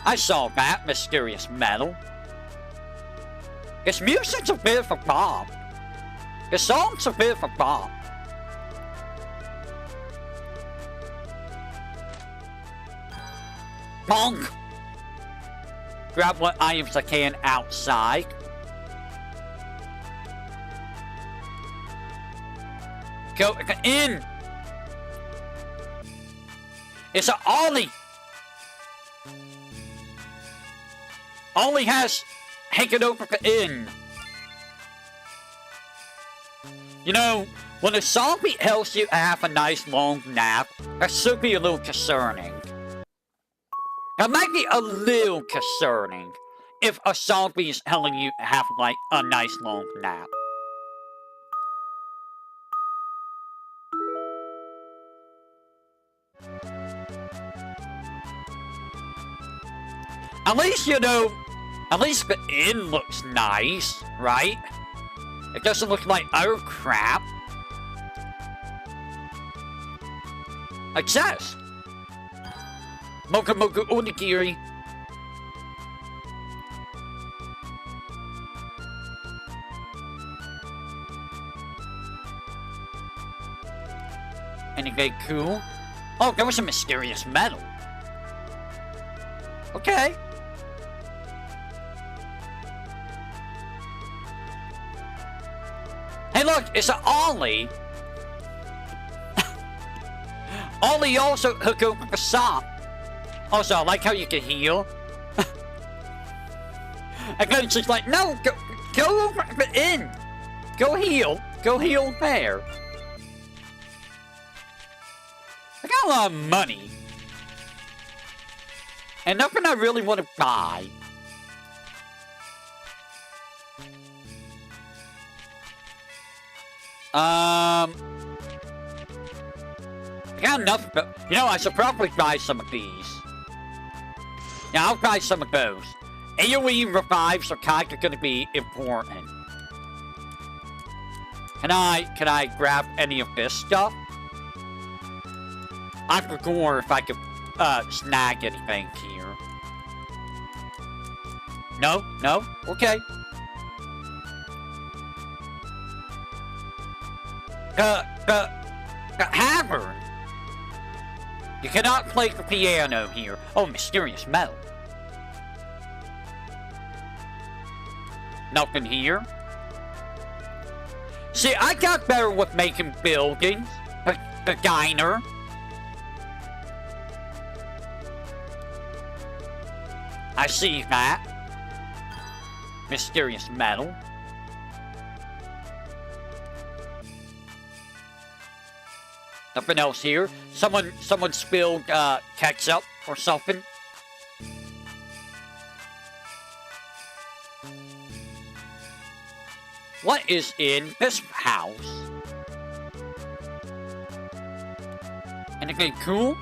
I saw that mysterious metal. His music's a bit of a bomb. His song's a bit of a bomb. Bonk! Grab what items I can outside. Go in! It's an Ollie! Ollie has taken over the inn. You know, when a zombie tells you to have a nice long nap, that should be a little concerning. That might be a little concerning if a zombie is telling you to have, like, a nice long nap. At least, you know, at least the inn looks nice, right? It doesn't look like utter crap. Like this. Mocha Mocha Onigiri. Anything cool? Oh, there was a mysterious metal. Okay. Hey look, it's an Ollie. Ollie also hooked over the shop. Also, I like how you can heal. And then she's like, no, go over the inn. Go heal there. I got a lot of money. And nothing I really want to buy. I got enough, but, you know, I should probably buy some of these. Yeah, I'll buy some of those. AoE revives are kind of going to be important. Can I grab any of this stuff? I forgot if I could, snag anything here. No? No? Okay. The Havern. You cannot play the piano here. Oh, mysterious metal. Nothing here. See, I got better with making buildings. The diner. I see that. Mysterious metal. Nothing else here. Someone spilled ketchup or something. What is in this house? Anything cool?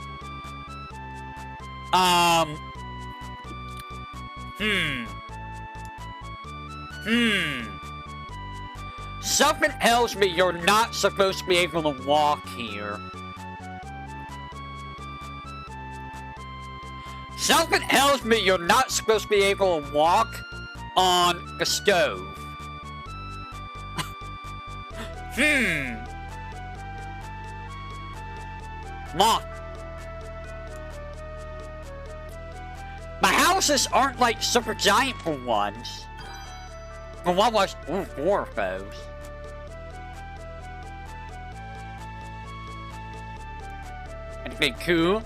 Something tells me you're not supposed to be able to walk here. Something tells me you're not supposed to be able to walk on the stove. Look. My houses aren't like super giant for ones. But what was... Ooh, 4 of those. Anything cool?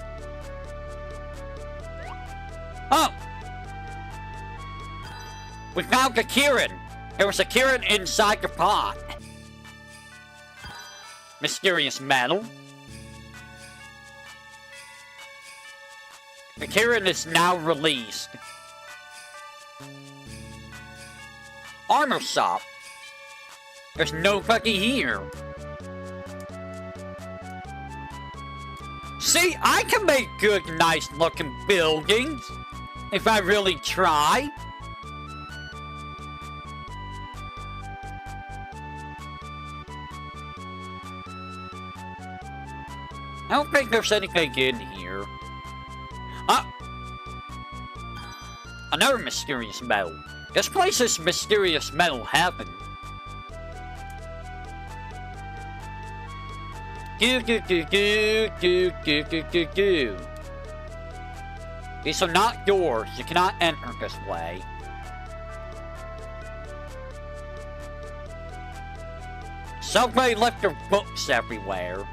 Oh! We found a Kieran. There was a Kieran inside the pot. Mysterious metal. The Kieran is now released. Armor shop. There's nobody here. See, I can make good, nice looking buildings if I really try. I don't think there's anything in here. Another mysterious metal. This place is mysterious metal heaven. These are not doors. You cannot enter this way. Somebody left their books everywhere.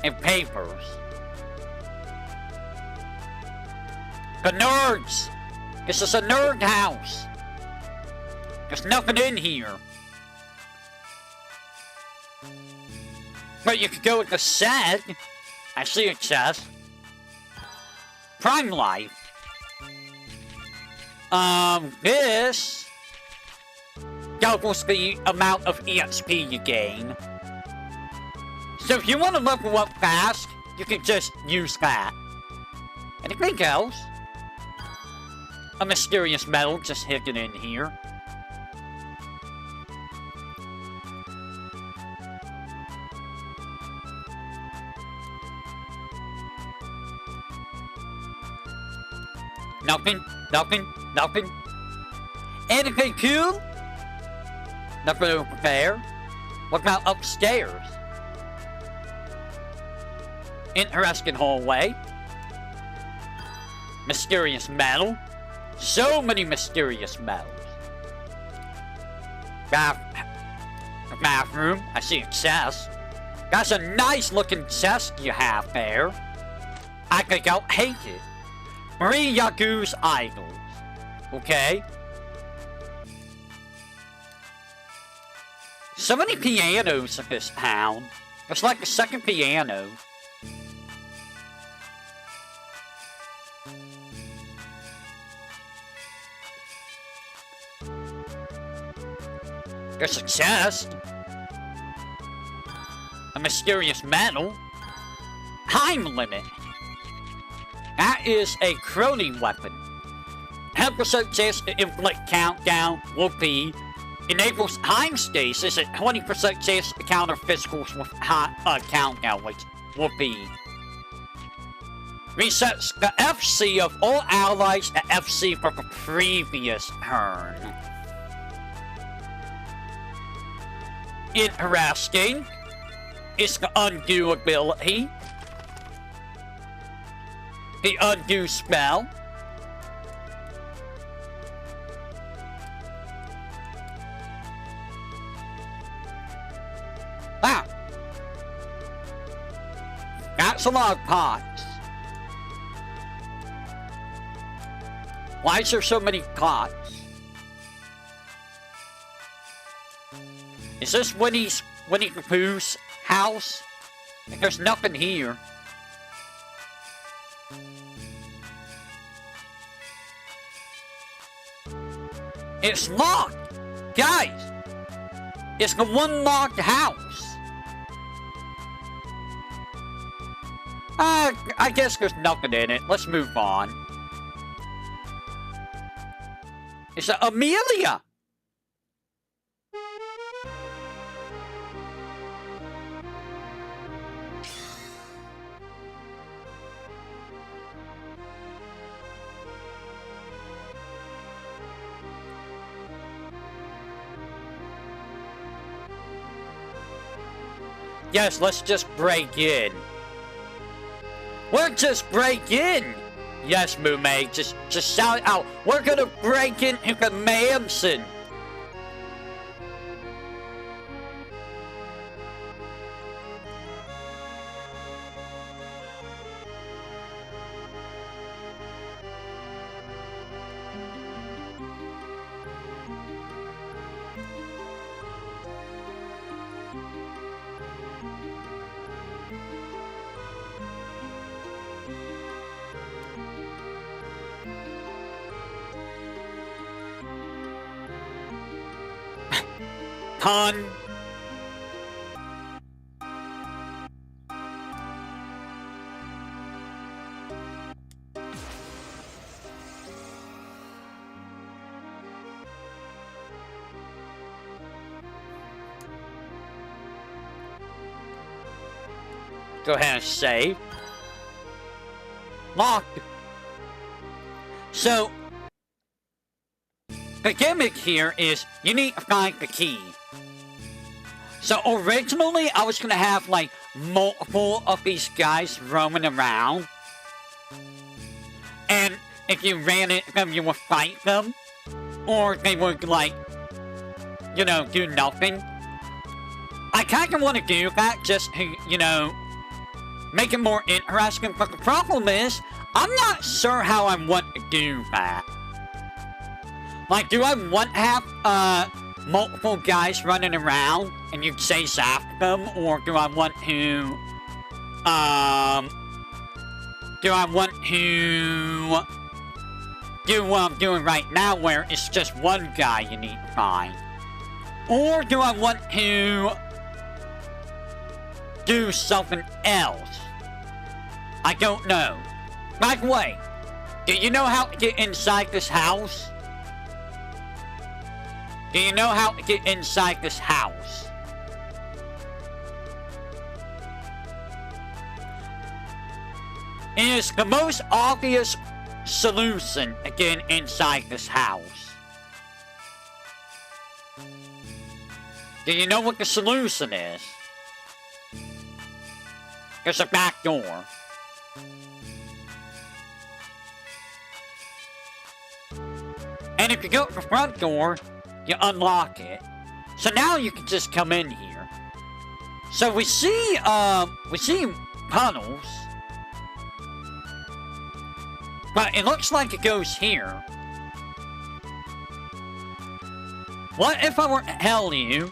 And papers. The nerds! This is a nerd house. There's nothing in here. But you could go with the set. I see a chest. Prime Life. This doubles the amount of EXP you gain. So if you want to level up fast, you can just use that. Anything else? A mysterious metal just hidden in here. Nothing, nothing, nothing. Anything cool? Nothing over there. What about upstairs? Interesting hallway. Mysterious metal. So many mysterious metals. Bathroom. I see a chest. That's a nice looking chest you have there. I think I'll hate it. Marie Yagu's idols. Okay. So many pianos in this town. It's like a second piano. There's a chest. A mysterious metal. Time limit. That is a crony weapon. 10% chance to inflict countdown, whoopee. Enables time stasis at 20% chance to counter physicals with countdown, which whoopee. Resets the FC of all allies at FC for the previous turn. Interesting. It's the undo ability. The undo spell. Ah. That's a lot of pots. Why is there so many pots? Is this Winnie the Pooh's house? There's nothing here. It's locked! Guys! It's the one locked house. I guess there's nothing in it. Let's move on. It's Amelia! Yes, let's just break in. We'll just break in. Yes, Moomay, just shout it out. We're gonna break into the mansion. Pun. Go ahead and save. Locked. So, the gimmick here is you need to find the key. So originally, I was gonna have like multiple of these guys roaming around, and if you ran into them, you would fight them, or they would like, you know, do nothing. I kind of want to do that just to, you know, make it more interesting. But the problem is, I'm not sure how I want to do that. Like, do I want to have multiple guys running around and you chase after them, or do I want to do what I'm doing right now, where it's just one guy you need to find? Or do I want to do something else? I don't know. By the way, do you know how to get inside this house? Do you know how to get inside this house? It is the most obvious solution to get inside this house. Do you know what the solution is? There's a back door. And if you go to the front door, you unlock it. So now you can just come in here. So we see tunnels. But it looks like it goes here. What if I were to tell you...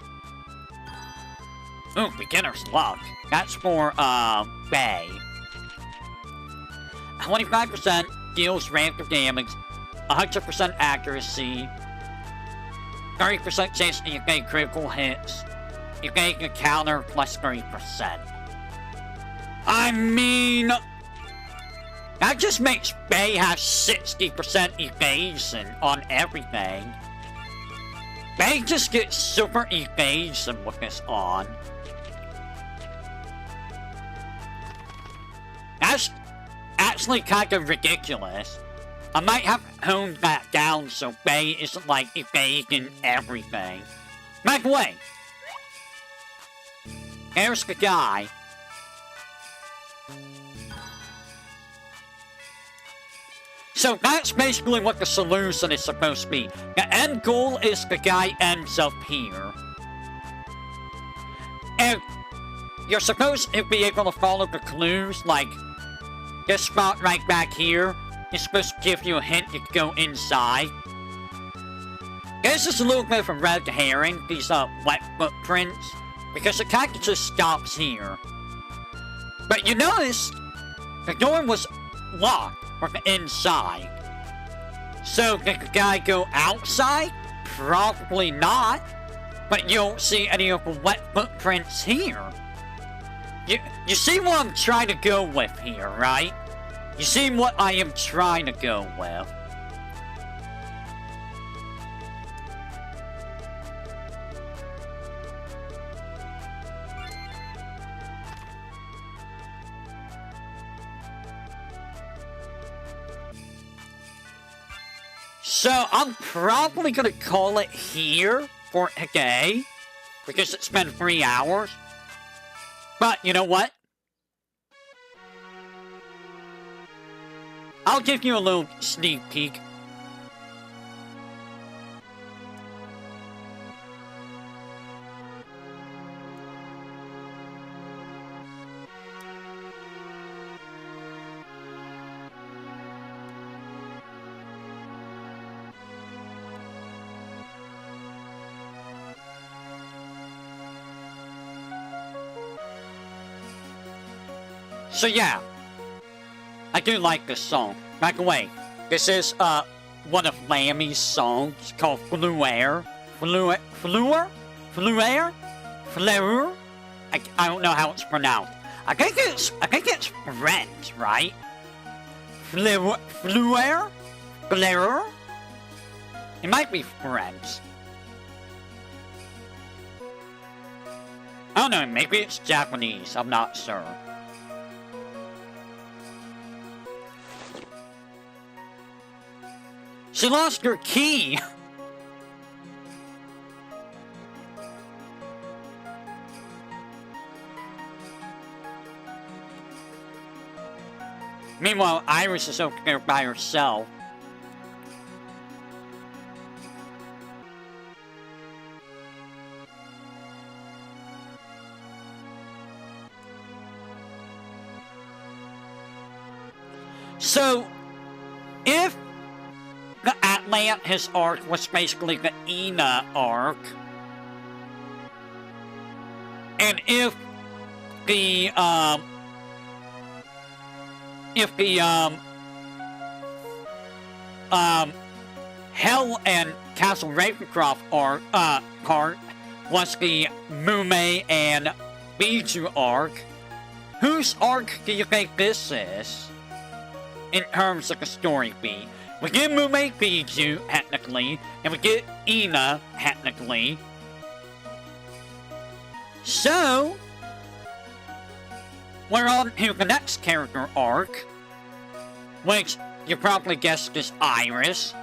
Ooh, beginner's luck. That's for, Bay. 25% deals random damage. 100% accuracy. 30% chance that you get critical hits. You get a counter plus 30%. I mean... that just makes Bay have 60% evasion on everything. Bay just gets super evasion with this on. That's actually kind of ridiculous. I might have honed that down so Bay isn't like evading everything. By the way, here's the guy. So that's basically what the solution is supposed to be. The end goal is the guy ends up here. And you're supposed to be able to follow the clues, like this spot right back here. It's supposed to give you a hint you can go inside. This is a little bit of a red herring, these wet footprints, because it kind of just stops here. But you notice the door was locked from the inside. So did the guy go outside? Probably not. But you don't see any of the wet footprints here. You see what I'm trying to go with here, right? You see what I am trying to go with. So I'm probably gonna call it here for today, because it's been 3 hours. But you know what? I'll give you a little sneak peek. So yeah, I do like this song. By the way, this is one of Lammy's songs called Fleur. Fleur? I don't know how it's pronounced. I think it's French, right? Fleur? It might be French. I don't know, maybe it's Japanese, I'm not sure. She lost her key! Meanwhile, Iris is over there by herself. So, if the Atlantis arc was basically the Ina arc, and if the Hell and Castle Ravencroft arc, part was the Mume and Bijou arc, whose arc do you think this is, in terms of the story beat? We get Mume Bijou, technically, and we get Ina, technically. So, we're on to the next character arc, which you probably guessed is Iris.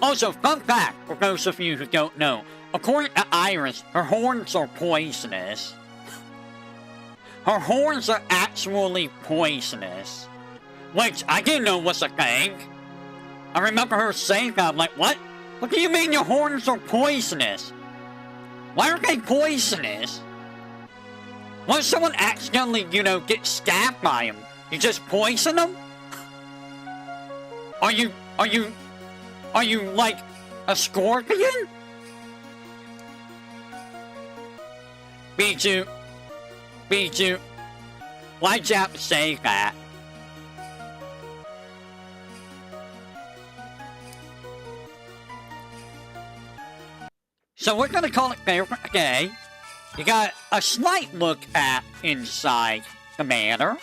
Also, fun fact, for those of you who don't know, according to Iris, her horns are poisonous. Her horns are actually poisonous. Which, I didn't know was a thing. I remember her saying that, I'm like, what? What do you mean your horns are poisonous? Why are they poisonous? What if someone accidentally, gets stabbed by them? You just poison them? Are you like a scorpion? Bijou, why'd you have to say that? So we're gonna call it there for today. You got a slight look at inside the manor,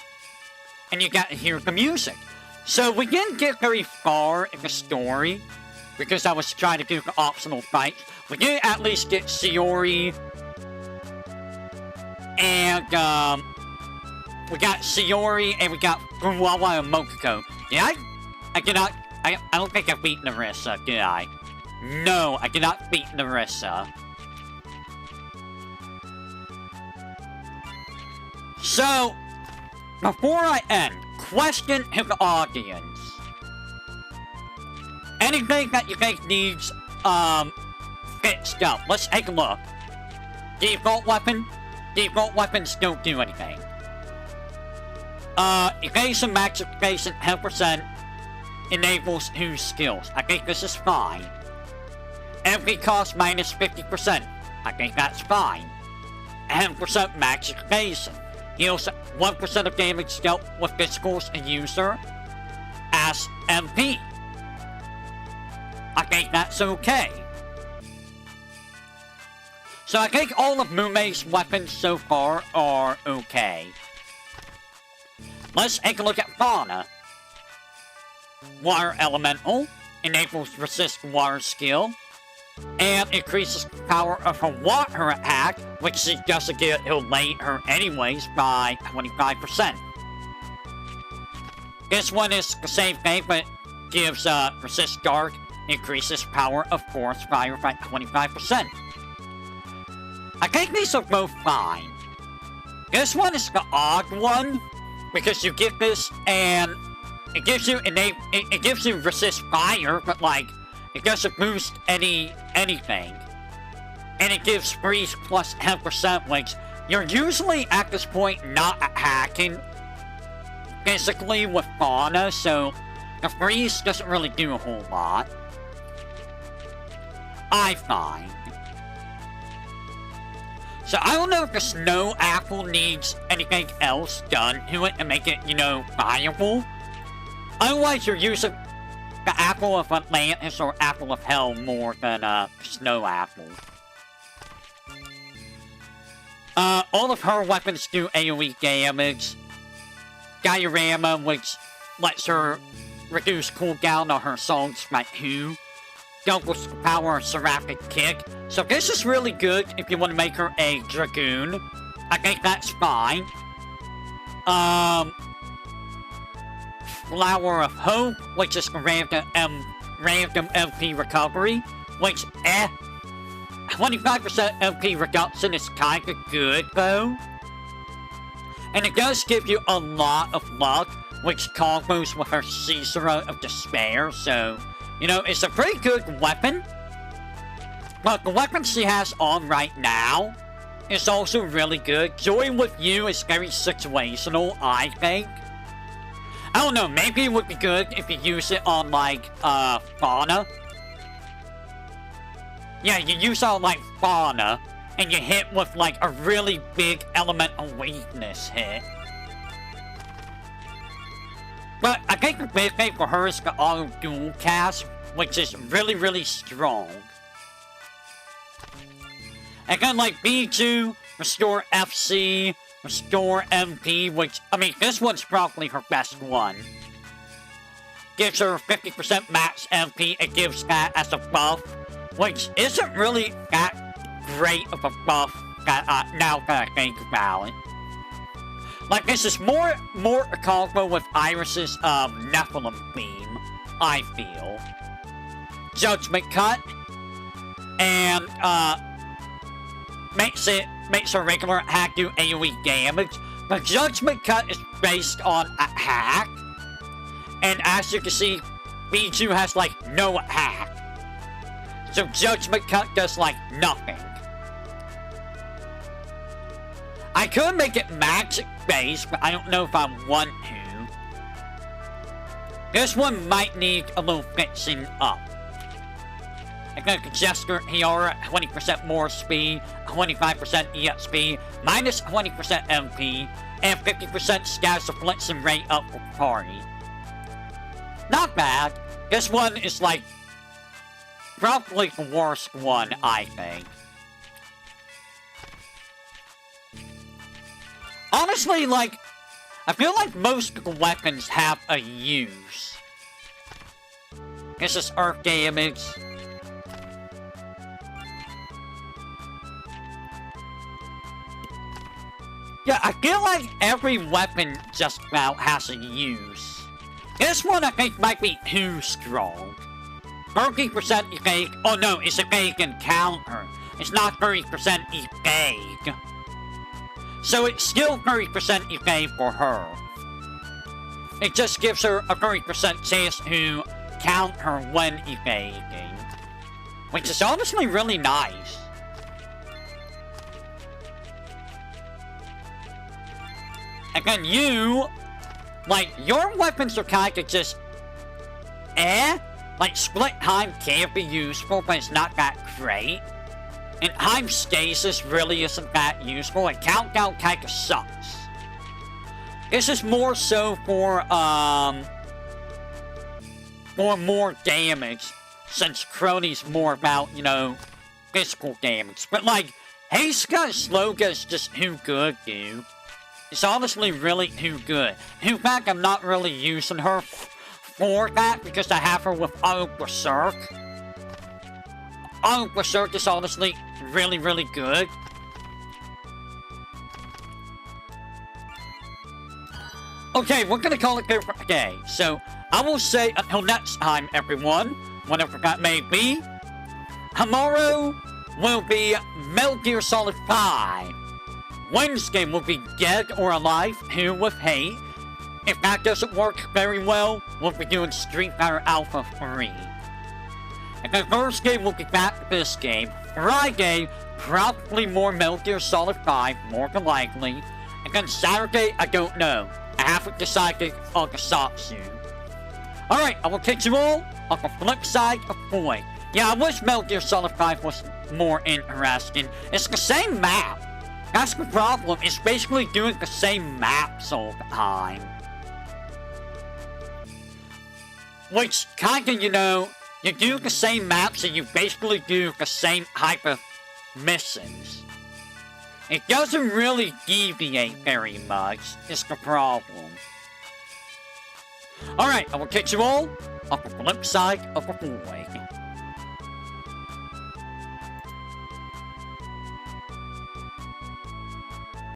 and you got to hear the music. So we didn't get very far in the story, because I was trying to do the optional fights. We did at least get Shiori, and we got Shiori, and we got Furuawa and Mokiko. Yeah, I don't think I beat Narissa, did I? No, I did not beat Narissa. So, before I end, question to the audience. Anything that you think needs, fit stuff. Let's take a look. Default weapon. Default weapons don't do anything. Evasion, max evasion, 10% enables 2 skills. I think this is fine. MP cost minus 50%. I think that's fine. 10% max evasion. Heals 1% of damage dealt with physicals and user as MP. I think that's okay. So I think all of Mume's weapons so far are okay. Let's take a look at Fauna. Water Elemental enables resist water skill and increases the power of her water attack, which she doesn't get later anyways, by 25%. This one is the same thing, but gives resist dark, increases power of forest fire by 25%. I think these are both fine. This one is the odd one, because you get this and it gives you it gives you resist fire, but like it doesn't boost anything. And it gives freeze plus 10%, which you're usually at this point not attacking physically with Fauna, so the freeze doesn't really do a whole lot. I find. So I don't know if the snow apple needs anything else done to it to make it, you know, viable. Otherwise, you're using the apple of Atlantis or apple of hell more than snow apple. All of her weapons do AoE damage. Diorama, which lets her reduce cooldown on her songs by 2. Doubles the power of Seraphic Kick. So this is really good if you want to make her a Dragoon. I think that's fine. Flower of Hope, which is random MP recovery, which 25% MP reduction is kinda good though. And it does give you a lot of luck, which combos with her Caesara of Despair, so you know, it's a pretty good weapon. But the weapon she has on right now is also really good. Joy with You is very situational, I think. I don't know, maybe it would be good if you use it on, like, Fauna. Yeah, you use it on, like, Fauna, and you hit with, like, a really big elemental weakness hit. But I think the big thing for her is the auto dual cast, which is really, really strong. And then like B2, Restore FC, Restore MP, which, I mean, this one's probably her best one. Gives her 50% max MP, it gives that as a buff, which isn't really that great of a buff that, now that I think about it. Like, this is more a combo with Iris's, Nephilim theme, I feel. Judgment Cut, and, makes her regular attack do AoE damage, but Judgment Cut is based on attack, and as you can see, B2 has, like, no attack. So Judgment Cut does, like, nothing. I could make it magic-based, but I don't know if I want to. This one might need a little fixing up. I'm gonna Jester Hiora, 20% more speed, 25% EXP, minus 20% MP, and 50% status deflection rate up for party. Not bad. This one is like probably the worst one, I think. Honestly, like, I feel like most of the weapons have a use. This is earth damage. Yeah, I feel like every weapon just about has a use. This one I think might be too strong. 30% evade. Oh no, it's evade and counter. It's not 30% evade. So it's still 30% evade for her. It just gives her a 30% chance to counter when evading. which is honestly really nice. And then you, like, your weapons are kind of just, like, split time can be useful, but it's not that great. And time stasis really isn't that useful, and countdown kind of sucks. This is more so for more damage, since Crony's more about, you know, physical damage. But, like, Heiska and Sloga is just too good, dude. It's honestly really too good. In fact, I'm not really using her for that, because I have her with Auto Berserk. Auto Berserk is honestly really, really good. Okay, we're gonna call it there for today. So, I will say until next time, everyone, whenever that may be, tomorrow will be Metal Gear Solid 5. Wednesday will be Dead or Alive 2 with Hate. If that doesn't work very well, we'll be doing Street Fighter Alpha 3. And then Thursday, we'll be back to this game. Friday, probably more Metal Gear Solid 5, more than likely. And then Saturday, I don't know. I haven't decided on the Satsu. Alright, I will catch you all on the flip side of Boy. Yeah, I wish Metal Gear Solid 5 was more interesting. It's the same map. That's the problem. It's basically doing the same maps all the time. Which kinda, you know, you do the same maps and you basically do the same type of missions. It doesn't really deviate very much, is the problem. Alright, I will catch you all on the flip side of the 4-way.